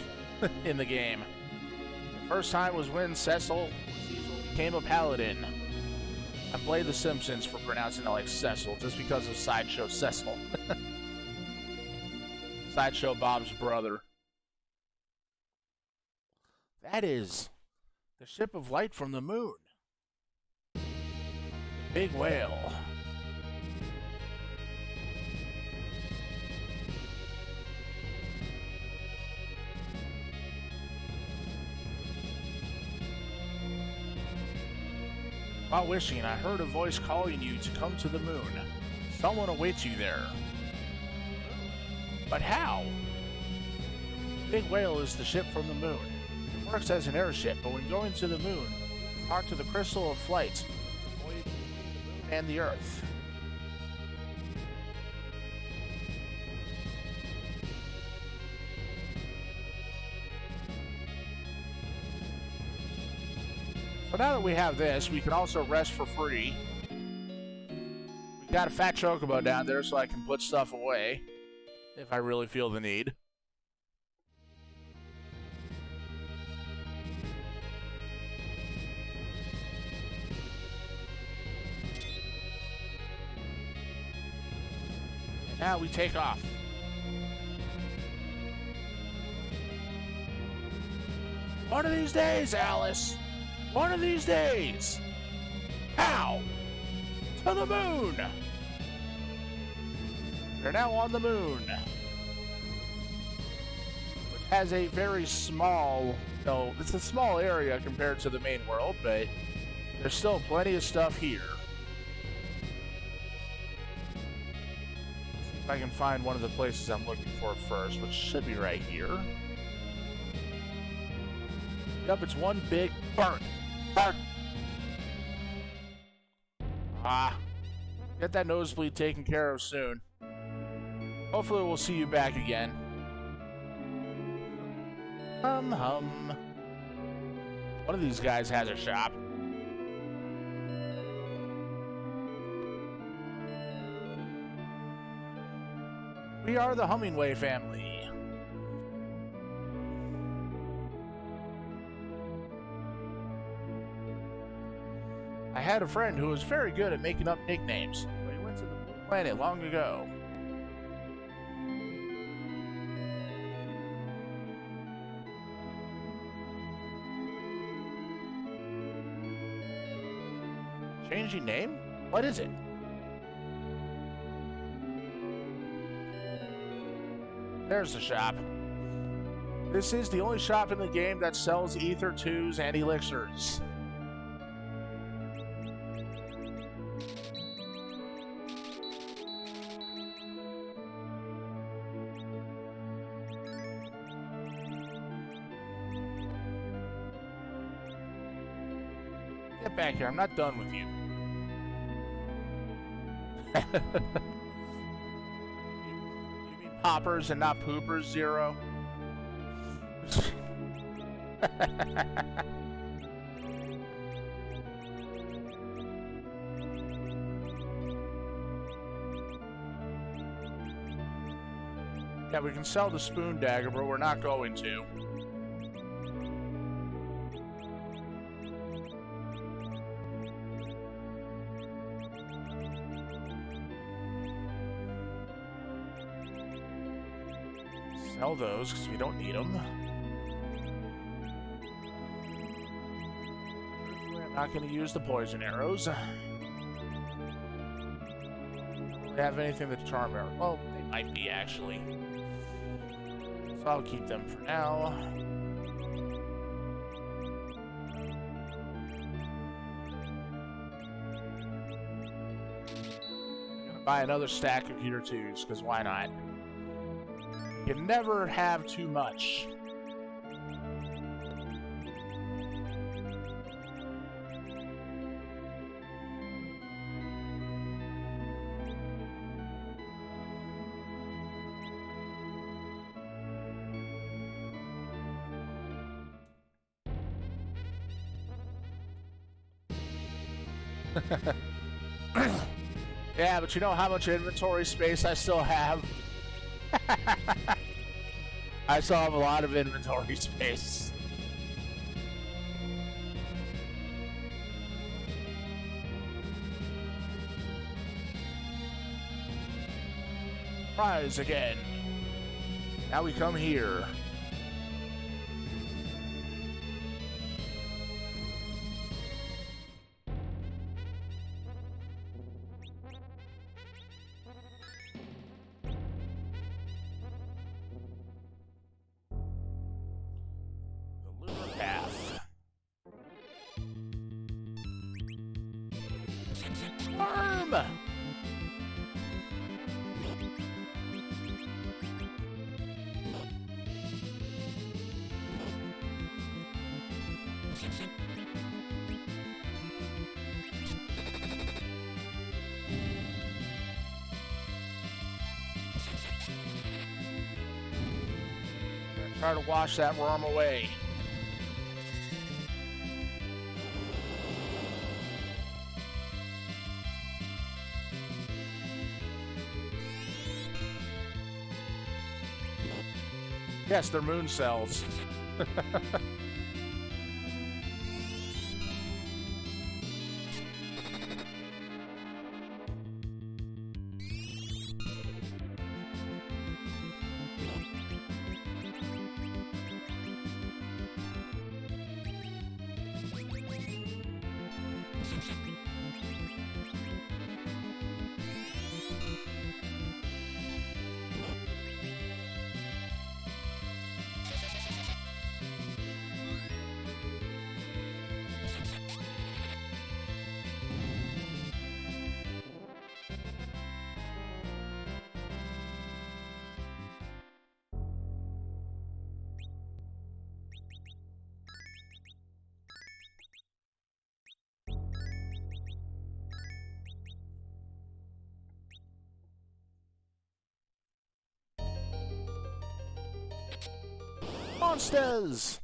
in the game. The first time was when Cecil became a paladin. I blame The Simpsons for pronouncing it like Cecil just because of Sideshow Cecil. Sideshow Bob's brother. That is the ship of light from the moon. The big whale. While wishing, I heard a voice calling you to come to the moon. Someone awaits you there. But how? The big whale is the ship from the moon. It works as an airship, but when going to the moon, talk to the Crystal of Flight, the voyage between the moon and the Earth. So now that we have this, we can also rest for free. We got a fat chocobo down there so I can put stuff away if I really feel the need. And now we take off. One of these days, Alice. One of these days. How? To the moon. We're now on the moon. Which has a very small, no, it's a small area compared to the main world, but there's still plenty of stuff here. See if I can find one of the places I'm looking for first, which should be right here. Yep, it's one big burn. Burn! Ah, get that nosebleed taken care of soon. Hopefully we'll see you back again. Hum. One of these guys has a shop. We are the Hummingway family. had a friend who was very good at making up nicknames, but he went to the Blue Planet long ago. Changing name? What is it? There's the shop. This is the only shop in the game that sells Ether 2s and elixirs. Get back here, I'm not done with you. You mean poppers and not poopers, Zero? Yeah, we can sell the spoon dagger, but we're not going to. Sell those because we don't need them. I'm not going to use the poison arrows. Don't really have anything that charm arrow. Well, they might be actually. So I'll keep them for now. I'm gonna buy another stack of Heater 2s, because why not? You can never have too much. Yeah, but you know how much inventory space I still have? I still have a lot of inventory space. Rise again. Now we come here. Try to wash that worm away. Yes, they're moon cells. Monsters!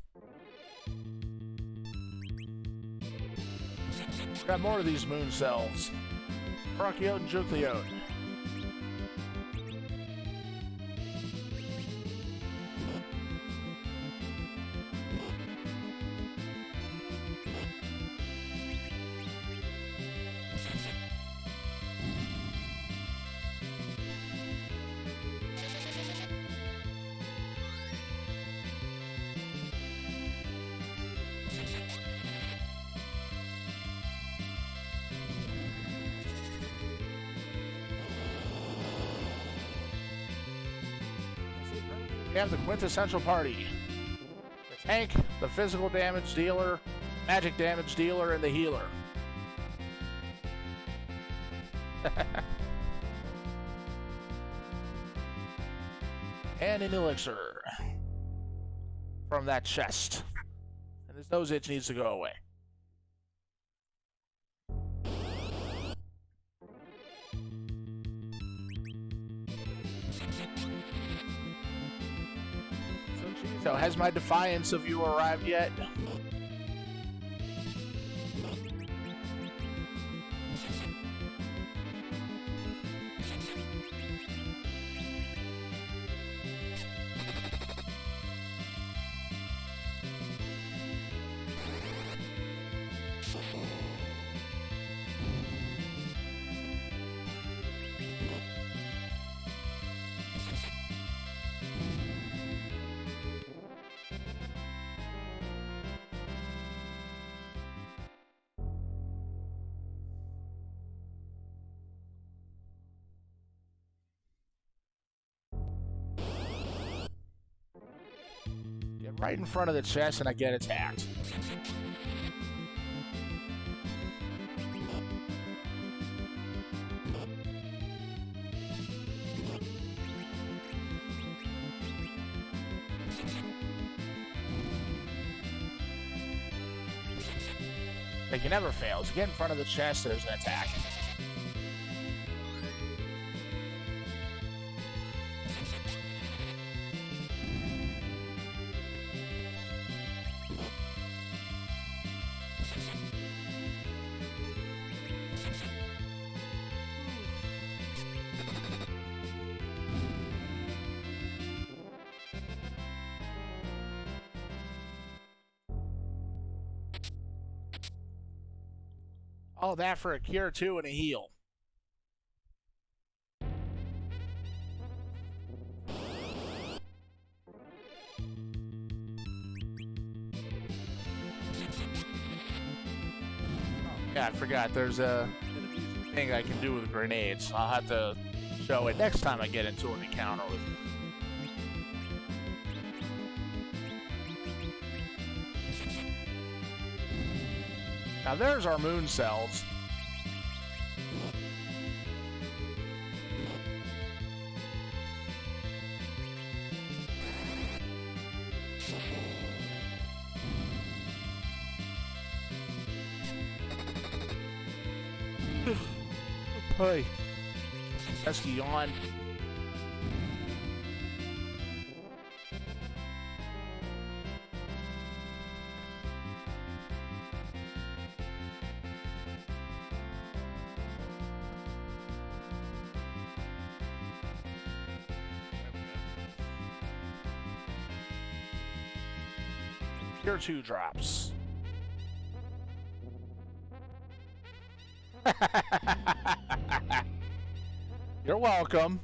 Got more of these moon cells. Brachiote and Jucleote. We have the quintessential party. The tank, the physical damage dealer, magic damage dealer, and the healer. And an elixir from that chest. And his nose itch needs to go away. So has my defiance of you arrived yet? Right in front of the chest and I get attacked. Like, it never fails. You get in front of the chest, there's an attack. All that for a cure 2 and a heal. Yeah, I forgot. There's a thing I can do with grenades. I'll have to show it next time I get into an encounter with you. Now there's our moon cells. Hey, pesky yawn. Cure 2 drops. You're welcome.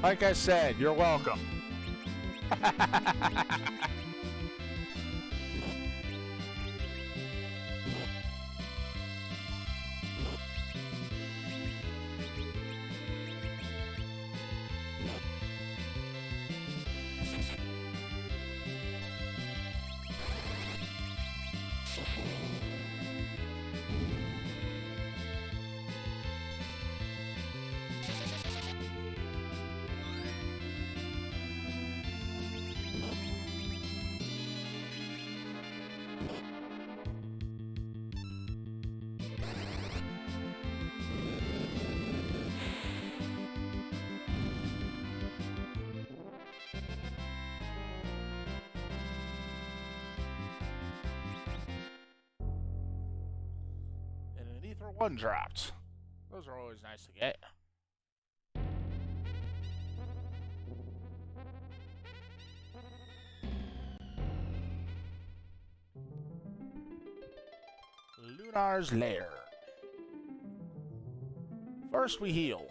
Like I said, you're welcome. For 1 dropped. Those are always nice to get. Lunar's Lair. First, we heal.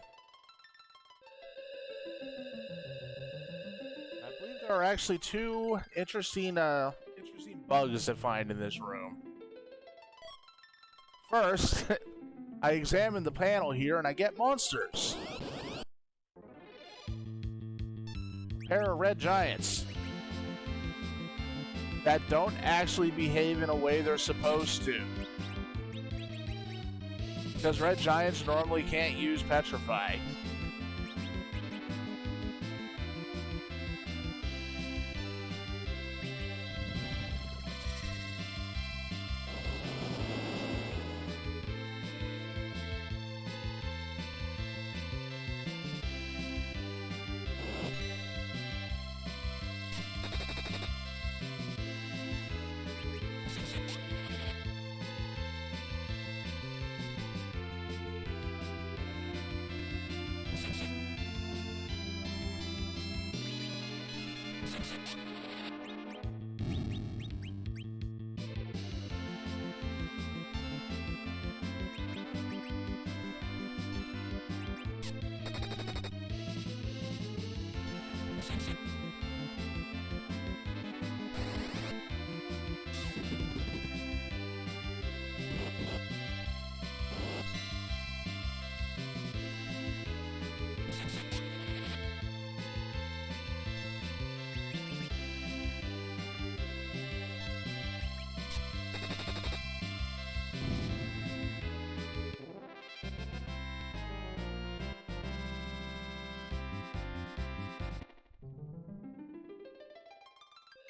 I believe there are actually two interesting bugs to find in this room. First, I examine the panel here and I get monsters. A pair of red giants that don't actually behave in a way they're supposed to. Because red giants normally can't use Petrify.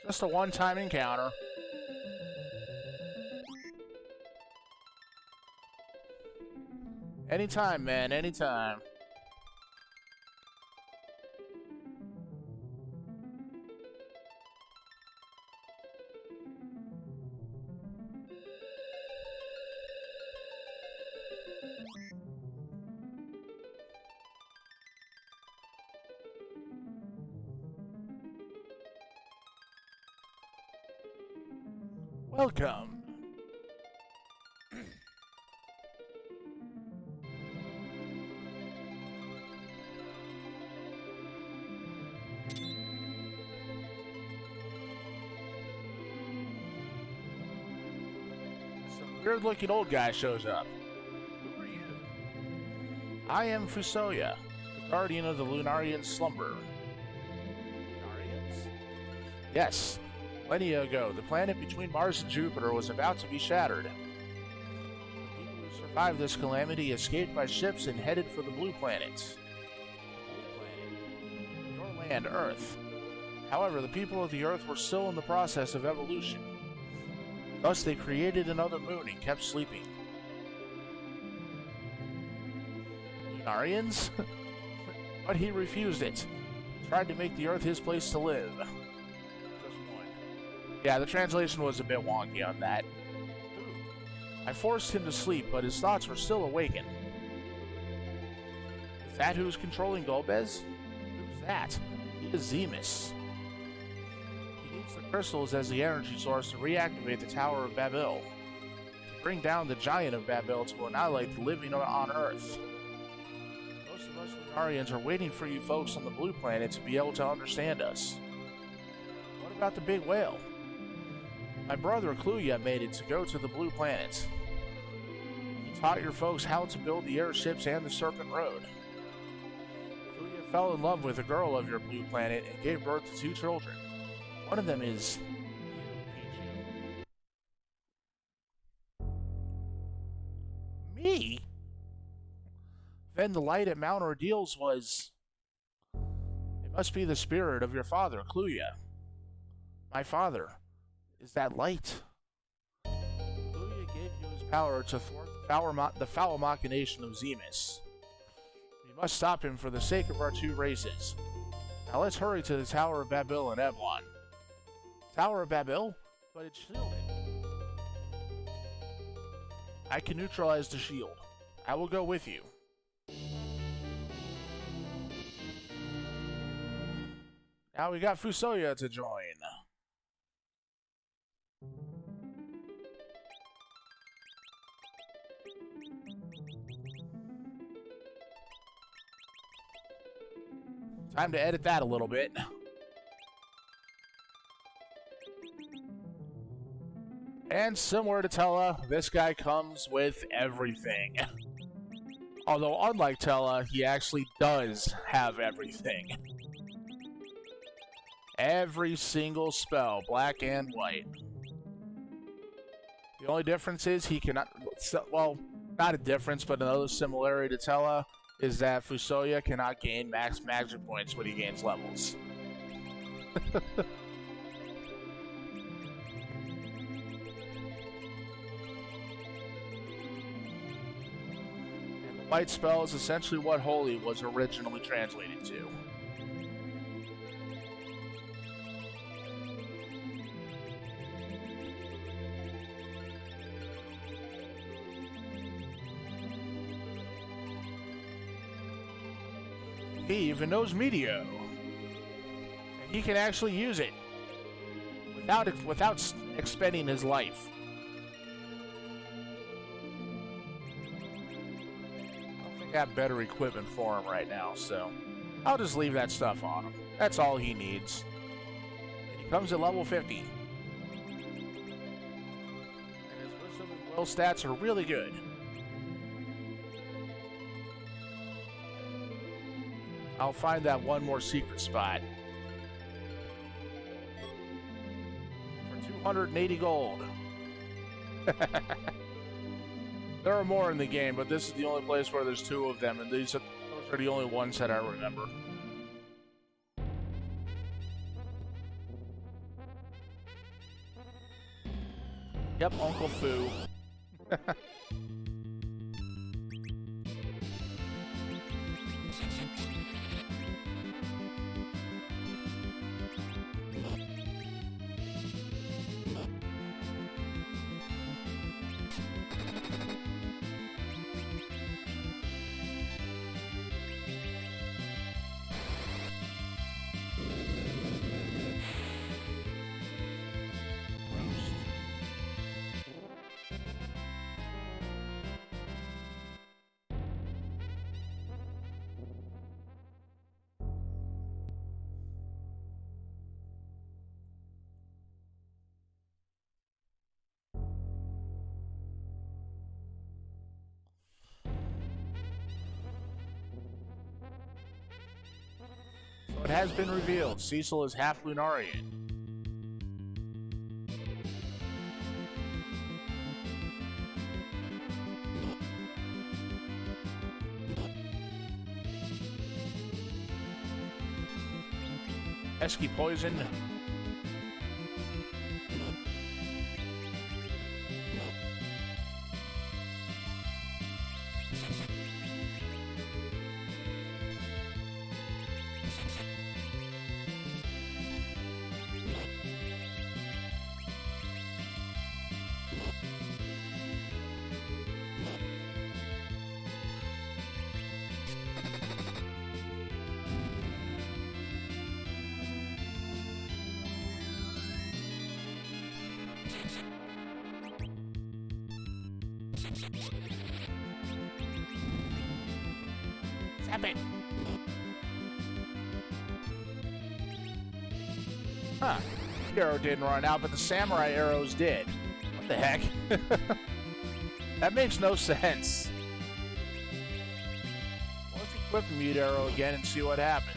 Just a one-time encounter. Anytime, man, anytime. Welcome. Some weird-looking old guy shows up. Who are you? I am Fusoya, the guardian of the Lunarian slumber. Lunarians? Yes. Millennia ago, the planet between Mars and Jupiter was about to be shattered. The people who survived this calamity escaped by ships and headed for the Blue Planet. Your land, Earth. However, the people of the Earth were still in the process of evolution. Thus, they created another moon and kept sleeping. Lunarians? But he refused it. He tried to make the Earth his place to live. Yeah, the translation was a bit wonky on that. I forced him to sleep, but his thoughts were still awakened. Is that who's controlling Golbez? Who's that? He is Zemus. He needs the crystals as the energy source to reactivate the Tower of Babel. To bring down the Giant of Babel to annihilate the living on Earth. Most of us Lunarians are waiting for you folks on the Blue Planet to be able to understand us. What about the big whale? My brother Kluya made it to go to the Blue Planet. He taught your folks how to build the airships and the Serpent Road. Kluya fell in love with a girl of your Blue Planet and gave birth to 2 children. One of them is me? Then the light at Mount Ordeals was... It must be the spirit of your father, Kluya. My father. Is that light? Kluya gave you his power to thwart the foul machination of Zemus. We must stop him for the sake of our 2 races. Now let's hurry to the Tower of Babel in Eblon. Tower of Babel? But it's shielded. I can neutralize the shield. I will go with you. Now we got Fusoya to join. Time to edit that a little bit. And similar to Tella, this guy comes with everything. Although, unlike Tella, he actually does have everything. Every single spell, black and white. The only difference is he cannot... Well, not a difference, but another similarity to Tella is that Fusoya cannot gain max magic points when he gains levels. And the white spell is essentially what Holy was originally translated to. He even knows Meteor. And he can actually use it without expending his life. I don't think I have better equipment for him right now, so I'll just leave that stuff on him. That's all he needs. And he comes at level 50. And his wisdom and will stats are really good. I'll find that one more secret spot. For 280 gold. There are more in the game, but this is the only place where there's two of them, and those are the only ones that I remember. Yep, Uncle Fu. It has been revealed, Cecil is half Lunarian. Pesky poison. Zap it. Huh. The arrow didn't run out, but the samurai arrows did. What the heck? That makes no sense. Let's equip the mute arrow again and see what happens.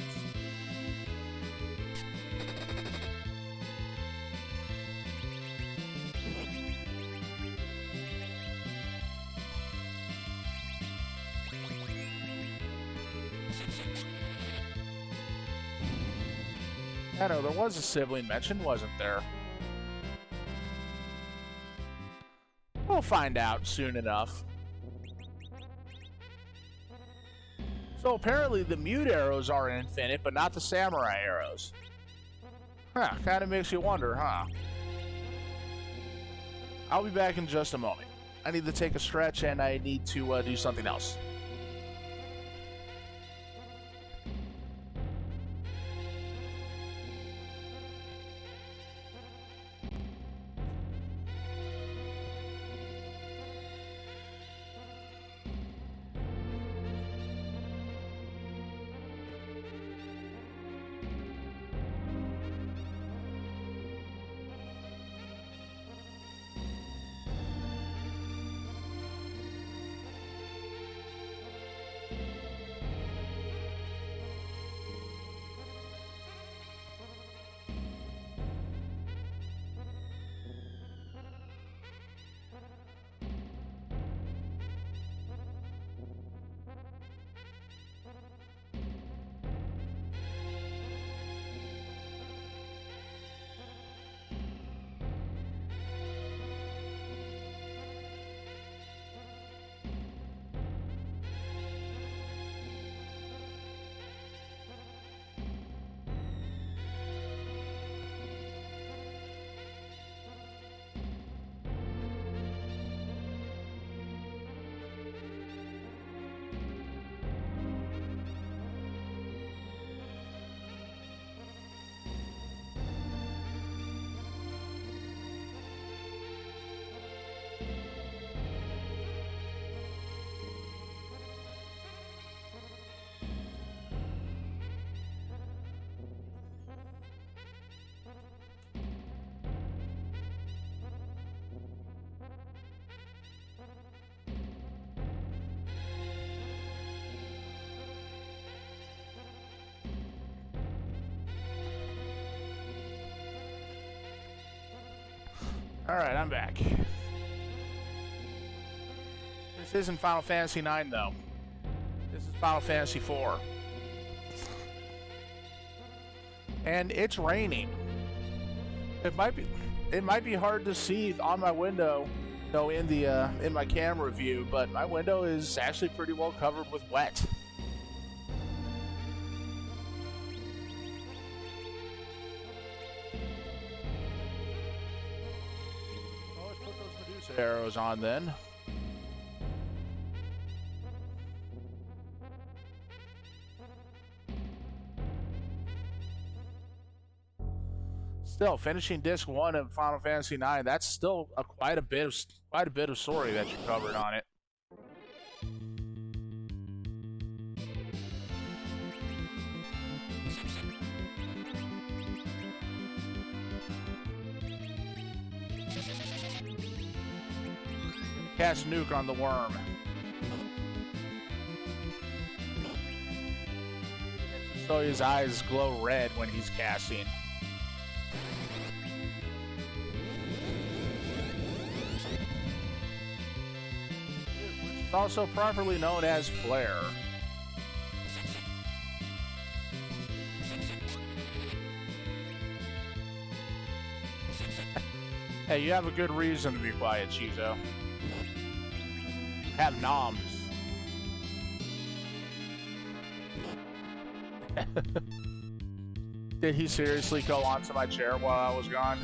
I know, there was a sibling mentioned, wasn't there? We'll find out soon enough. So apparently the mute arrows are infinite, but not the samurai arrows. Huh, kind of makes you wonder, huh? I'll be back in just a moment. I need to take a stretch and I need to do something else. Alright, I'm back. This isn't Final Fantasy IX, though. This is Final Fantasy IV. And it's raining. It might be hard to see on my window, you know, in my camera view, but my window is actually pretty well covered with wet. Well, let's put those Medusa arrows on then. Still, finishing disc 1 of Final Fantasy IX, that's still quite a bit of story that you covered on it. Cast nuke on the worm. So his eyes glow red when he's casting. It's also properly known as Flare. Hey, you have a good reason to be quiet, Chizo. Have noms. Did he seriously go onto my chair while I was gone?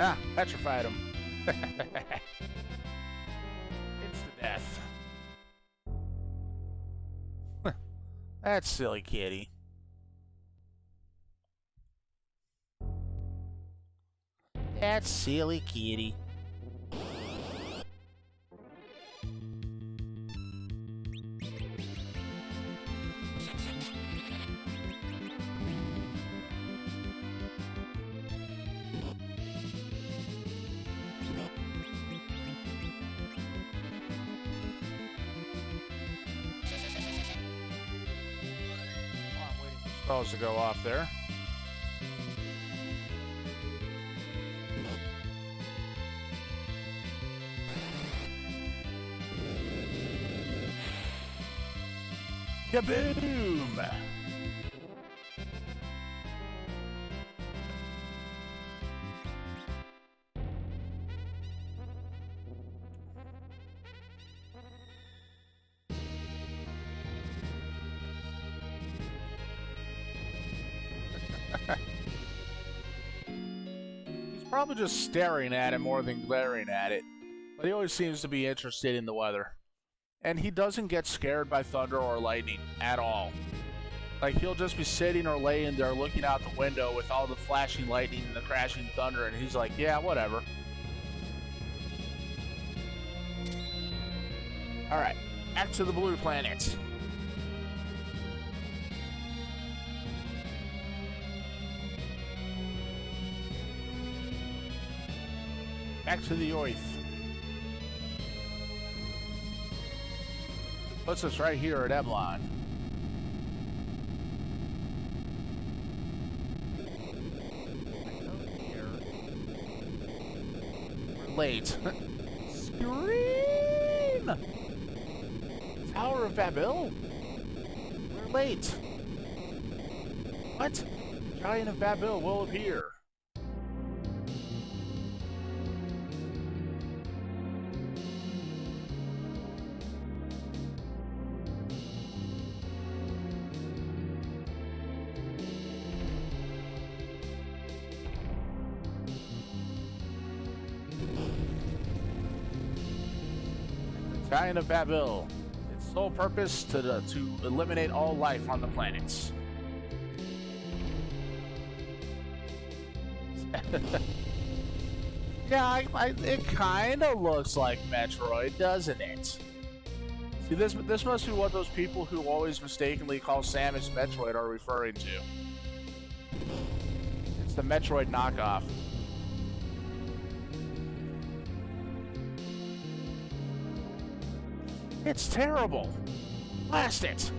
Ah, petrified him. Insta death. That's silly kitty. That's silly kitty. Spells to go off there. Kaboom! Probably just staring at it more than glaring at it, but he always seems to be interested in the weather. And he doesn't get scared by thunder or lightning at all. Like, he'll just be sitting or laying there looking out the window with all the flashing lightning and the crashing thunder, and he's like, yeah, whatever. Alright, back to the blue planet. Back to the Earth. Puts us right here at Emlon. We're late. Scream! Tower of Babel? We're late. What? Giant of Babel will appear. Giant of Babel. It's Sole purpose to eliminate all life on the planets. Yeah, it kind of looks like Metroid, doesn't it? See, this must be what those people who always mistakenly call Samus Metroid are referring to. It's the Metroid knockoff. It's terrible. Blast it.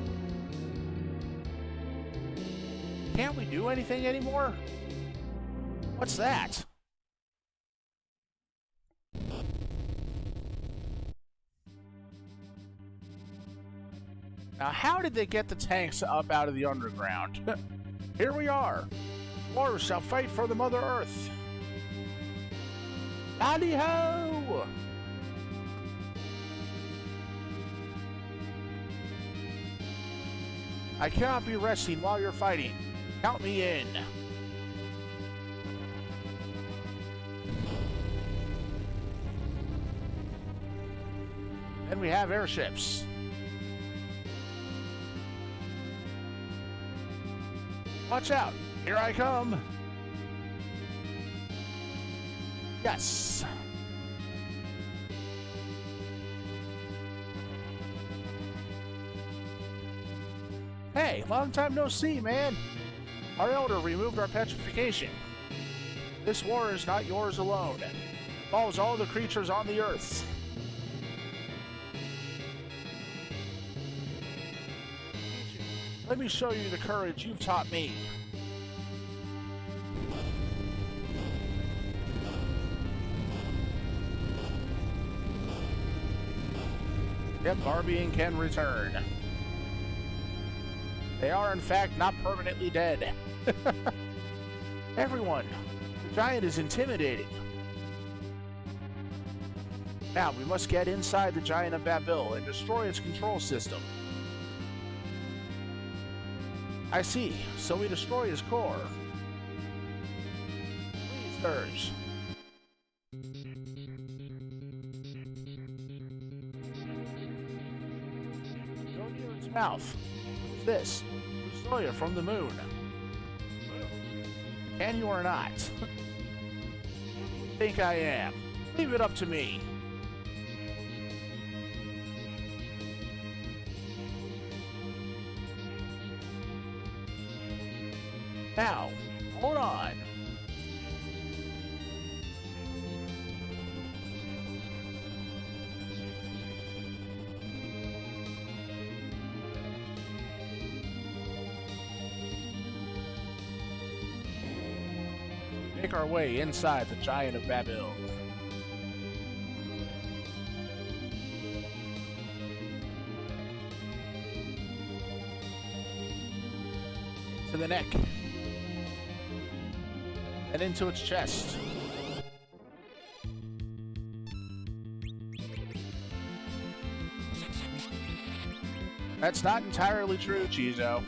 Can't we do anything anymore? What's that? Now, how did they get the tanks up out of the underground? Here we are. Warriors shall fight for the Mother Earth. Howdy-ho! I cannot be resting while you're fighting. Count me in. Then we have airships. Watch out! Here I come! Yes! Hey, long time no see, man! Our elder removed our petrification. This war is not yours alone. It involves all the creatures on the earth. Let me show you the courage you've taught me. Yep, Barbie and Ken return. They are, in fact, not permanently dead. Everyone, the giant is intimidating. Now, we must get inside the Giant of Babil and destroy its control system. I see. So we destroy his core. Please, Urge. Go near its mouth. Who's this? Fusoya from the moon. Can you or not? Think I am. Leave it up to me. Now, hold on. Make our way inside the Giant of Babil. To the neck. And into its chest. That's not entirely true, Chizo.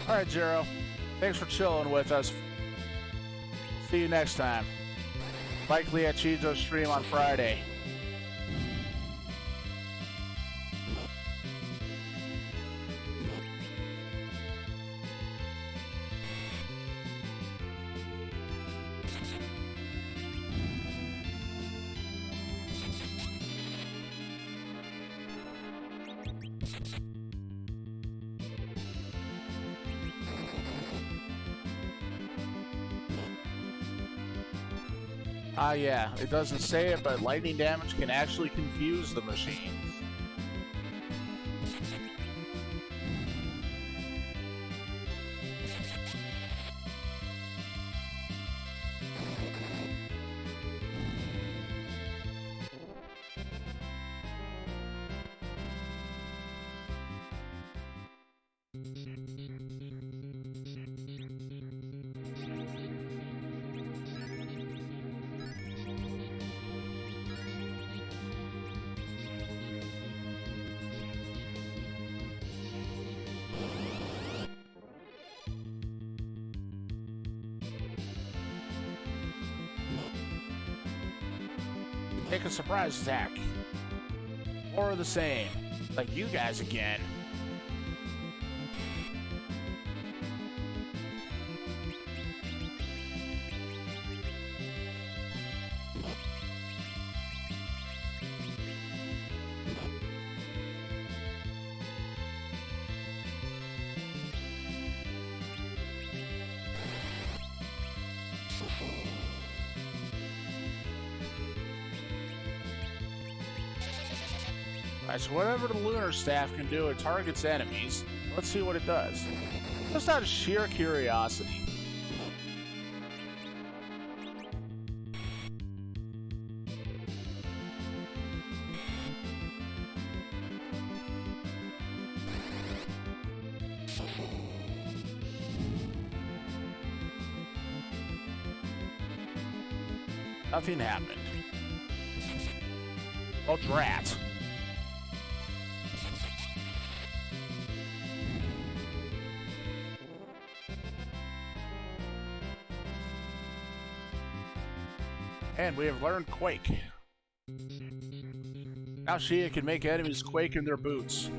Alright, Zero. Thanks for chilling with us. See you next time. Likely at Chizo's stream on Friday. Ah, yeah, it doesn't say it, but lightning damage can actually confuse the machine. Take a surprise attack. More of the same. Like you guys again. Alright, so whatever the lunar staff can do, it targets enemies. Let's see what it does. Just out of sheer curiosity. Nothing happened. Oh, drat. And we have learned Quake. Now Shia can make enemies quake in their boots.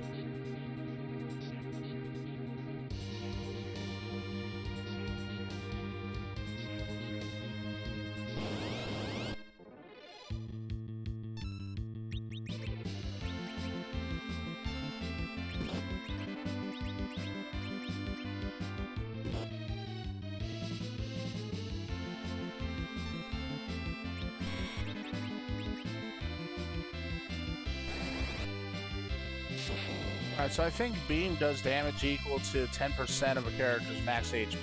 Alright, so I think Beam does damage equal to 10% of a character's max HP.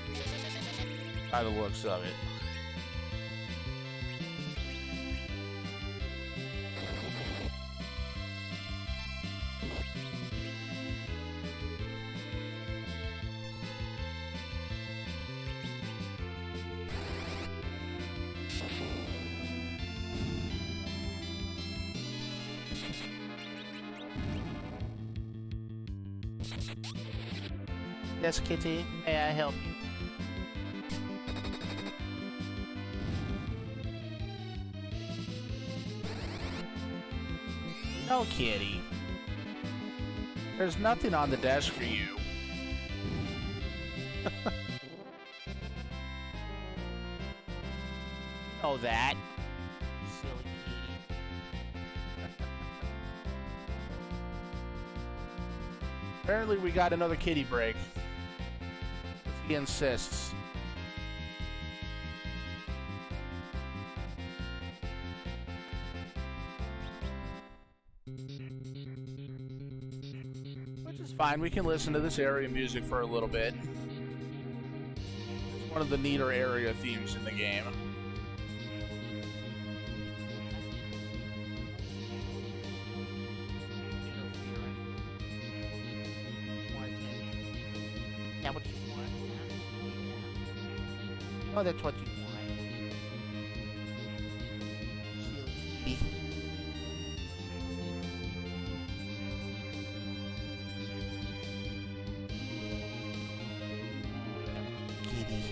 By the looks of it. Yes, Kitty, may I help you? No, Kitty. There's nothing on the desk for you. Know that. Silly kitty. Apparently we got another kitty break. He insists. Which is fine, we can listen to this area music for a little bit. It's one of the neater area themes in the game. Oh, that's what you want. Silly. Kitty.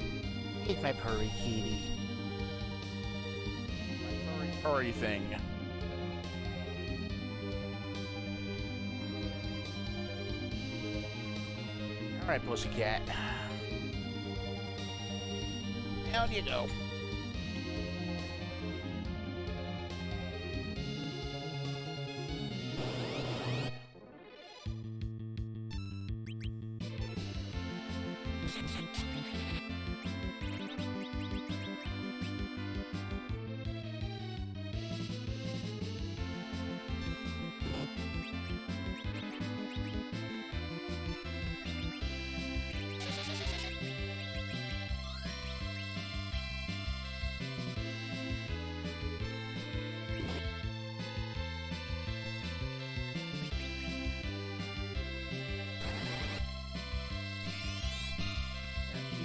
It's my purry kitty. My furry thing. Alright, pussycat. Down you go.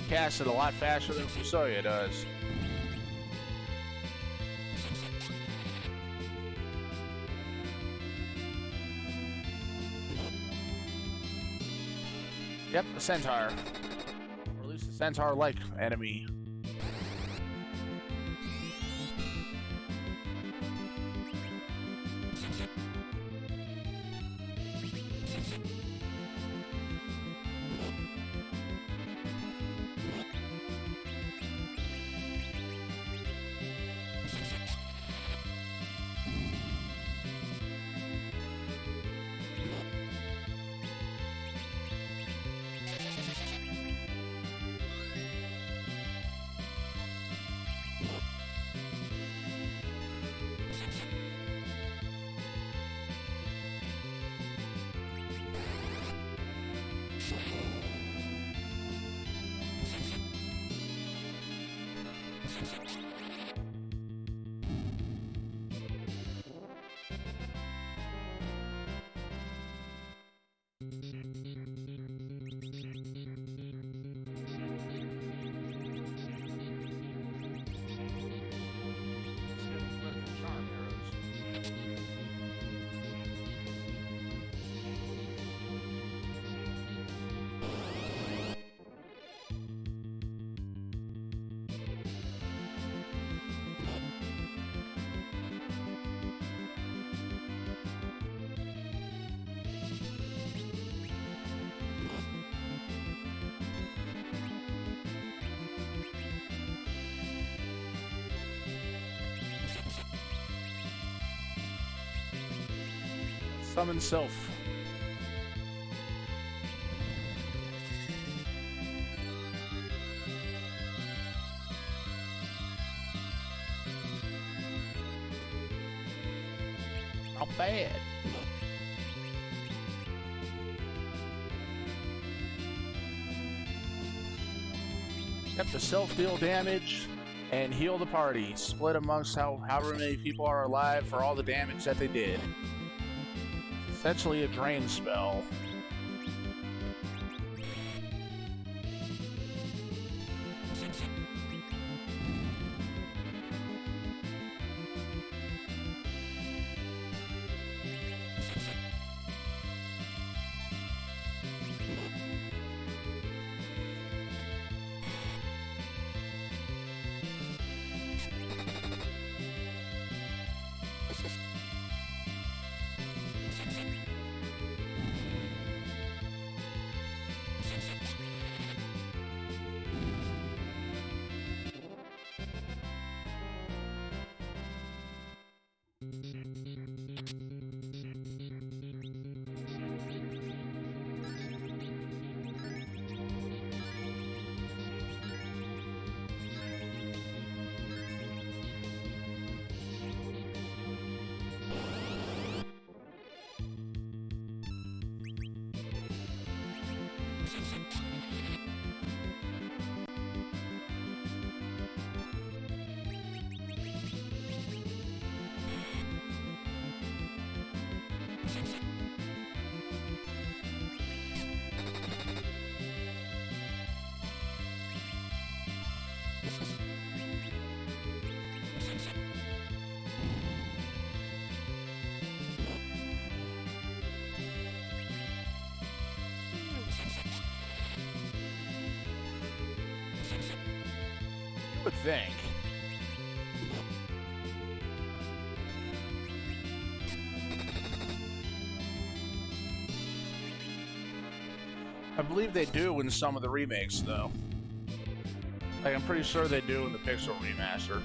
Casts it a lot faster than Fusoya does. Yep, a centaur. Or at least a centaur-like enemy. Summon self. Not bad. Kept the self deal damage and heal the party. Split amongst however many people are alive for all the damage that they did. Essentially a drain spell. You would think. I believe they do in some of the remakes, though. Like, I'm pretty sure they do in the Pixel remaster.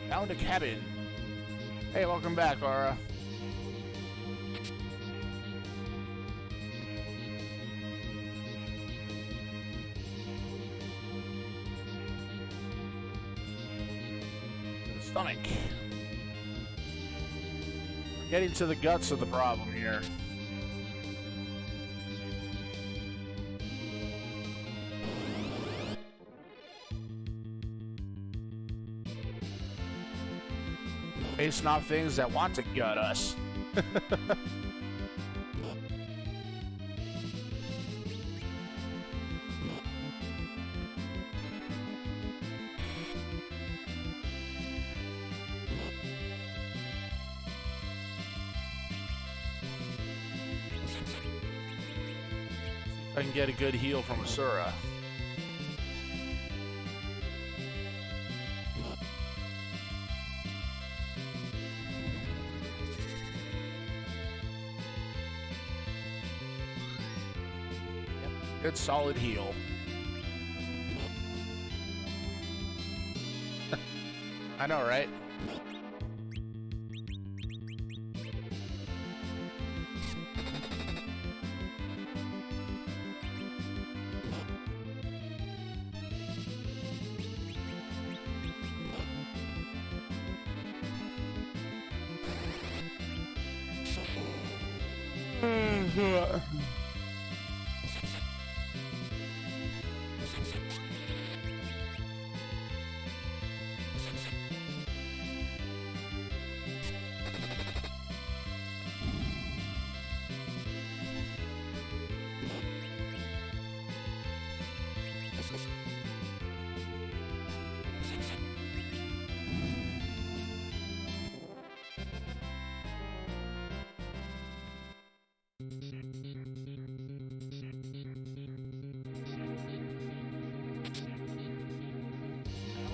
Found a cabin. Hey, welcome back, Aura. Stomach. We're getting to the guts of the problem here. Facing off things that want to gut us. I can get a good heal from Asura. Good solid heal. I know, right?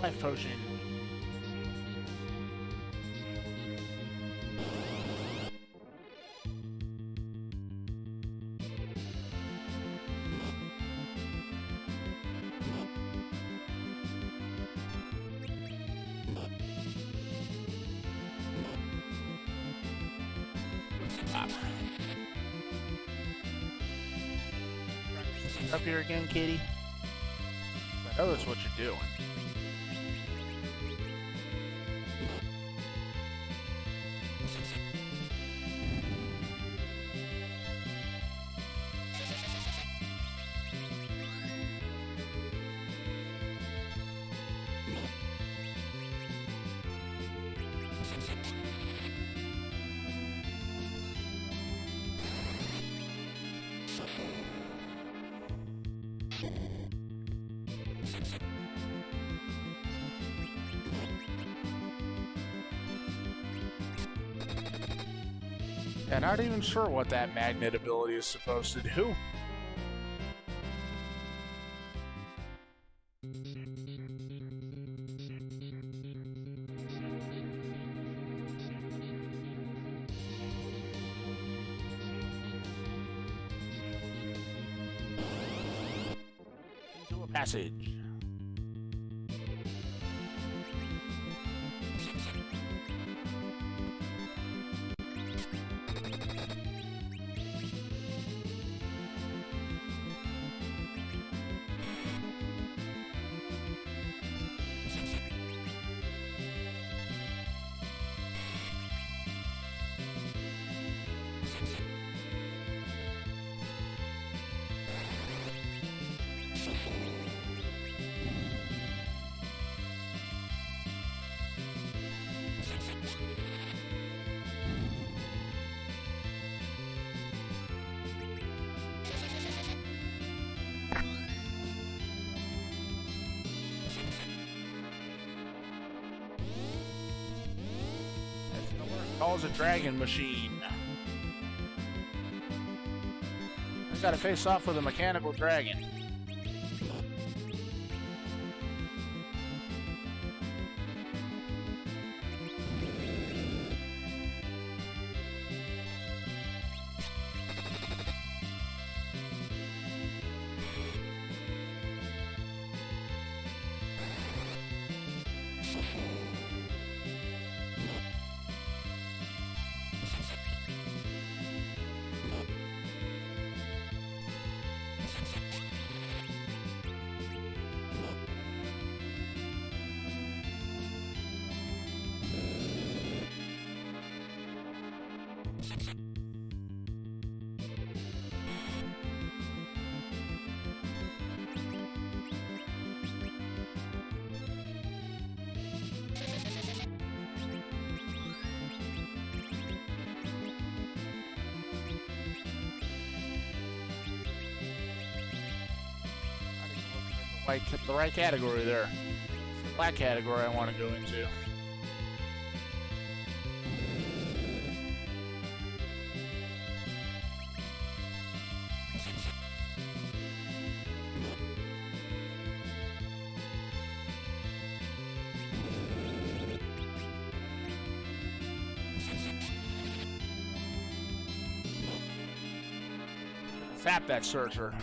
Life potion. Up here again, Katie. I know that's what you're doing. Yeah, not even sure what that magnet ability is supposed to do. Into a passage. Calls a dragon machine. I gotta face off with a mechanical dragon. The right category there. It's the black category I want to go into. Zap that searcher.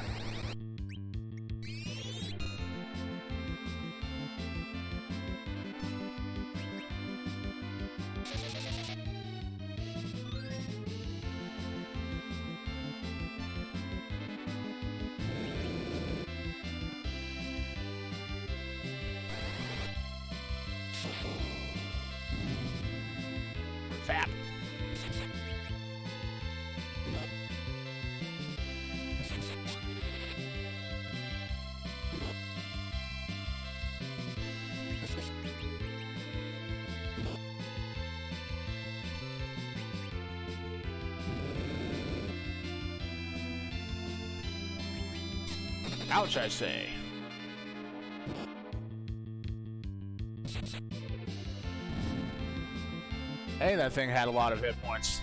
Zap. Ouch, I say. Hey, that thing had a lot of hit points.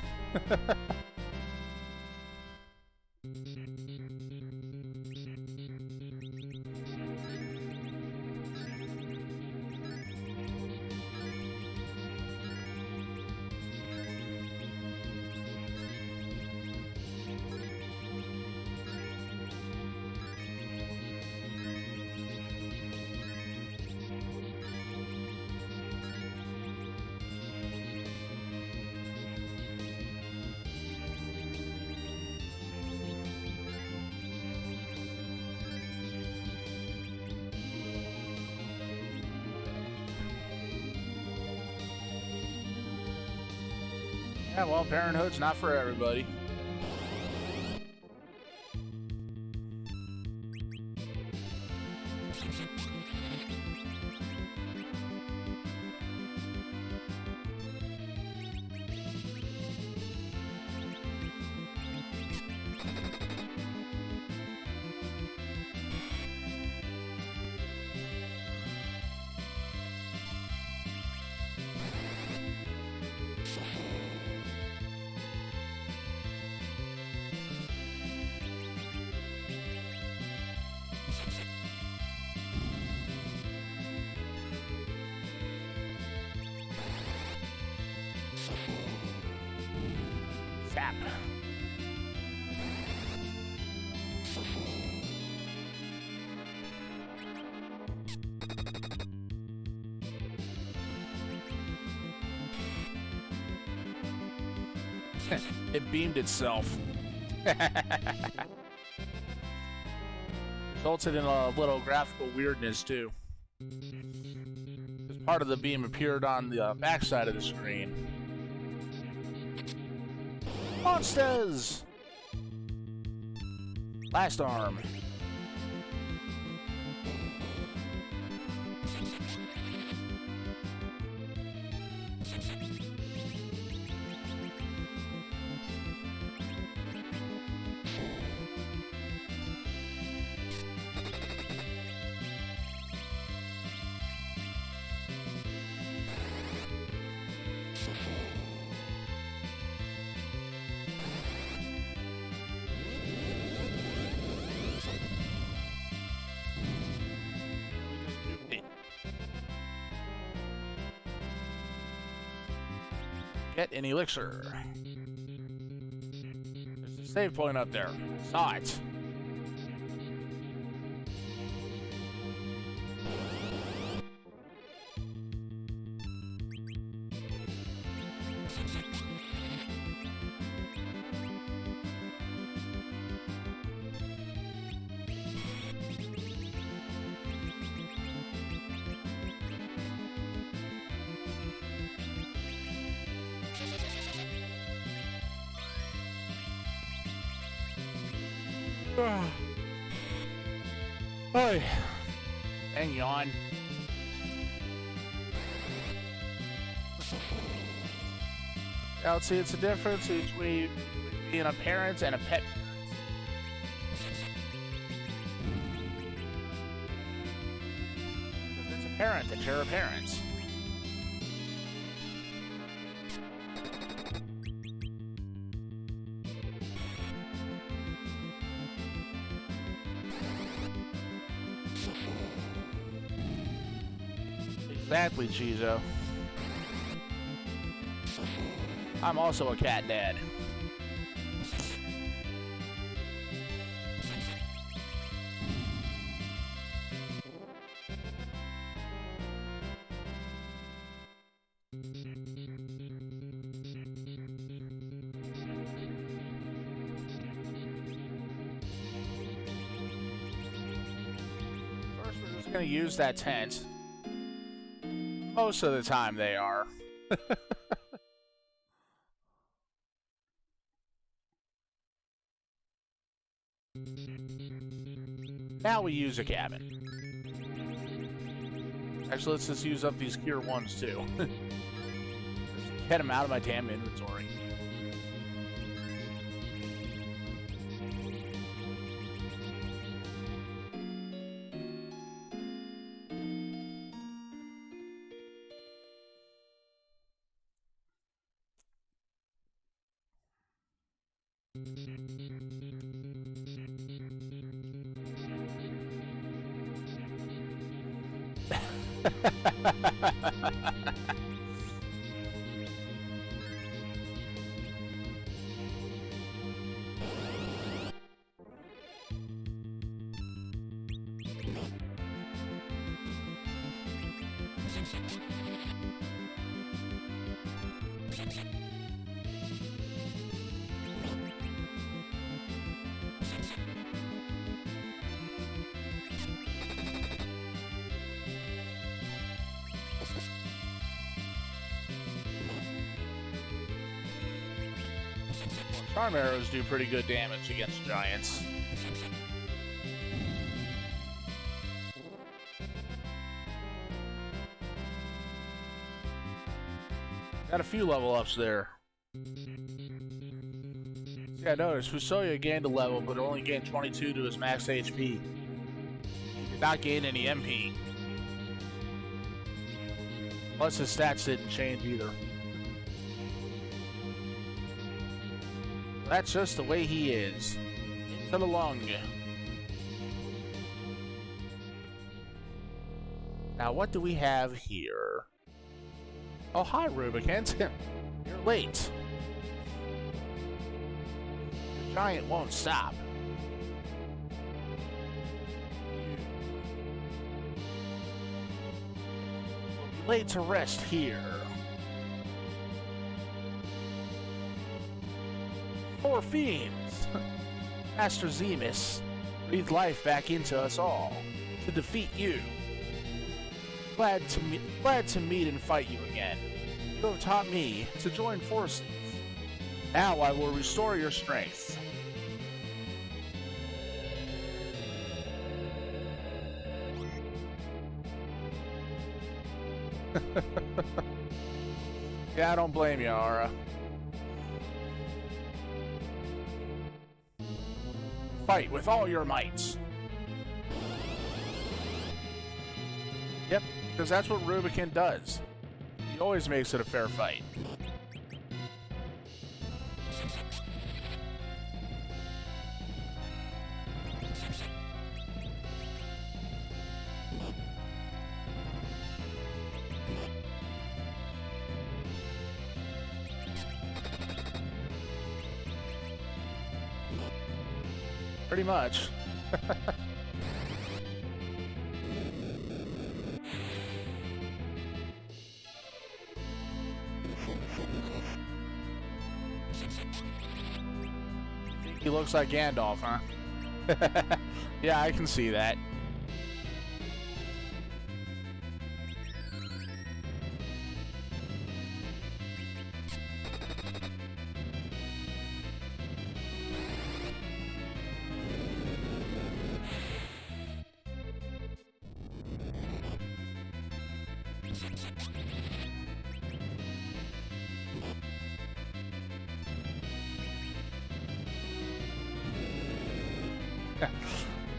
Yeah, well, Parenthood's not for everybody. Zap. It beamed itself. Resulted in a little graphical weirdness, too. Because part of the beam appeared on the backside of the screen. Monsters! Last arm. Get an elixir. There's a save point up there. Saw it. Hey, and yawn. Now, see, it's a difference between being a parent and a pet. It's a parent that you're a parent. Exactly, Chizo. I'm also a cat dad. First, we're just gonna use that tent. Most of the time they are. Now we use a cabin. Actually, let's just use up these Gear 1s too. Get them out of my damn inventory. Charm arrows do pretty good damage against giants. Got a few level ups there. Yeah, notice Fusoya gained a level, but only gained 22 to his max HP. Did not gain any MP. Plus his stats didn't change either. That's just the way he is. Into the lung. Now what do we have here? Oh, hi Rubicant. You're late. The giant won't stop. We'll be laid to rest here. 4 fiends! Master Zemus breathed life back into us all to defeat you. Glad to meet and fight you again. You have taught me to join forces. Now I will restore your strength. Yeah, I don't blame you, Aura. Fight with all your might. Yep, because that's what Rubicant does. He always makes it a fair fight. Pretty much. He looks like Gandalf, huh? Yeah, I can see that.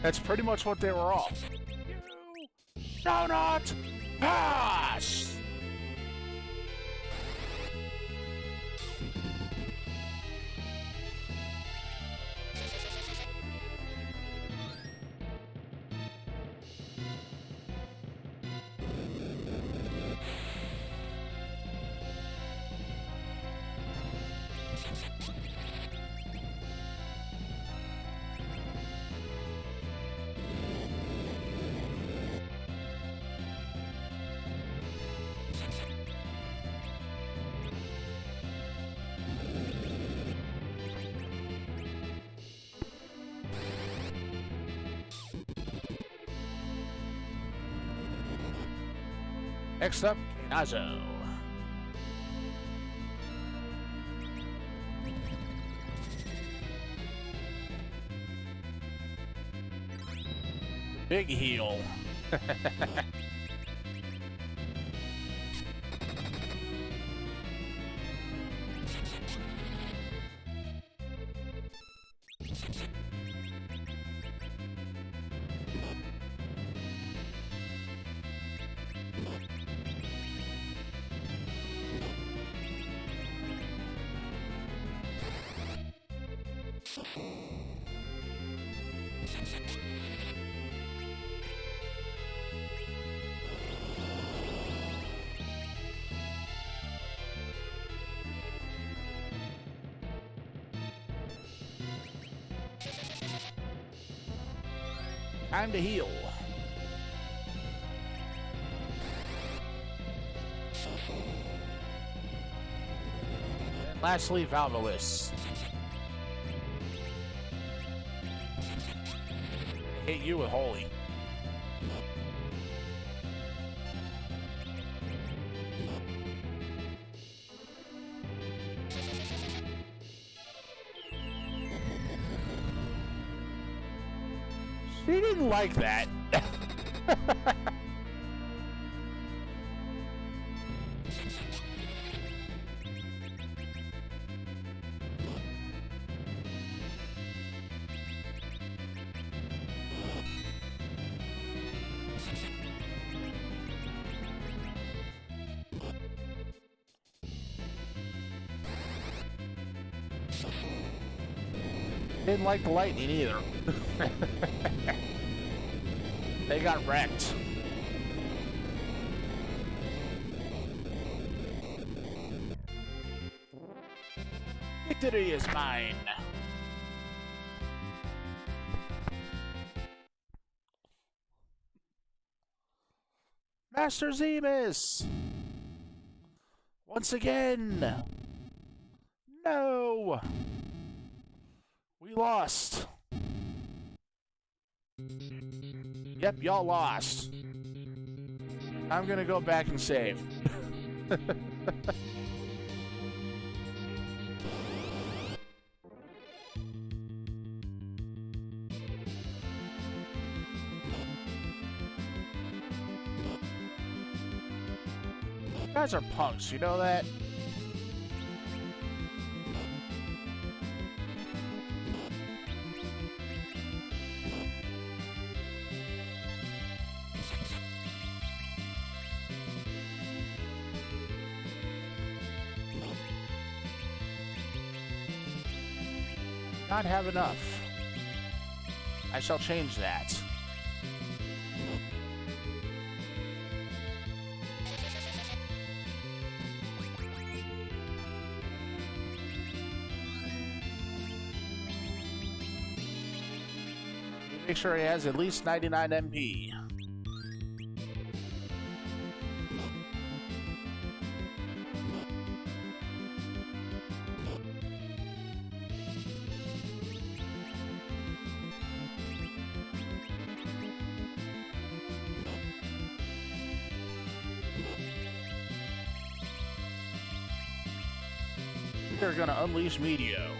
That's pretty much what they were all. You shall not pass! Next up, Nazo. Big heal. Time to heal. And lastly, Valvalis. I hate you with Holy. He didn't like that. Didn't like the lightning either. They got wrecked. Victory is mine. Master Zemus! Once again! No! We lost. Yep, y'all lost. I'm gonna go back and save. You guys are punks, you know that? Not have enough. I shall change that. Make sure he has at least 99 MP. They're gonna unleash Meteo.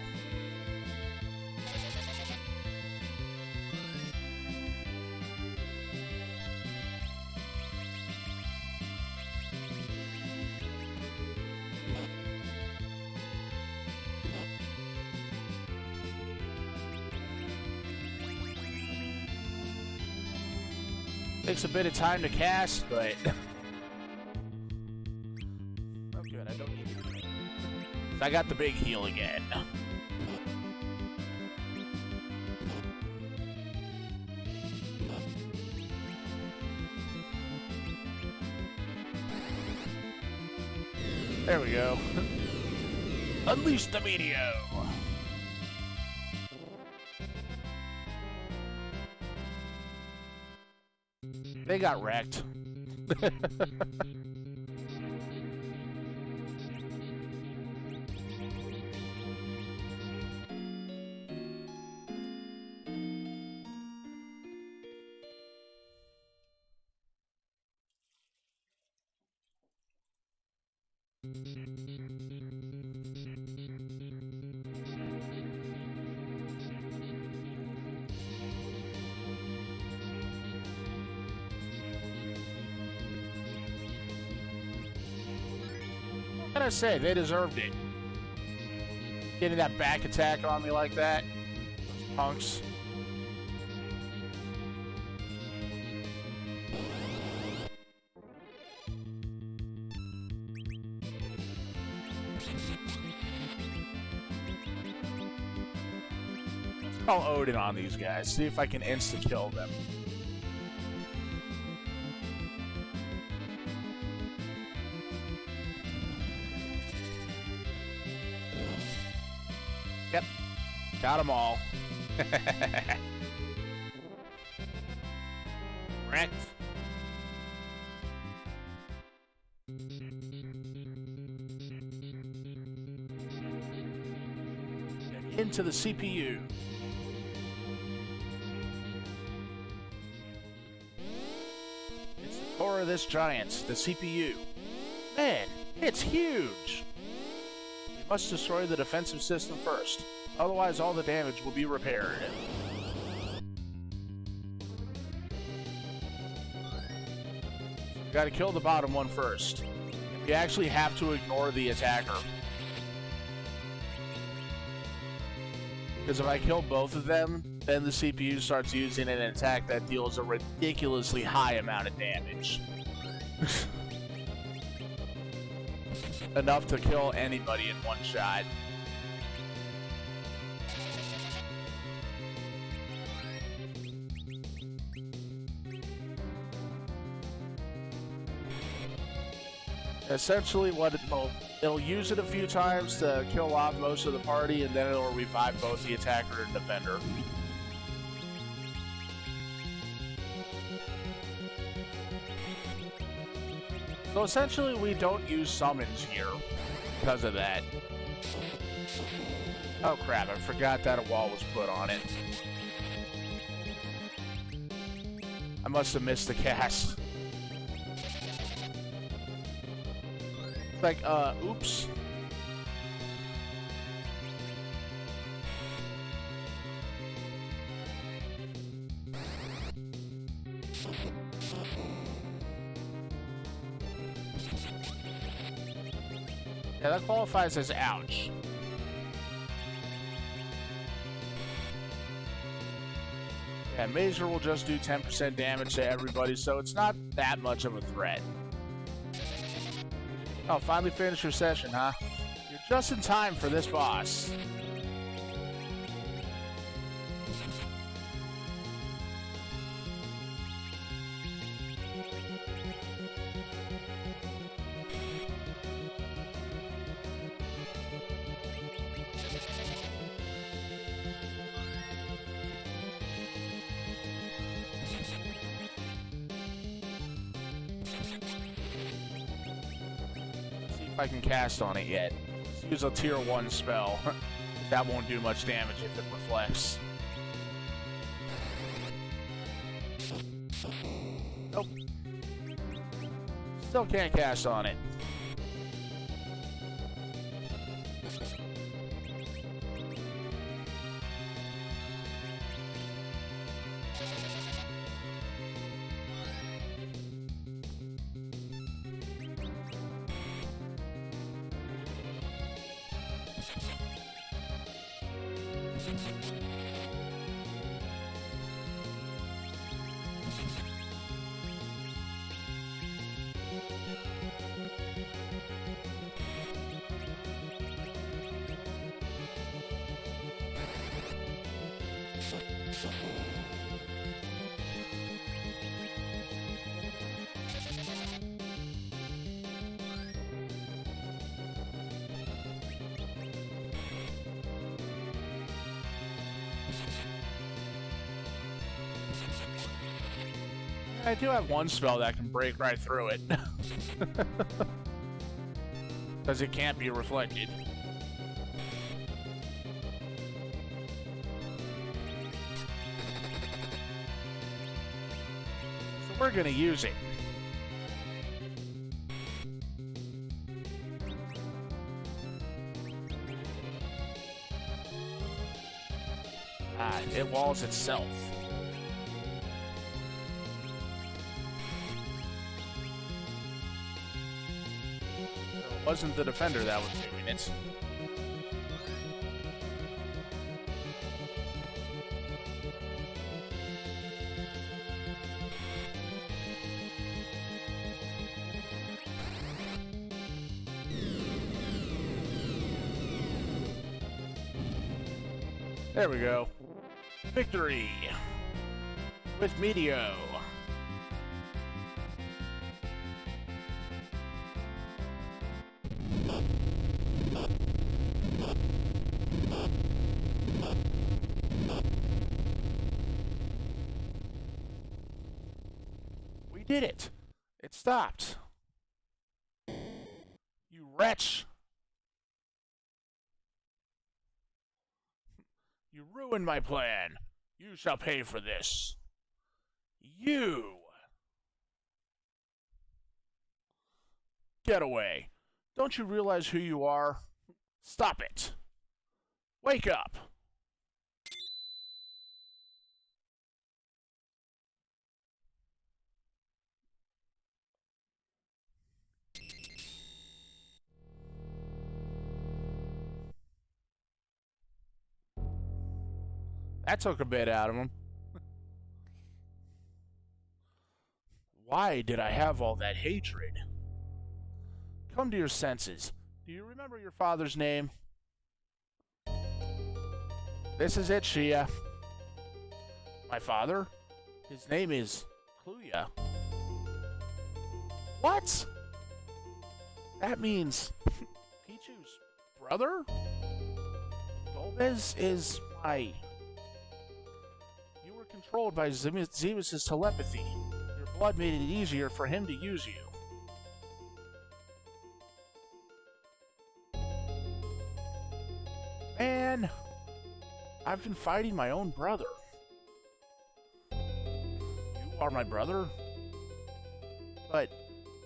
Takes a bit of time to cast, but oh good, I don't need to. I got the big heal again. There we go. Unleash the Meteo. They got wrecked. What can I say? They deserved it. Getting that back attack on me like that. Those punks. Let's call Odin on these guys. See if I can insta-kill them. Yep. Got them all. Wrecked. And into the CPU. It's the core of this giant, the CPU. Man, it's huge. We must destroy the defensive system first. Otherwise, all the damage will be repaired. We gotta kill the bottom one first. We actually have to ignore the attacker. Because if I kill both of them, then the CPU starts using an attack that deals a ridiculously high amount of damage. Enough to kill anybody in one shot. Essentially, it'll use it a few times to kill off most of the party, and then it'll revive both the attacker and defender. So essentially, we don't use summons here because of that. Oh crap, I forgot that a wall was put on it. I must have missed the cast. Like, oops. Yeah, that qualifies as ouch. Yeah, Major will just do 10% damage to everybody, so it's not that much of a threat. Oh, finally finished your session, huh? You're just in time for this boss. If I can cast on it yet. Let's use a tier 1 spell. That won't do much damage if it reflects. Nope. Still can't cast on it. I do have one spell that can break right through it. Because it can't be reflected. So we're gonna use it. Ah, it walls itself. Wasn't the defender that was doing it. There we go. Victory with Meteo. We did it. It stopped. You wretch. You ruined my plan. You shall pay for this. You. Get away. Don't you realize who you are? Stop it. Wake up. That took a bit out of him. Why did I have all that hatred? Come to your senses. Do you remember your father's name? This is it, Shia. My father? His name is Kluya. What? That means Pichu's brother? Golbez is my... You were controlled by Zemus's telepathy. Your blood made it easier for him to use you. Man, I've been fighting my own brother. You are my brother? But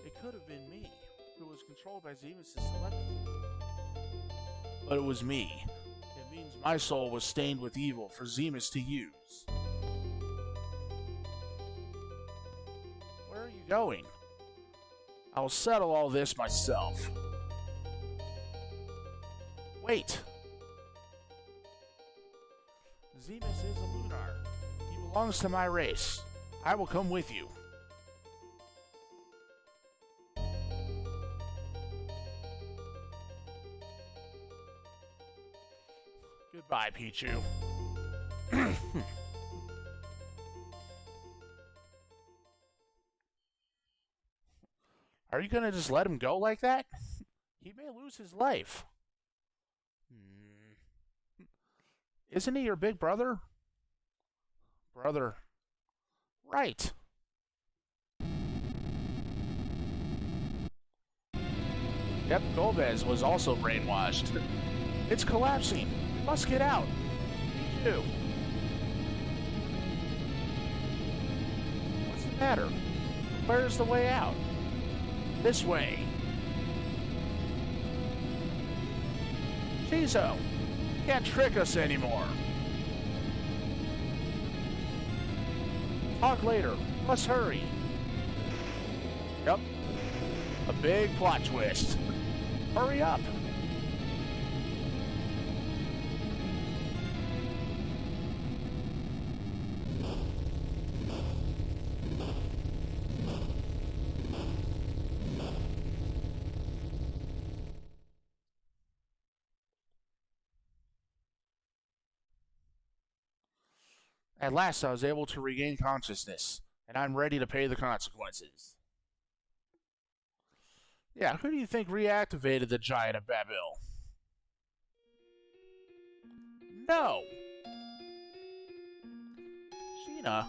it could have been me who was controlled by Zemus's telepathy. But it was me. It means my soul was stained with evil for Zemus to use. Where are you going? I'll settle all this myself. Wait! Zemus is a Lunar. He belongs to my race. I will come with you. Goodbye, Pichu. Are you gonna just let him go like that? He may lose his life. Isn't he your big brother? Brother. Right. Yep, Golbez was also brainwashed. It's collapsing. We must get out. Me too. What's the matter? Where's the way out? This way. Chizo, you can't trick us anymore. Talk later. Let's hurry. Yep. A big plot twist. Hurry up. At last, I was able to regain consciousness, and I'm ready to pay the consequences. Yeah, who do you think reactivated the Giant of Babil? No! Sheena.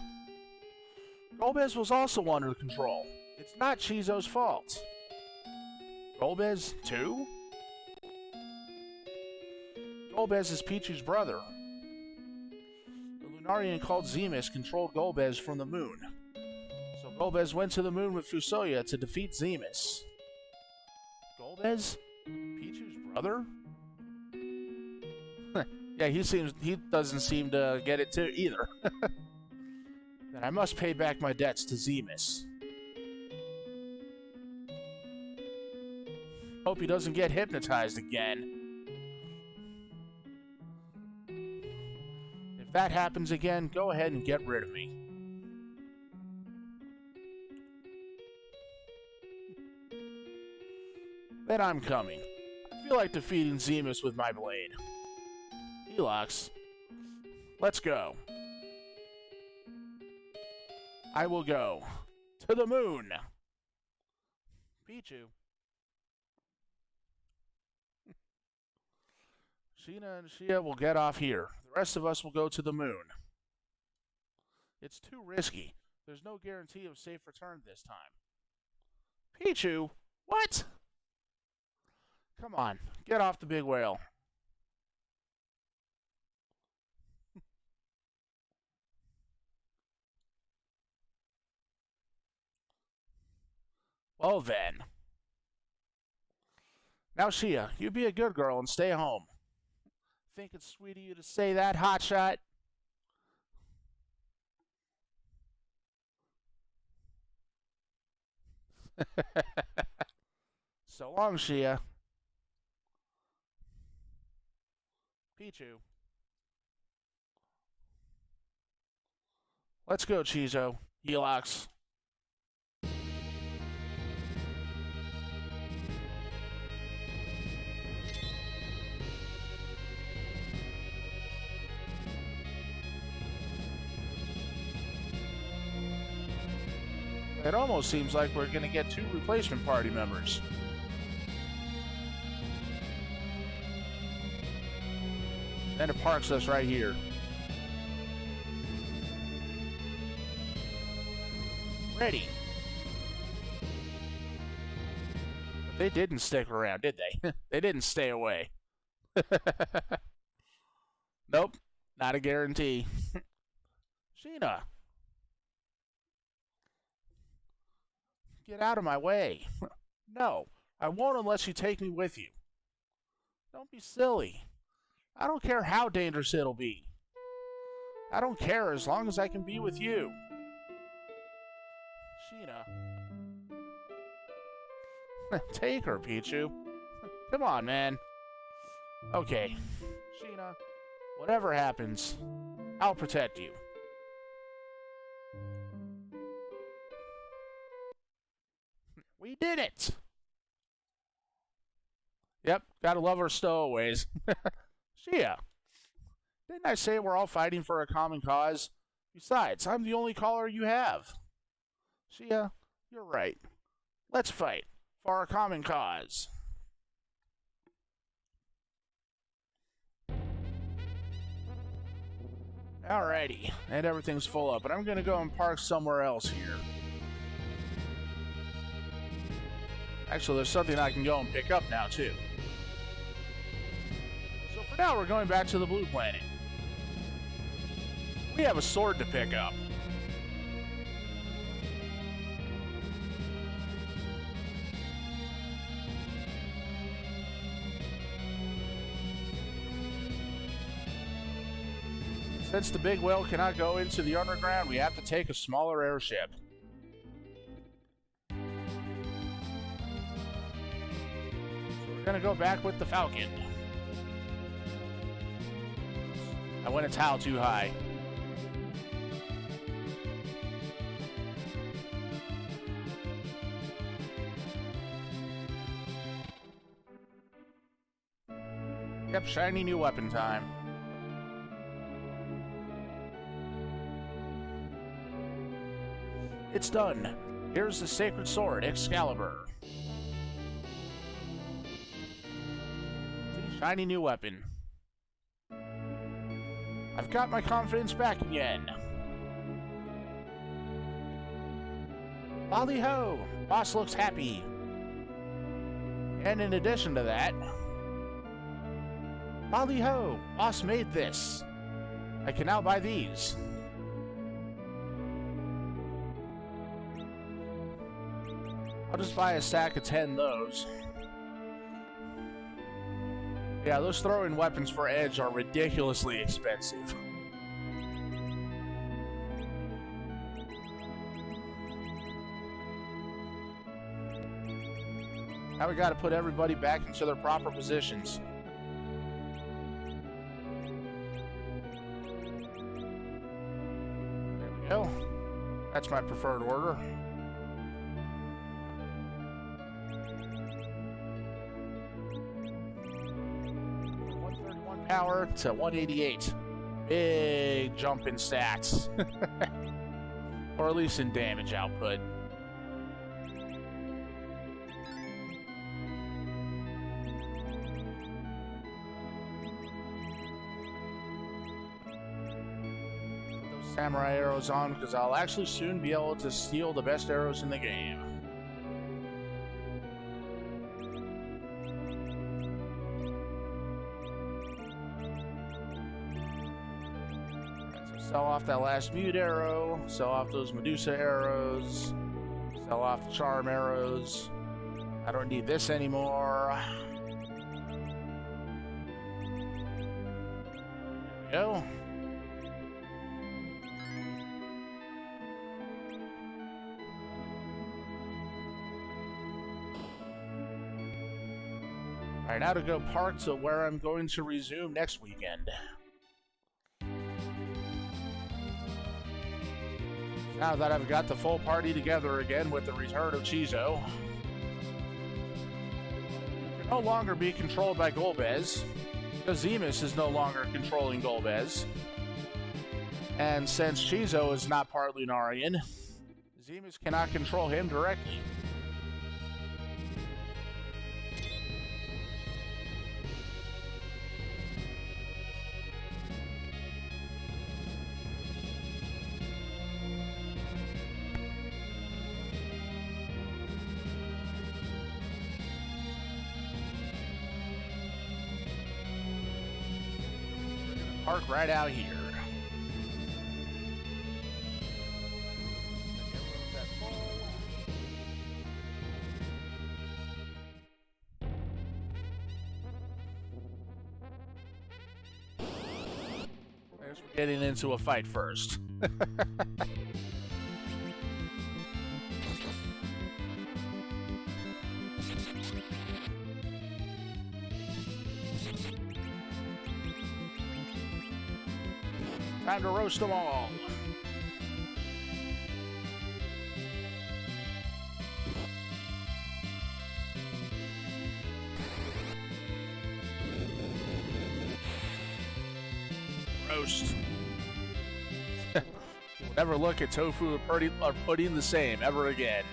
Golbez was also under control. It's not Chizo's fault. Golbez, too? Golbez is Pichu's brother. The Lunarian called Zemus controlled Golbez from the moon. So Golbez went to the moon with Fusoya to defeat Zemus. Golbez? Pichu's brother? Yeah, he doesn't seem to get it too either. Then I must pay back my debts to Zemus. Hope he doesn't get hypnotized again. If that happens again, go ahead and get rid of me. Then I'm coming. I feel like defeating Zemus with my blade. Elox, let's go. I will go to the moon. Pichu. Sheena and Shia will get off here. The rest of us will go to the moon. It's too risky. There's no guarantee of safe return this time. Pichu? What? Come on, get off the big whale. Well then. Now Shia, you be a good girl and stay home. Think it's sweet of you to say that, hotshot? So long, Shia. Pichu. Let's go, Chizo. Helix. It almost seems like we're going to get 2 replacement party members. Then it parks us right here. Ready. But they didn't stick around, did they? They didn't stay away. Nope, not a guarantee. Sheena. Get out of my way. No, I won't unless you take me with you. Don't be silly. I don't care how dangerous it'll be. I don't care as long as I can be with you. Sheena. Take her, Pichu. Come on, man. Okay. Sheena, whatever happens, I'll protect you. We did it! Yep, gotta love our stowaways. Shia, didn't I say we're all fighting for a common cause? Besides, I'm the only caller you have. Shia, you're right. Let's fight for our common cause. Alrighty, and everything's full up, but I'm gonna go and park somewhere else here. Actually, there's something I can go and pick up now, too. So for now, we're going back to the Blue Planet. We have a sword to pick up. Since the big whale cannot go into the underground, we have to take a smaller airship. We're gonna go back with the Falcon. I went a tile too high. Yep, shiny new weapon time. It's done. Here's the sacred sword, Excalibur. Shiny new weapon. I've got my confidence back again. Lolly ho! Boss looks happy. And in addition to that, Lolly ho! Boss made this. I can now buy these. I'll just buy a stack of 10 those. Yeah, those throwing weapons for Edge are ridiculously expensive. Now we gotta put everybody back into their proper positions. There we go. That's my preferred order. Power to 188. Big jump in stats. Or at least in damage output. Put those samurai arrows on because I'll actually soon be able to steal the best arrows in the game. Sell off that last mute arrow, sell off those Medusa arrows, sell off the charm arrows. I don't need this anymore. There we go. Alright, now to go park to where I'm going to resume next weekend. Now that I've got the full party together again with the return of Chizo, you can no longer be controlled by Golbez, because Zemus is no longer controlling Golbez. And since Chizo is not part Lunarian, Zemus cannot control him directly. Park right out here. We're getting into a fight first. Time to roast them all. Roast. You'll never look at tofu or pudding the same ever again.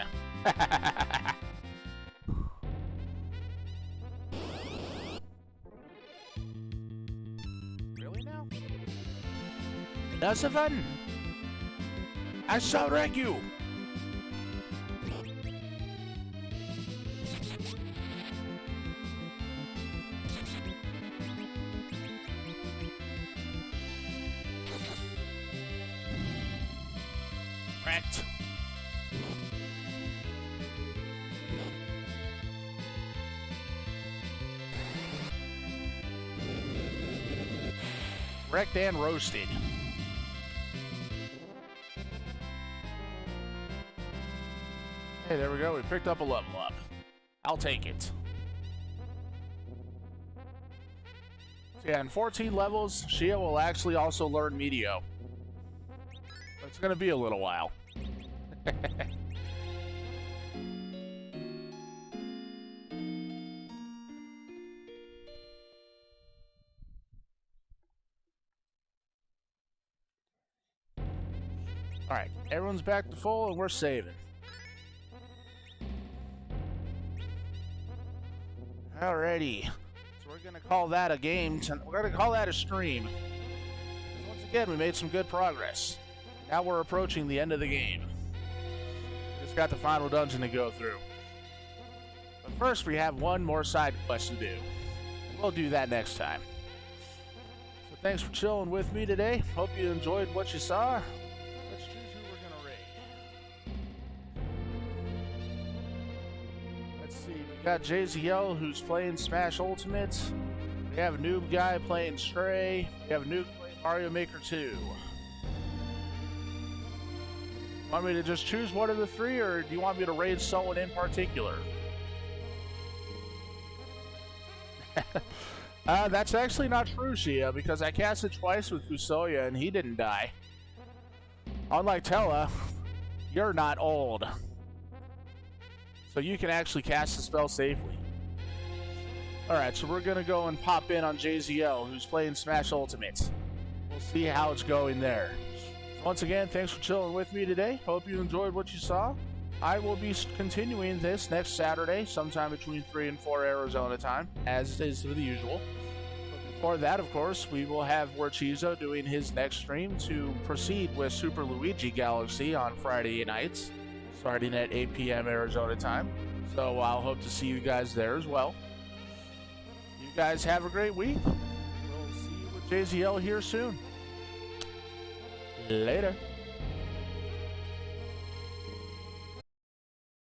Really now? Nasavan! I shall wreck you! Wrecked. Wrecked and roasted. Hey, there we go. We picked up a level up. I'll take it. So yeah, in 14 levels, Shia will actually also learn Meteo. It's going to be a little while. Alright, everyone's back to full and we're saving. Alrighty, so we're gonna call that a game. We're gonna call that a stream. Once again, we made some good progress. Now we're approaching the end of the game. Just got the final dungeon to go through. But first, we have one more side quest to do. We'll do that next time. So thanks for chilling with me today. Hope you enjoyed what you saw. Let's choose who we're gonna raid. Let's see. We got JZL who's playing Smash Ultimate. We have a noob guy playing Stray. We have a noob playing Mario Maker 2. Want me to just choose one of the three, or do you want me to raid someone in particular? That's actually not true, Shia, because I casted twice with Fusoya and he didn't die. Unlike Tella, you're not old. So you can actually cast the spell safely. Alright, so we're going to go and pop in on JZL, who's playing Smash Ultimate. We'll see how it's going there. Once again, thanks for chilling with me today. Hope you enjoyed what you saw. I will be continuing this next Saturday, sometime between 3 and 4 Arizona time, as is the usual. But before that, of course, we will have Warchizo doing his next stream to proceed with Super Luigi Galaxy on Friday nights, starting at 8 p.m. Arizona time. So I'll hope to see you guys there as well. You guys have a great week. We'll see you with JZL here soon. Later.